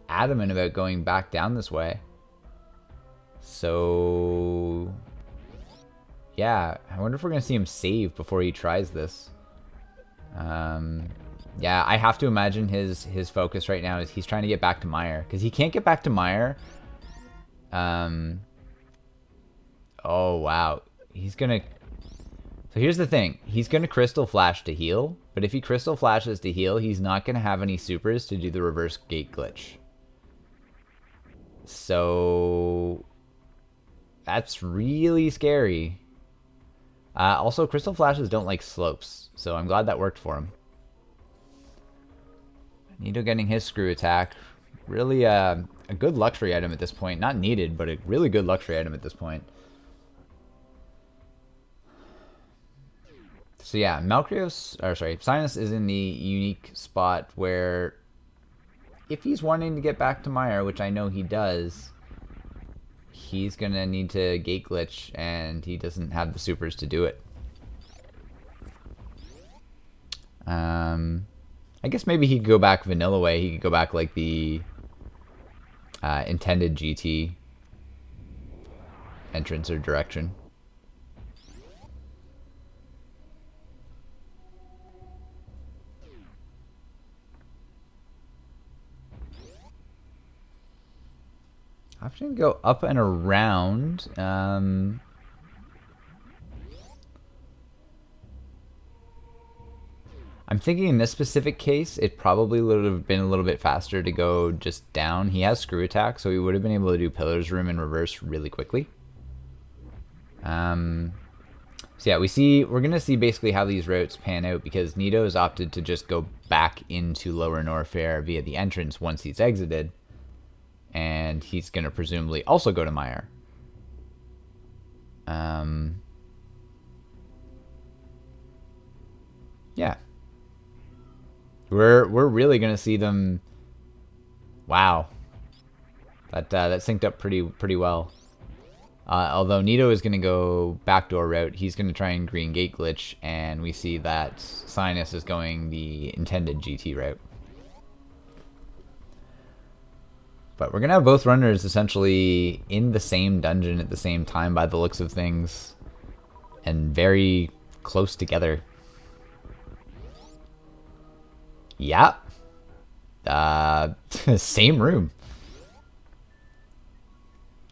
adamant about going back down this way. So... yeah, I wonder if we're going to see him save before he tries this. Yeah, I have to imagine his focus right now is he's trying to get back to Meyer. Because he can't get back to Meyer. Oh, wow. He's going to... So here's the thing. He's going to Crystal Flash to heal. But if he Crystal Flashes to heal, he's not going to have any supers to do the reverse gate glitch. So... that's really scary. Also, Crystal Flashes don't like slopes. So I'm glad that worked for him. Nito getting his screw attack. Really a good luxury item at this point. Not needed, but a really good luxury item at this point. So yeah, Cynas is in the unique spot where if he's wanting to get back to Meyer, which I know he does, he's going to need to gate glitch, and he doesn't have the supers to do it. I guess maybe he could go back vanilla way. He could go back like the intended GT entrance or direction. Option to go up and around. I'm thinking in this specific case, it probably would have been a little bit faster to go just down. He has screw attack, so he would have been able to do Pillar's Room in reverse really quickly. So yeah, we're gonna see basically how these routes pan out because Nito has opted to just go back into Lower Norfair via the entrance once he's exited, and he's gonna presumably also go to Meyer. Yeah, we're really gonna see them. Wow, that synced up pretty well. Although Nito is going to go backdoor route, he's going to try and green gate glitch, and we see that Cynas is going the intended GT route. But we're going to have both runners essentially in the same dungeon at the same time by the looks of things, and very close together. Yeah. Same room.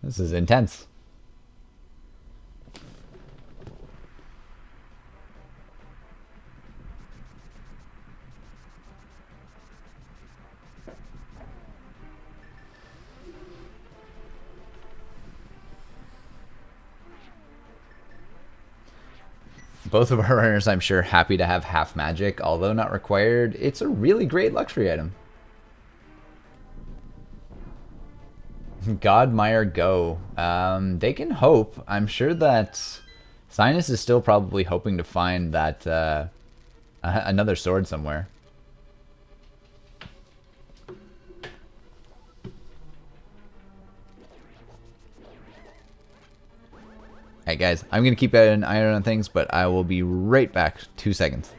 This is intense. Both of our runners, I'm sure, happy to have half magic, although not required. It's a really great luxury item. Godmire go. They can hope. I'm sure that Cynas is still probably hoping to find that another sword somewhere. Hey guys, I'm going to keep an eye on things, but I will be right back. 2 seconds.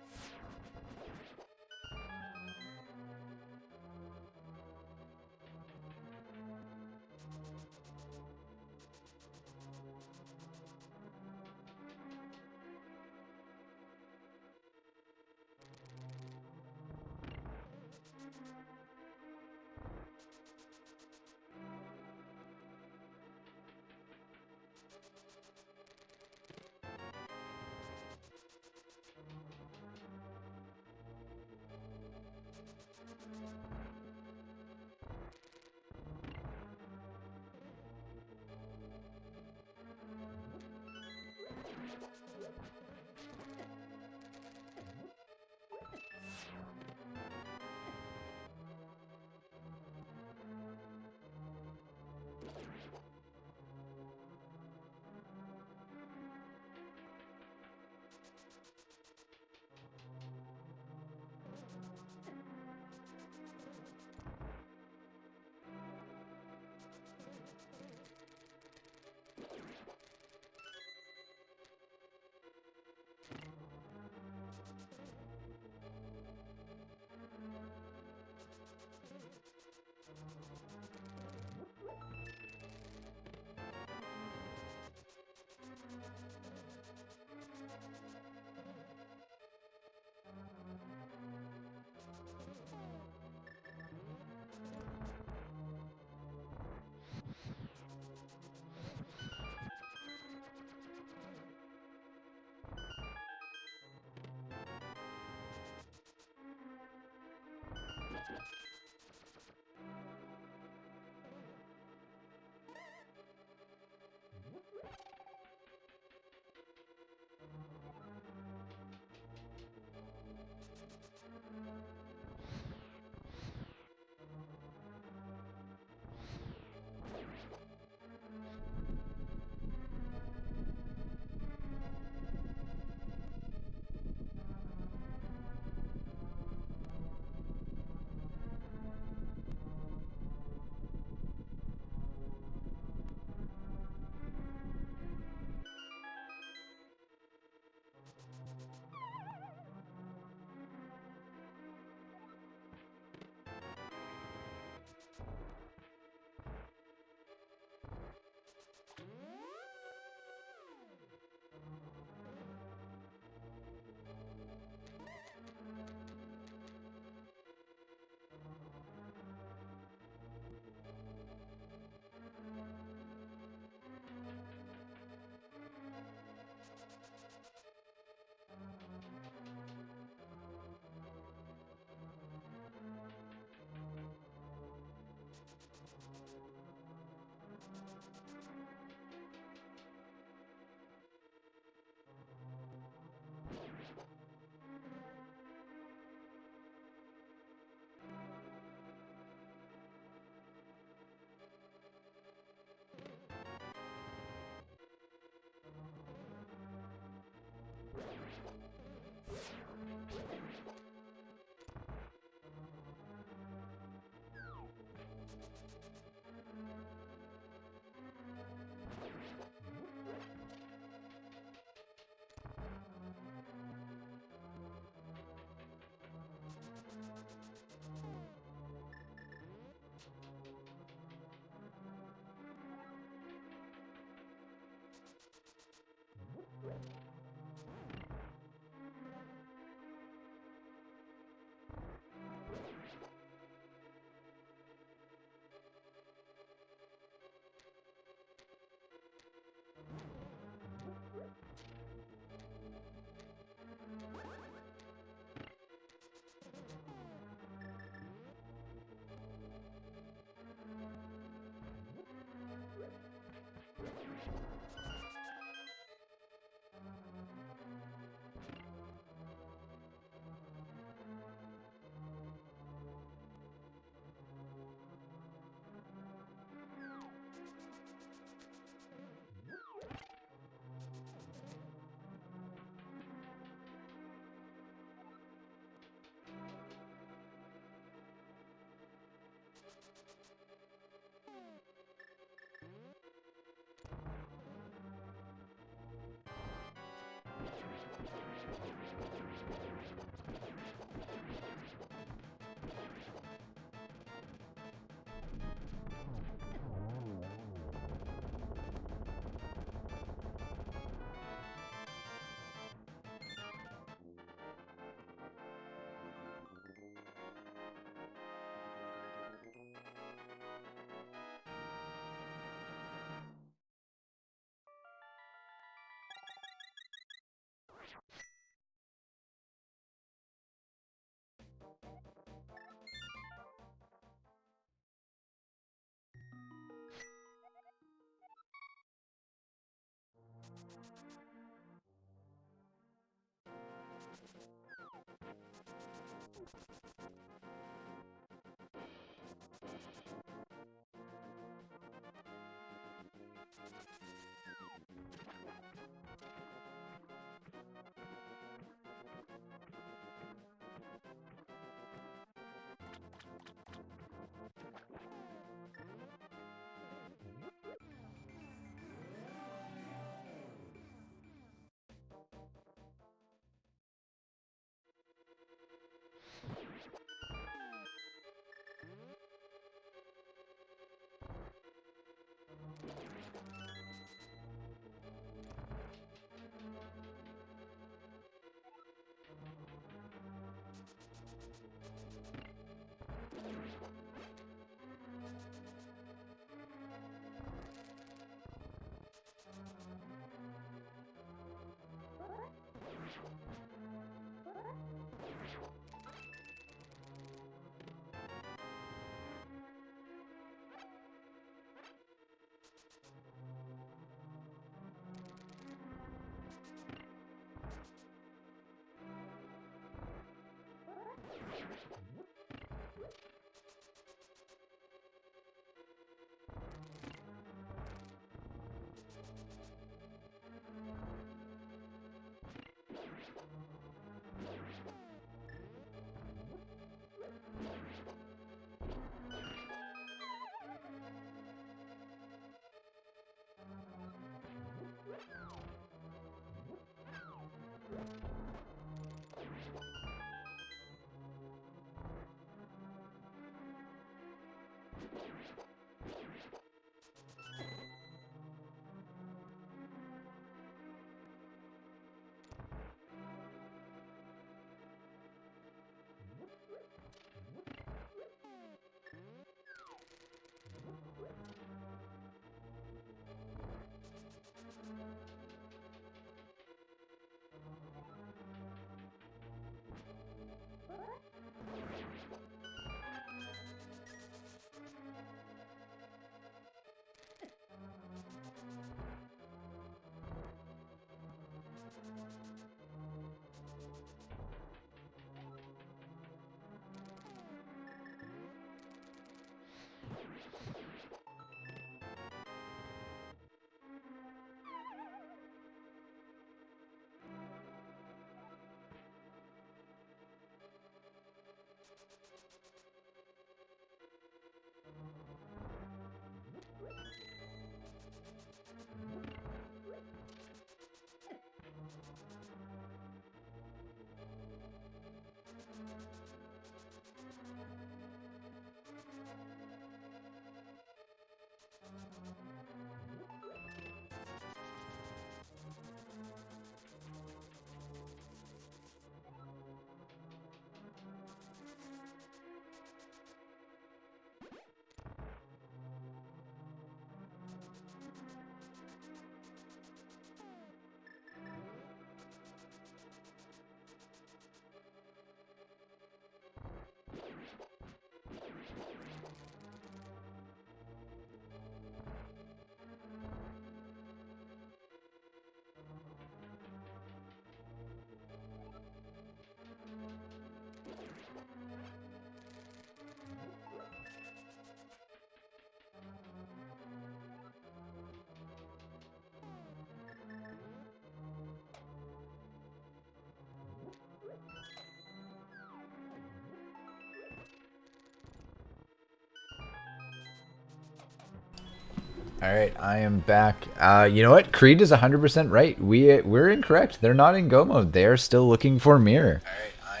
All right, I am back. You know what? Creed is 100% right. We're incorrect. They're not in go mode. They're still looking for mirror. All right, I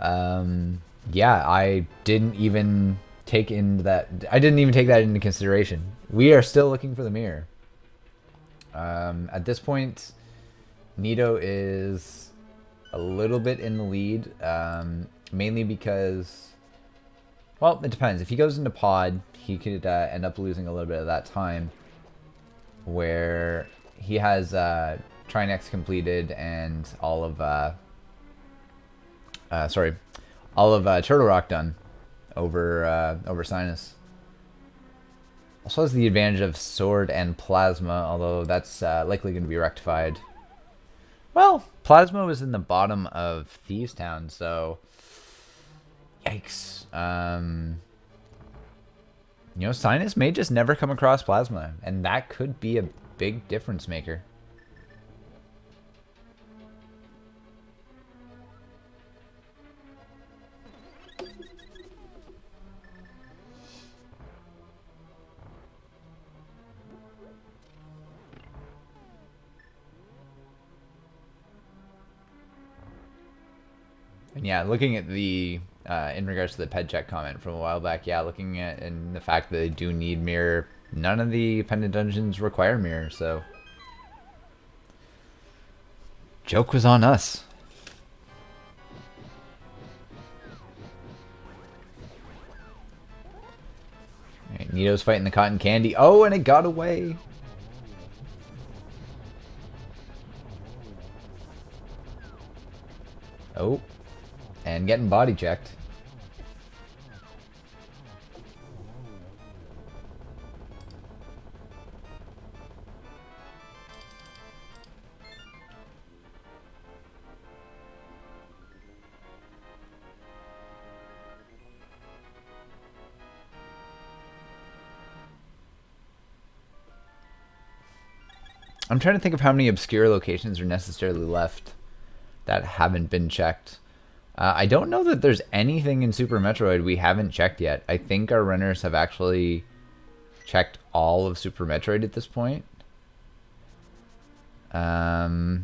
am back. Yeah, I didn't even take that into consideration. We are still looking for the mirror. At this point, Nito is a little bit in the lead, mainly because, well, it depends. If he goes into pod, he could end up losing a little bit of that time, where he has Trinex completed and all of Turtle Rock done over Cynas. Also has the advantage of Sword and Plasma, although that's likely going to be rectified. Well, Plasma was in the bottom of Thieves Town, so yikes. You know, Cynas may just never come across Plasma, and that could be a big difference maker. And yeah, looking at the in regards to the ped check comment from a while back, yeah, looking at and the fact that they do need mirror, none of the pendant dungeons require mirror, so joke was on us. Alright, Nito's fighting the cotton candy. Oh, and it got away. Oh, and getting body checked. I'm trying to think of how many obscure locations are necessarily left that haven't been checked. I don't know that there's anything in Super Metroid we haven't checked yet. I think our runners have actually checked all of Super Metroid at this point. Yeah.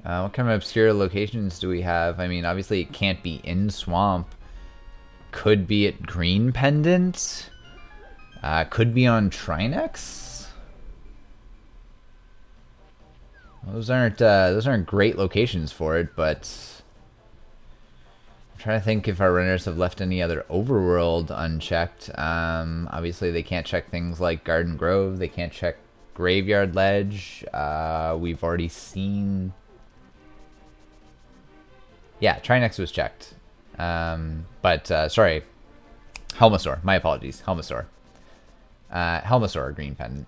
What kind of obscure locations do we have? I mean, obviously it can't be in Swamp. Could be at Green Pendant. Could be on Trinex. Those aren't great locations for it, but I'm trying to think if our runners have left any other overworld unchecked. Obviously they can't check things like Garden Grove. They can't check Graveyard Ledge. We've already seen. Yeah, Trinex was checked. Sorry, Helmasaur. My apologies, Helmasaur. Helmasaur, Green Pendant.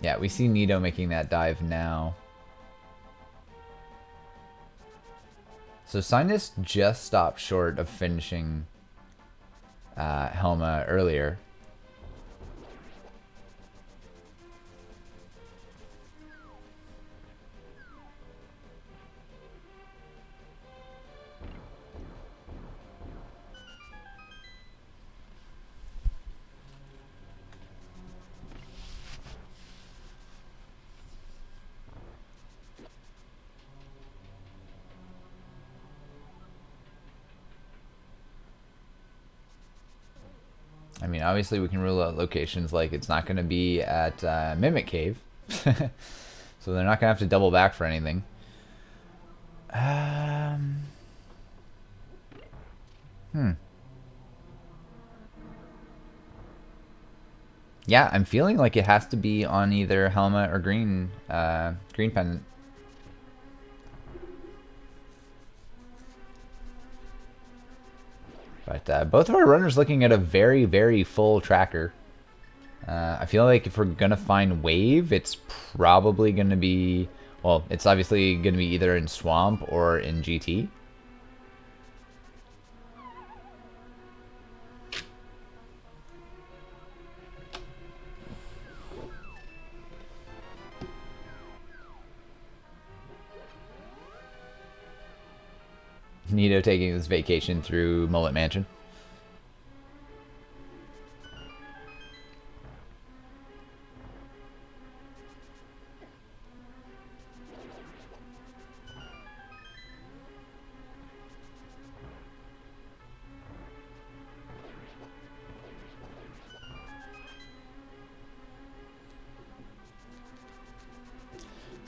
Yeah, we see Nito making that dive now. So Cynas just stopped short of finishing Helma earlier. I mean, obviously we can rule out locations like it's not going to be at Mimic Cave. So they're not going to have to double back for anything. Yeah, I'm feeling like it has to be on either Helma or Green Pendant. But both of our runners looking at a very, very full tracker. I feel like if we're going to find Wave, it's probably going to be... Well, it's obviously going to be either in Swamp or in GT. Nito taking his vacation through Mullet Mansion.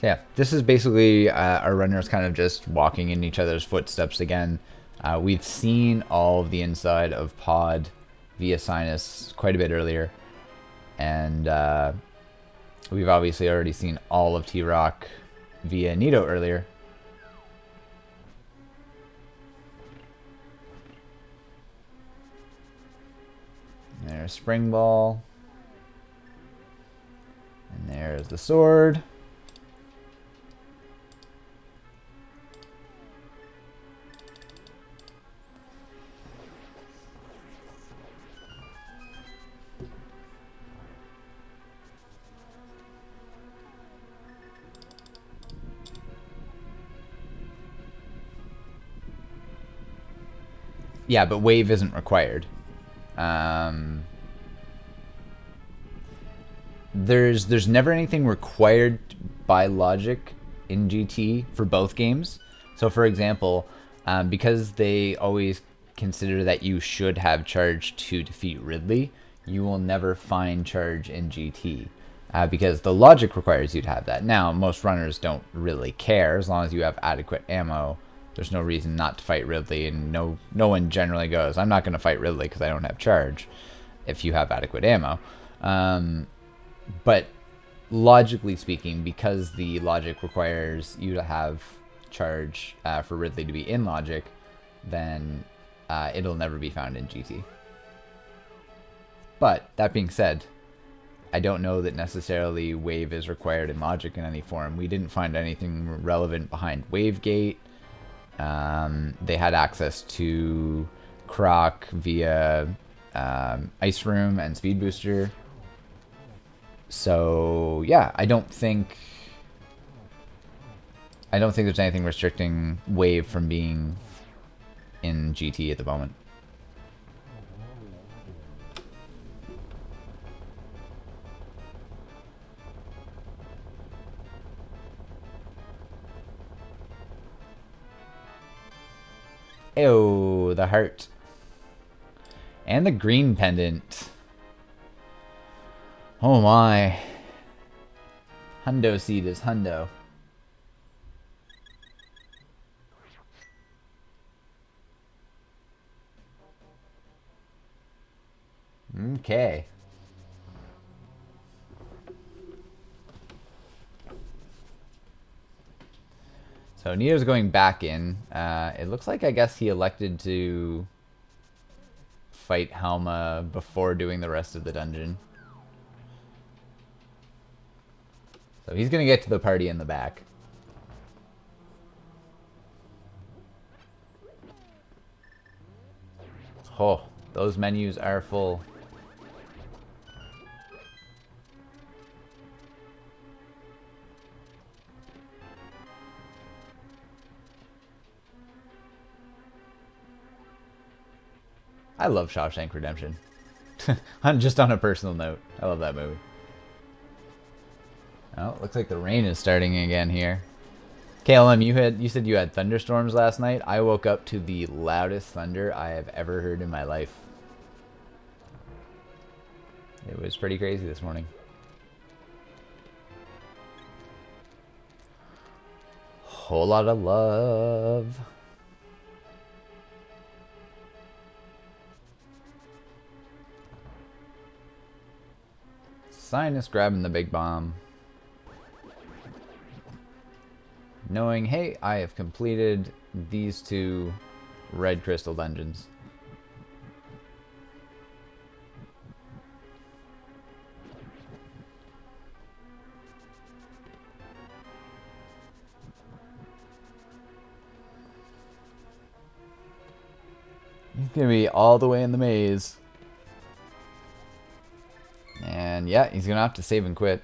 Yeah, this is basically our runners kind of just walking in each other's footsteps again. We've seen all of the inside of Pod via Cynas quite a bit earlier. And we've obviously already seen all of T-Rock via Nito earlier. There's Spring Ball. And there's the sword. Yeah, but wave isn't required. There's never anything required by logic in GT for both games. So for example, because they always consider that you should have charge to defeat Ridley, you will never find charge in GT. Because the logic requires you to have that. Now, most runners don't really care. As long as you have adequate ammo, there's no reason not to fight Ridley, and no one generally goes, I'm not going to fight Ridley because I don't have charge, if you have adequate ammo. But logically speaking, because the logic requires you to have charge for Ridley to be in logic, then it'll never be found in GT. But, that being said, I don't know that necessarily wave is required in logic in any form. We didn't find anything relevant behind Wavegate. They had access to Croc via Ice Room and Speed Booster. So yeah, I don't think there's anything restricting wave from being in GT at the moment. Ew, the heart. And the green pendant. Oh my. Hundo seed is hundo. Okay. So Nito's going back in. It looks like, I guess, he elected to fight Helma before doing the rest of the dungeon. So he's going to get to the party in the back. Oh, those menus are full. I love Shawshank Redemption. Just on a personal note, I love that movie. Oh, looks like the rain is starting again here. KLM, you said you had thunderstorms last night. I woke up to the loudest thunder I have ever heard in my life. It was pretty crazy this morning. Whole lot of love. Cynas grabbing the big bomb. Knowing, hey, I have completed these two red crystal dungeons. He's gonna be all the way in the maze. And yeah, he's gonna have to save and quit.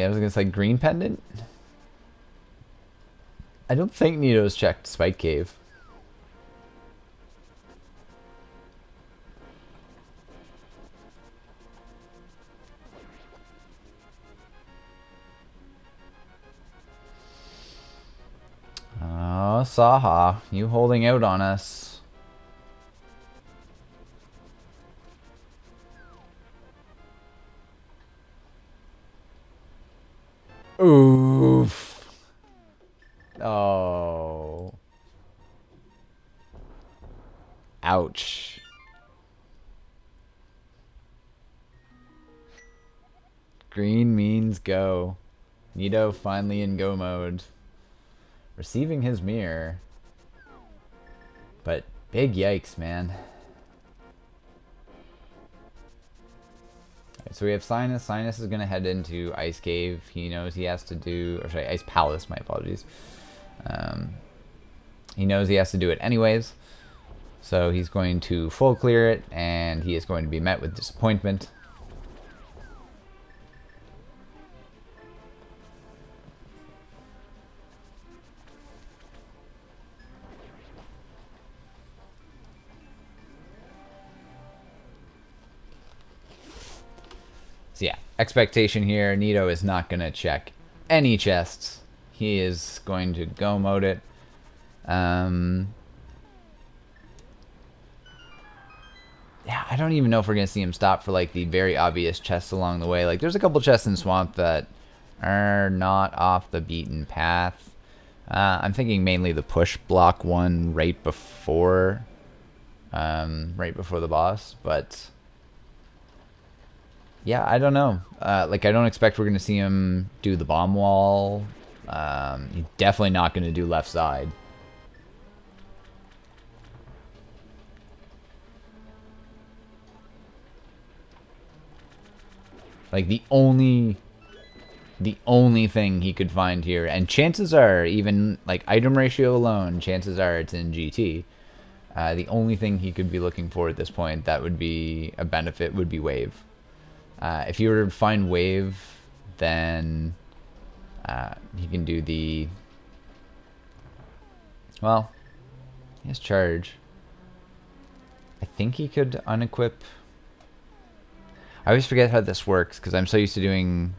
I was gonna say green pendant. I don't think Nito's checked Spike Cave. Oh, Saha, you holding out on us. Oof. Oh. Ouch. Green means go. Nito finally in go mode. Receiving his mirror. But big yikes, man. Right, so we have Cynas. Cynas is going to head into Ice Cave. He knows he has to do... Or sorry, Ice Palace, my apologies. He knows he has to do it anyways. So he's going to full clear it, and he is going to be met with disappointment. So yeah, expectation here, Nito is not going to check any chests. He is going to go mode it. Yeah, I don't even know if we're going to see him stop for like the very obvious chests along the way. Like there's a couple chests in Swamp that are not off the beaten path. I'm thinking mainly the push block one right before the boss, but... Yeah, I don't know. Like, I don't expect we're going to see him do the bomb wall. He's definitely not going to do left side. Like, the only thing he could find here, and chances are, even, like, item ratio alone, chances are it's in GT. The only thing he could be looking for at this point that would be a benefit would be wave. If you were to find wave, then he can do the... Well, he has charge. I think he could unequip... I always forget how this works, because I'm so used to doing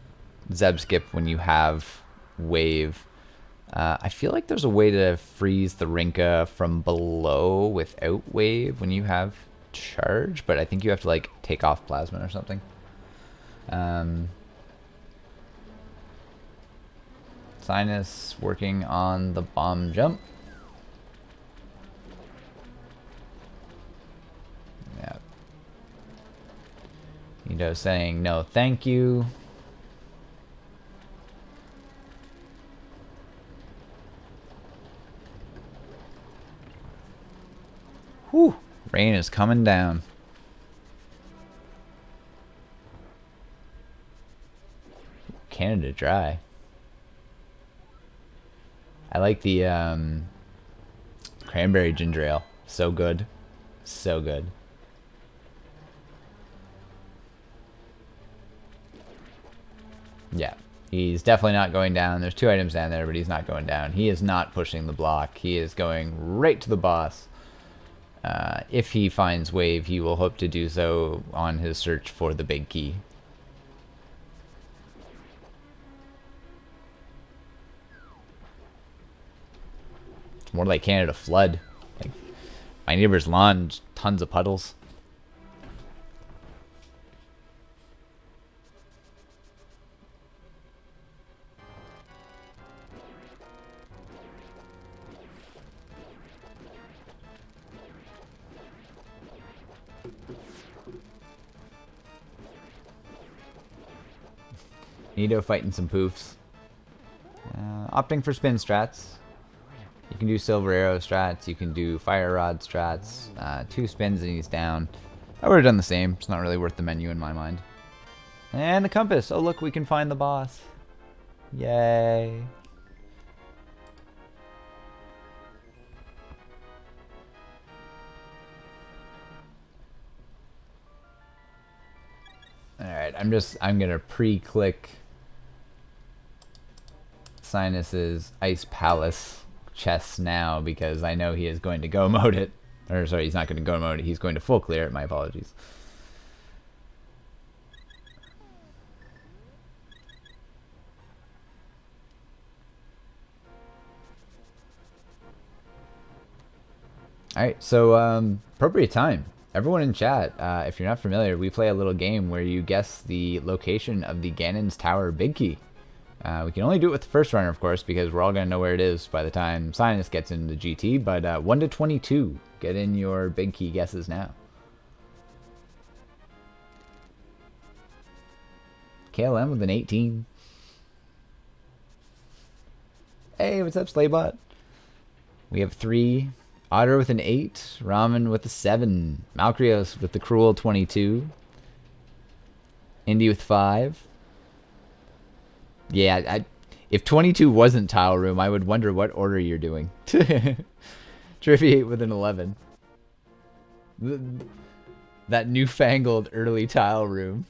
Zeb skip when you have wave. I feel like there's a way to freeze the Rinka from below without wave when you have charge, but I think you have to, like, take off plasma or something. Cynas working on the bomb jump. Yeah. Nito saying no thank you. Whew. Rain is coming down. Canada Dry. I like the cranberry ginger ale. So good. So good. Yeah. He's definitely not going down. There's 2 items down there, but he's not going down. He is not pushing the block. He is going right to the boss. If he finds wave, he will hope to do so on his search for the big key. It's more like Canada Flood. Like my neighbor's lawn, just tons of puddles. Nito fighting some poofs. Opting for spin strats. You can do silver arrow strats. You can do fire rod strats. 2 spins and he's down. I would have done the same. It's not really worth the menu in my mind. And the compass. Oh look, we can find the boss. Yay. Alright, I'm gonna pre-click Cynus's Ice Palace chests now because I know he is going to go mode it. Or sorry, he's not going to go mode it. He's going to full clear it. My apologies. Alright, so appropriate time. Everyone in chat, if you're not familiar, we play a little game where you guess the location of the Ganon's Tower Big Key. We can only do it with the first runner, of course, because we're all going to know where it is by the time Cynas gets into GT, but 1 to 22, get in your Big Key guesses now. KLM with an 18. Hey, what's up, Slaybot? We have 3. Otter with an 8. Ramen with a 7. Malcrios with the cruel 22. Indy with 5. Yeah, if 22 wasn't Tile Room, I would wonder what order you're doing. Triviate with an 11. That newfangled early Tile Room.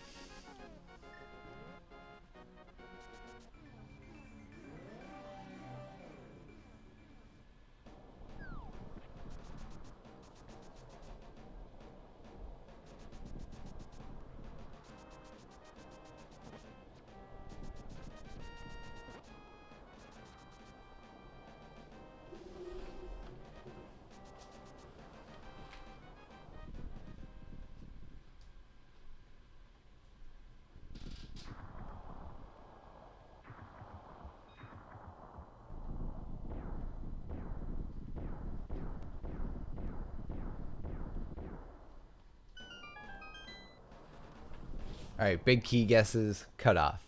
Alright, big key guesses cut off.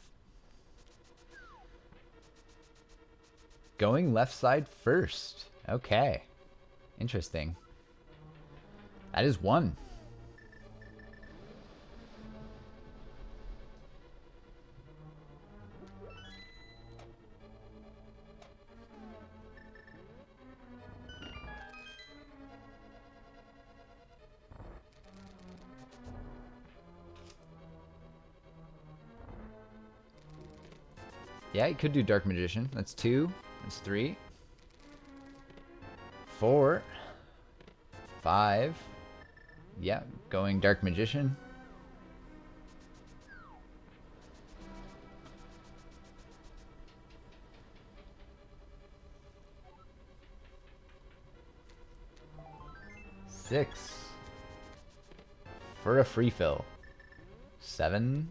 Going left side first. Okay. Interesting. That is 1. Yeah, you could do Dark Magician. That's 2. That's 3. 4. 5. Yeah, going Dark Magician. 6. For a free fill. 7.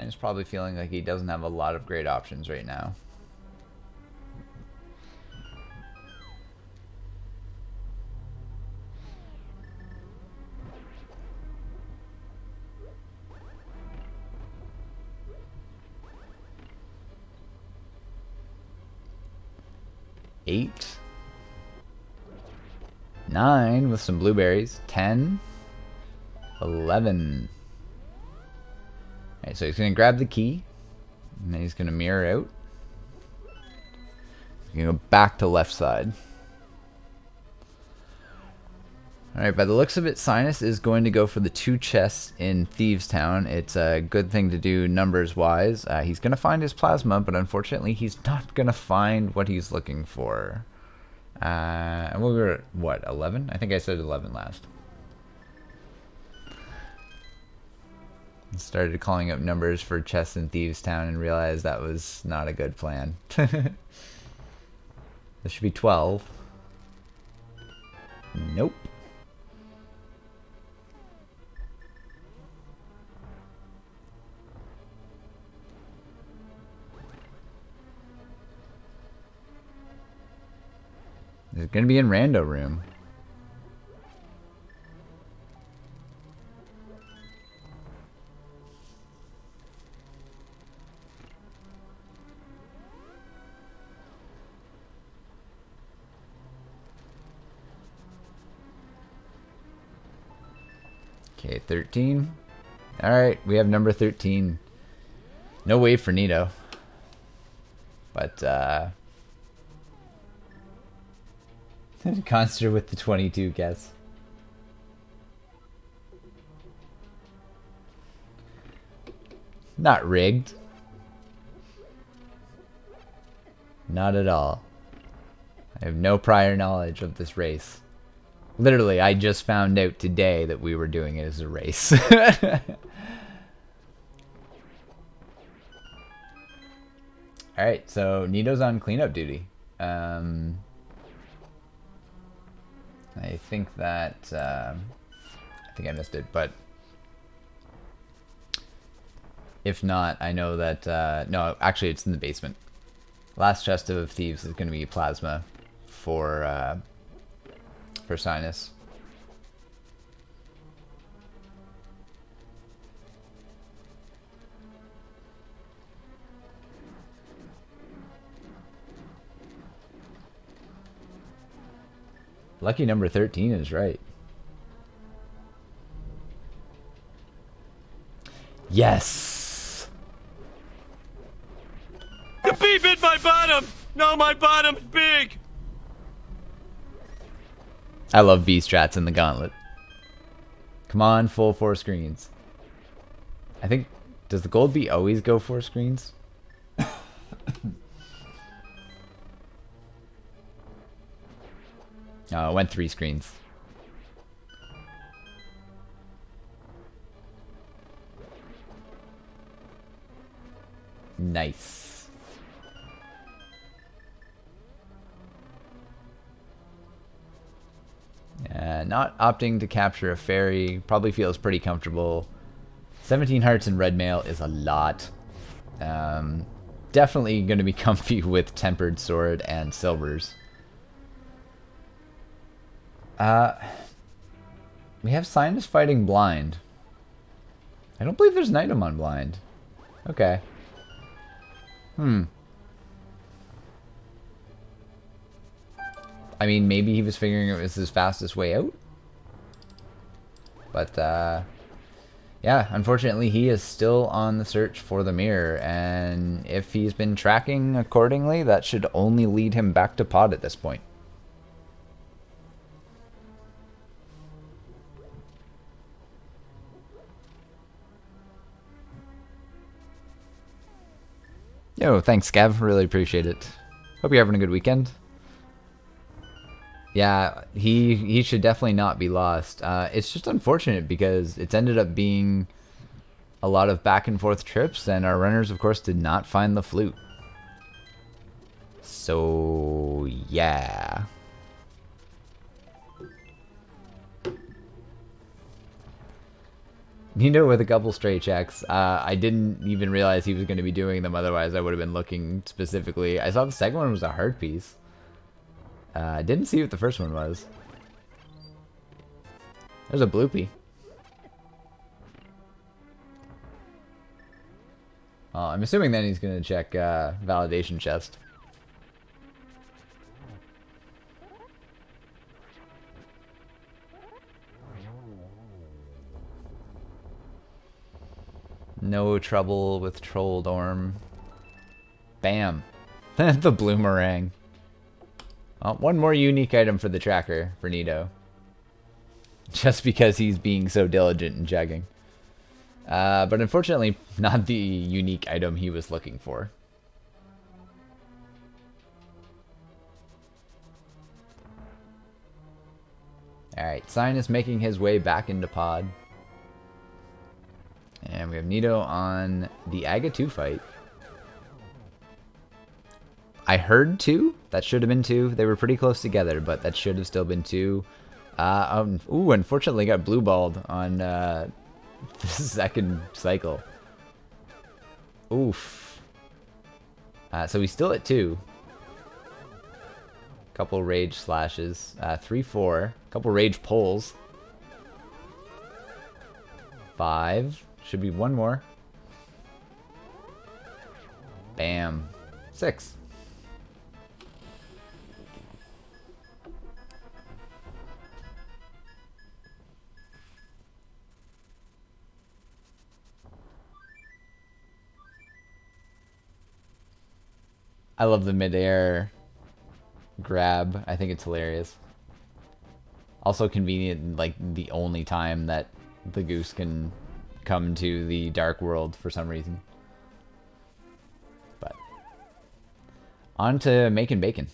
9's probably feeling like he doesn't have a lot of great options right now. Eight. 9 with some blueberries. 10. 11. Alright, so he's going to grab the key. And then he's going to mirror out. He's going to go back to left side. Alright, by the looks of it, Cynas is going to go for the 2 chests in Thieves Town. It's a good thing to do numbers-wise. He's going to find his plasma, but unfortunately he's not going to find what he's looking for. And we were at, what, 11? I think I said 11 last. Started calling up numbers for chests in Thieves Town and realized that was not a good plan. This should be 12. Nope. It's gonna be in Rando Room. Okay, 13. Alright, we have number 13. No wave for Nito. But Conster with the 22 guess. Not rigged. Not at all. I have no prior knowledge of this race. Literally, I just found out today that we were doing it as a race. Alright, so Nito's on cleanup duty. I think that... I think I missed it, but... If not, I know that... no, actually it's in the basement. Last chest of thieves is going to be plasma for Cynas. Lucky number 13 is right. Yes! The beef hit my bottom! Now my bottom's big! I love B strats in the gauntlet. Come on, full 4 screens. I think... Does the gold B always go 4 screens? Oh, it went 3 screens. Nice. Not opting to capture a fairy. Probably feels pretty comfortable. 17 hearts in red mail is a lot. Definitely going to be comfy with tempered sword and silvers. We have Cynas fighting blind. I don't believe there's an item on blind. Okay. I mean, maybe he was figuring it was his fastest way out. But, yeah, unfortunately he is still on the search for the mirror. And if he's been tracking accordingly, that should only lead him back to pod at this point. Yo, thanks, Scav. Really appreciate it. Hope you're having a good weekend. Yeah, he should definitely not be lost. It's just unfortunate because it's ended up being a lot of back and forth trips, and our runners, of course, did not find the flute. So, yeah. Nino with a couple straight checks. I didn't even realize he was going to be doing them, otherwise I would have been looking specifically. I saw the second one was a heart piece. I didn't see what the first one was. There's a bloopy. I'm assuming then he's going to check validation chest. No trouble with Troll Dorm. Bam. The Bloomerang. One more unique item for the tracker for Nito. Just because he's being so diligent in checking. But unfortunately, not the unique item he was looking for. Alright, Cynas making his way back into pod. And we have Nito on the Aga 2 fight. I heard 2. That should have been 2. They were pretty close together, but that should have still been 2. Ooh, unfortunately got blue balled on the second cycle. Oof. So he's still at 2. Couple rage slashes. 3-4. Couple rage pulls. 5. Should be one more. Bam. 6. I love the midair grab. I think it's hilarious. Also convenient, like the only time that the goose can come to the dark world for some reason. But on to making bacon.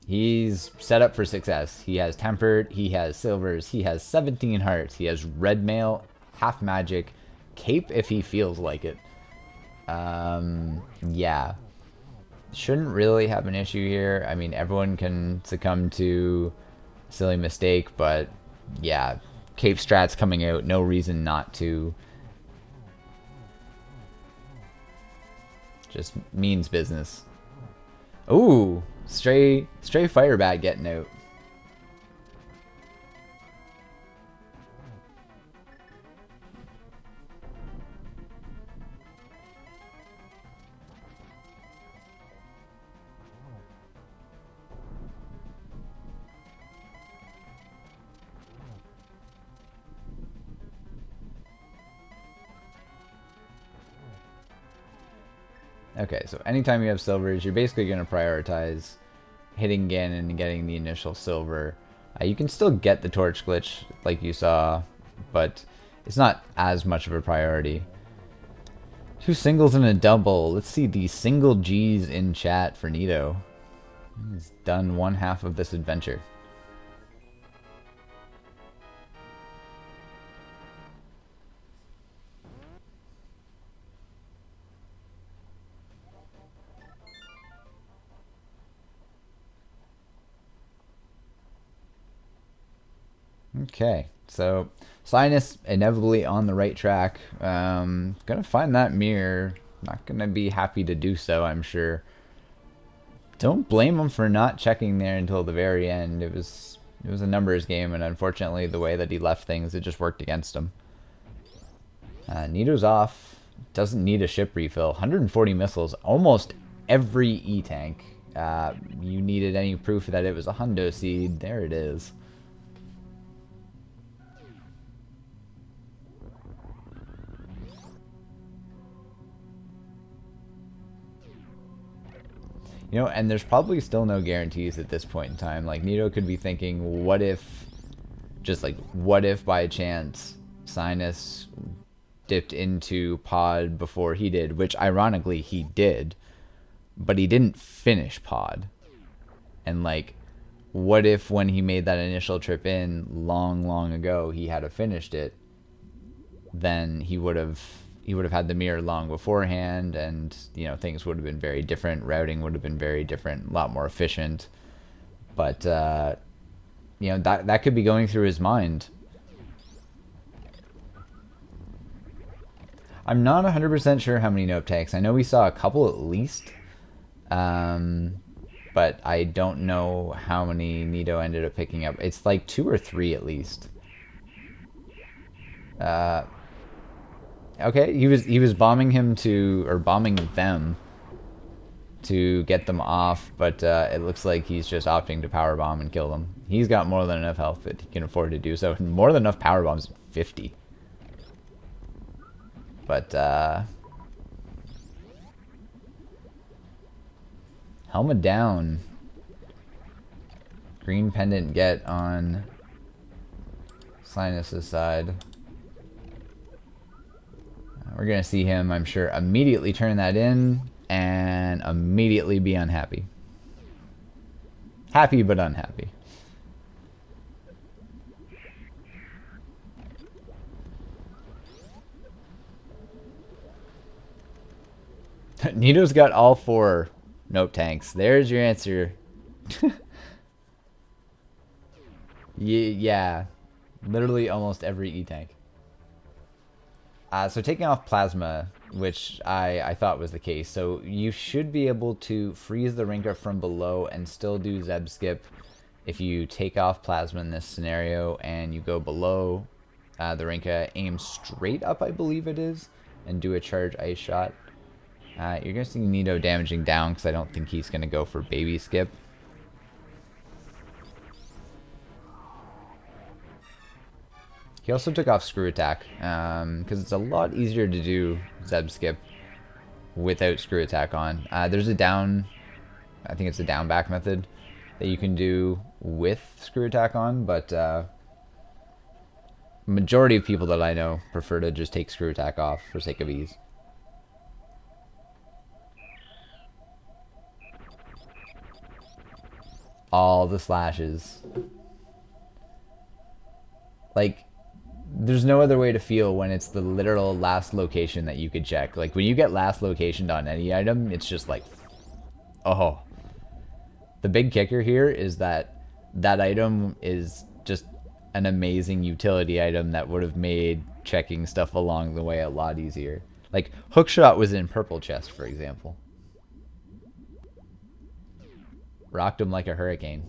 He's set up for success. He has tempered, he has silvers, he has 17 hearts, he has red mail, half magic, cape if he feels like it. Yeah. Shouldn't really have an issue here. I mean, everyone can succumb to a silly mistake, but yeah, cape strats coming out, no reason not to. Just means business. Ooh, stray fire bat getting out. Okay, so anytime you have silvers, you're basically going to prioritize hitting Ganon and getting the initial silver. You can still get the torch glitch like you saw, but it's not as much of a priority. 2 singles and a double. Let's see the single G's in chat for Nito. He's done 1/2 of this adventure. Okay, so Cynas inevitably on the right track. Gonna find that mirror. Not gonna be happy to do so, I'm sure. Don't blame him for not checking there until the very end. It was a numbers game, and unfortunately, the way that he left things, it just worked against him. Nito's off. Doesn't need a ship refill. 140 missiles. Almost every E-tank. You needed any proof that it was a hundo seed. There it is. You know, and there's probably still no guarantees at this point in time. Like, Nito could be thinking, what if, just like, what if by chance Cynas dipped into pod before he did, which ironically he did, but he didn't finish pod. And like, what if when he made that initial trip in long ago, he had finished it, then he would have had the mirror long beforehand, and you know, things would have been very different. Routing would have been very different, a lot more efficient. But you know, that could be going through his mind. I'm not 100% sure how many nope tanks. I know we saw a couple at least, but I don't know how many Nito ended up picking up. It's like 2 or 3 at least. Okay, he was bombing him bombing them to get them off, but it looks like he's just opting to power bomb and kill them. He's got more than enough health that he can afford to do so. More than enough power bombs, 50. But helmet down. Green pendant get on Cynas' side. We're going to see him, I'm sure, immediately turn that in and immediately be unhappy. Happy but unhappy. Nito's got all 4 nope tanks. There's your answer. Yeah. Literally almost every E-tank. So taking off plasma, which I thought was the case. So you should be able to freeze the Rinka from below and still do Zeb skip if you take off plasma in this scenario and you go below the Rinka, aim straight up, I believe it is, and do a charge ice shot. You're going to see Nito damaging down because I don't think he's going to go for baby skip. He also took off screw attack because it's a lot easier to do Zeb skip without screw attack on. There's a down I think it's the down back method that you can do with screw attack on, but majority of people that I know prefer to just take screw attack off for sake of ease. All the slashes. Like, there's no other way to feel when it's the literal last location that you could check. Like, when you get last locationed on any item, it's just like, oh. The big kicker here is that that item is just an amazing utility item that would have made checking stuff along the way a lot easier. Like, hookshot was in purple chest, for example. Rocked him like a hurricane.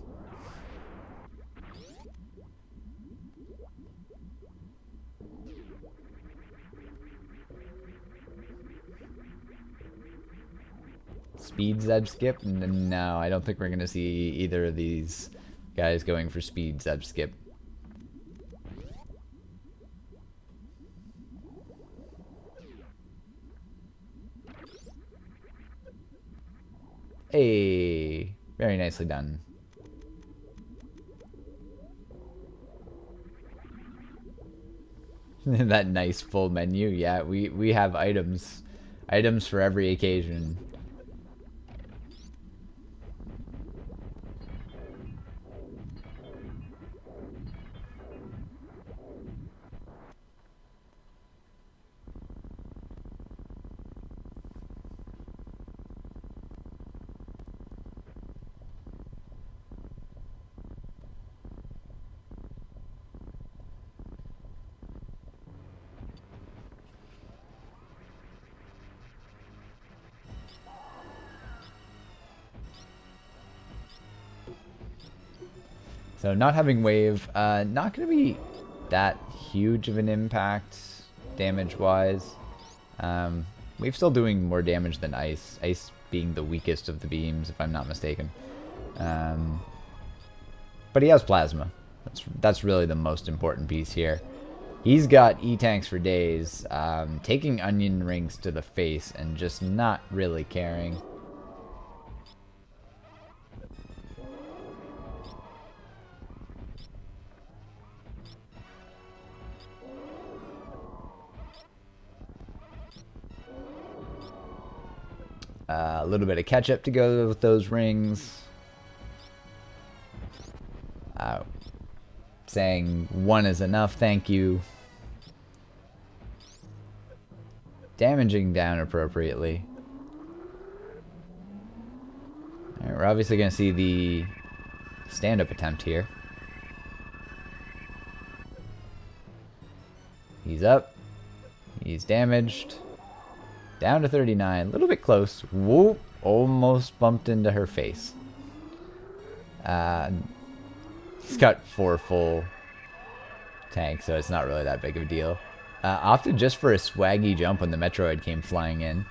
Speed Zeb skip? No, I don't think we're going to see either of these guys going for speed Zeb skip. Hey, very nicely done. That nice full menu. Yeah, we have items for every occasion. So not having wave, not going to be that huge of an impact damage-wise. Wave's still doing more damage than ice. Ice being the weakest of the beams, if I'm not mistaken. But he has plasma. That's really the most important piece here. He's got E-tanks for days, taking onion rings to the face and just not really caring. A little bit of ketchup to go with those rings. Saying one is enough, thank you. Damaging down appropriately. All right, we're obviously going to see the stand-up attempt here. He's up. He's damaged. Down to 39. A little bit close. Whoop. Almost bumped into her face. He's got 4 full tanks, so it's not really that big of a deal. Opted just for a swaggy jump when the Metroid came flying in.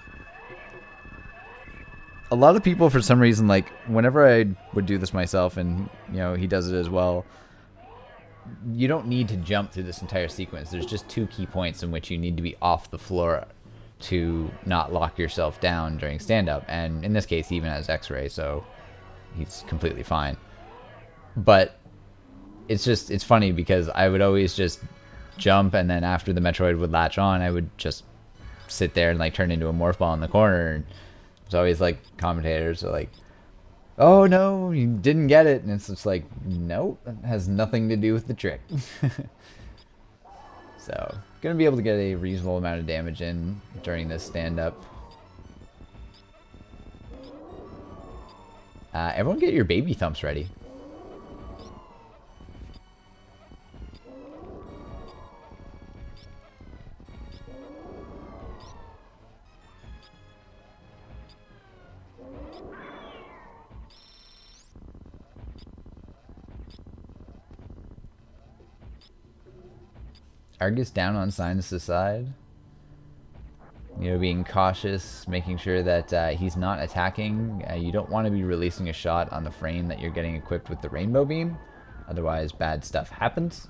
A lot of people, for some reason, like, whenever I would do this myself, and, you know, he does it as well, you don't need to jump through this entire sequence. There's just 2 key points in which you need to be off the floor to not lock yourself down during stand-up. And in this case, he even has X-ray, so he's completely fine. But it's funny because I would always just jump, and then after the Metroid would latch on, I would just sit there and like turn into a morph ball in the corner. And it's always like commentators are like, "Oh no, you didn't get it," and it's just like, nope, that has nothing to do with the trick. So gonna be able to get a reasonable amount of damage in during this stand-up. Everyone get your baby thumps ready. Argus down on Cynas' side. You know, being cautious, making sure that he's not attacking. You don't want to be releasing a shot on the frame that you're getting equipped with the rainbow beam. Otherwise, bad stuff happens.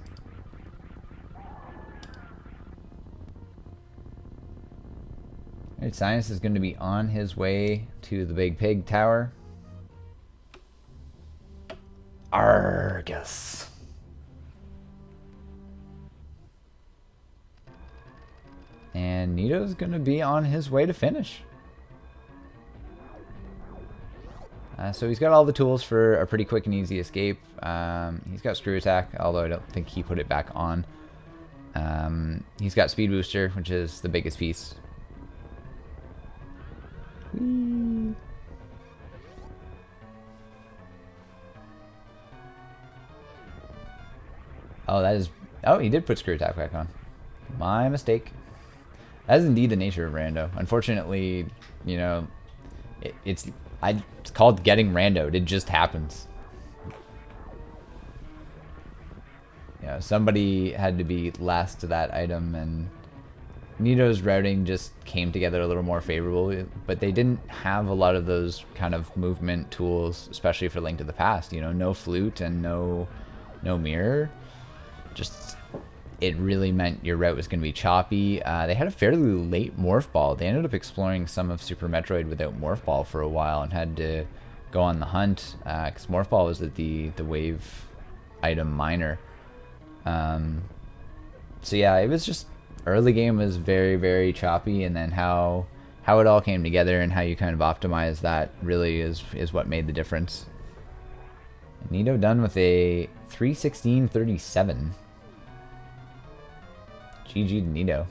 Alright, Cynas is going to be on his way to the Big Pig Tower. Circus. And Nito's going to be on his way to finish. So he's got all the tools for a pretty quick and easy escape. He's got screw attack, although I don't think he put it back on. He's got speed booster, which is the biggest piece. Whee. Oh, that is... Oh, he did put screw attack back on. My mistake. That is indeed the nature of rando. Unfortunately, you know, it's called getting randoed. It just happens. You know, somebody had to be last to that item, and Nito's routing just came together a little more favorable, but they didn't have a lot of those kind of movement tools, especially for Link to the Past. You know, no flute and no mirror. Just, it really meant your route was going to be choppy. They had a fairly late Morph Ball. They ended up exploring some of Super Metroid without Morph Ball for a while and had to go on the hunt, because Morph Ball was the wave item minor. So yeah, it was just, early game was very, very choppy, and then how it all came together and how you kind of optimize that really is what made the difference. Nito done with a 3:16:37. GG to Nito.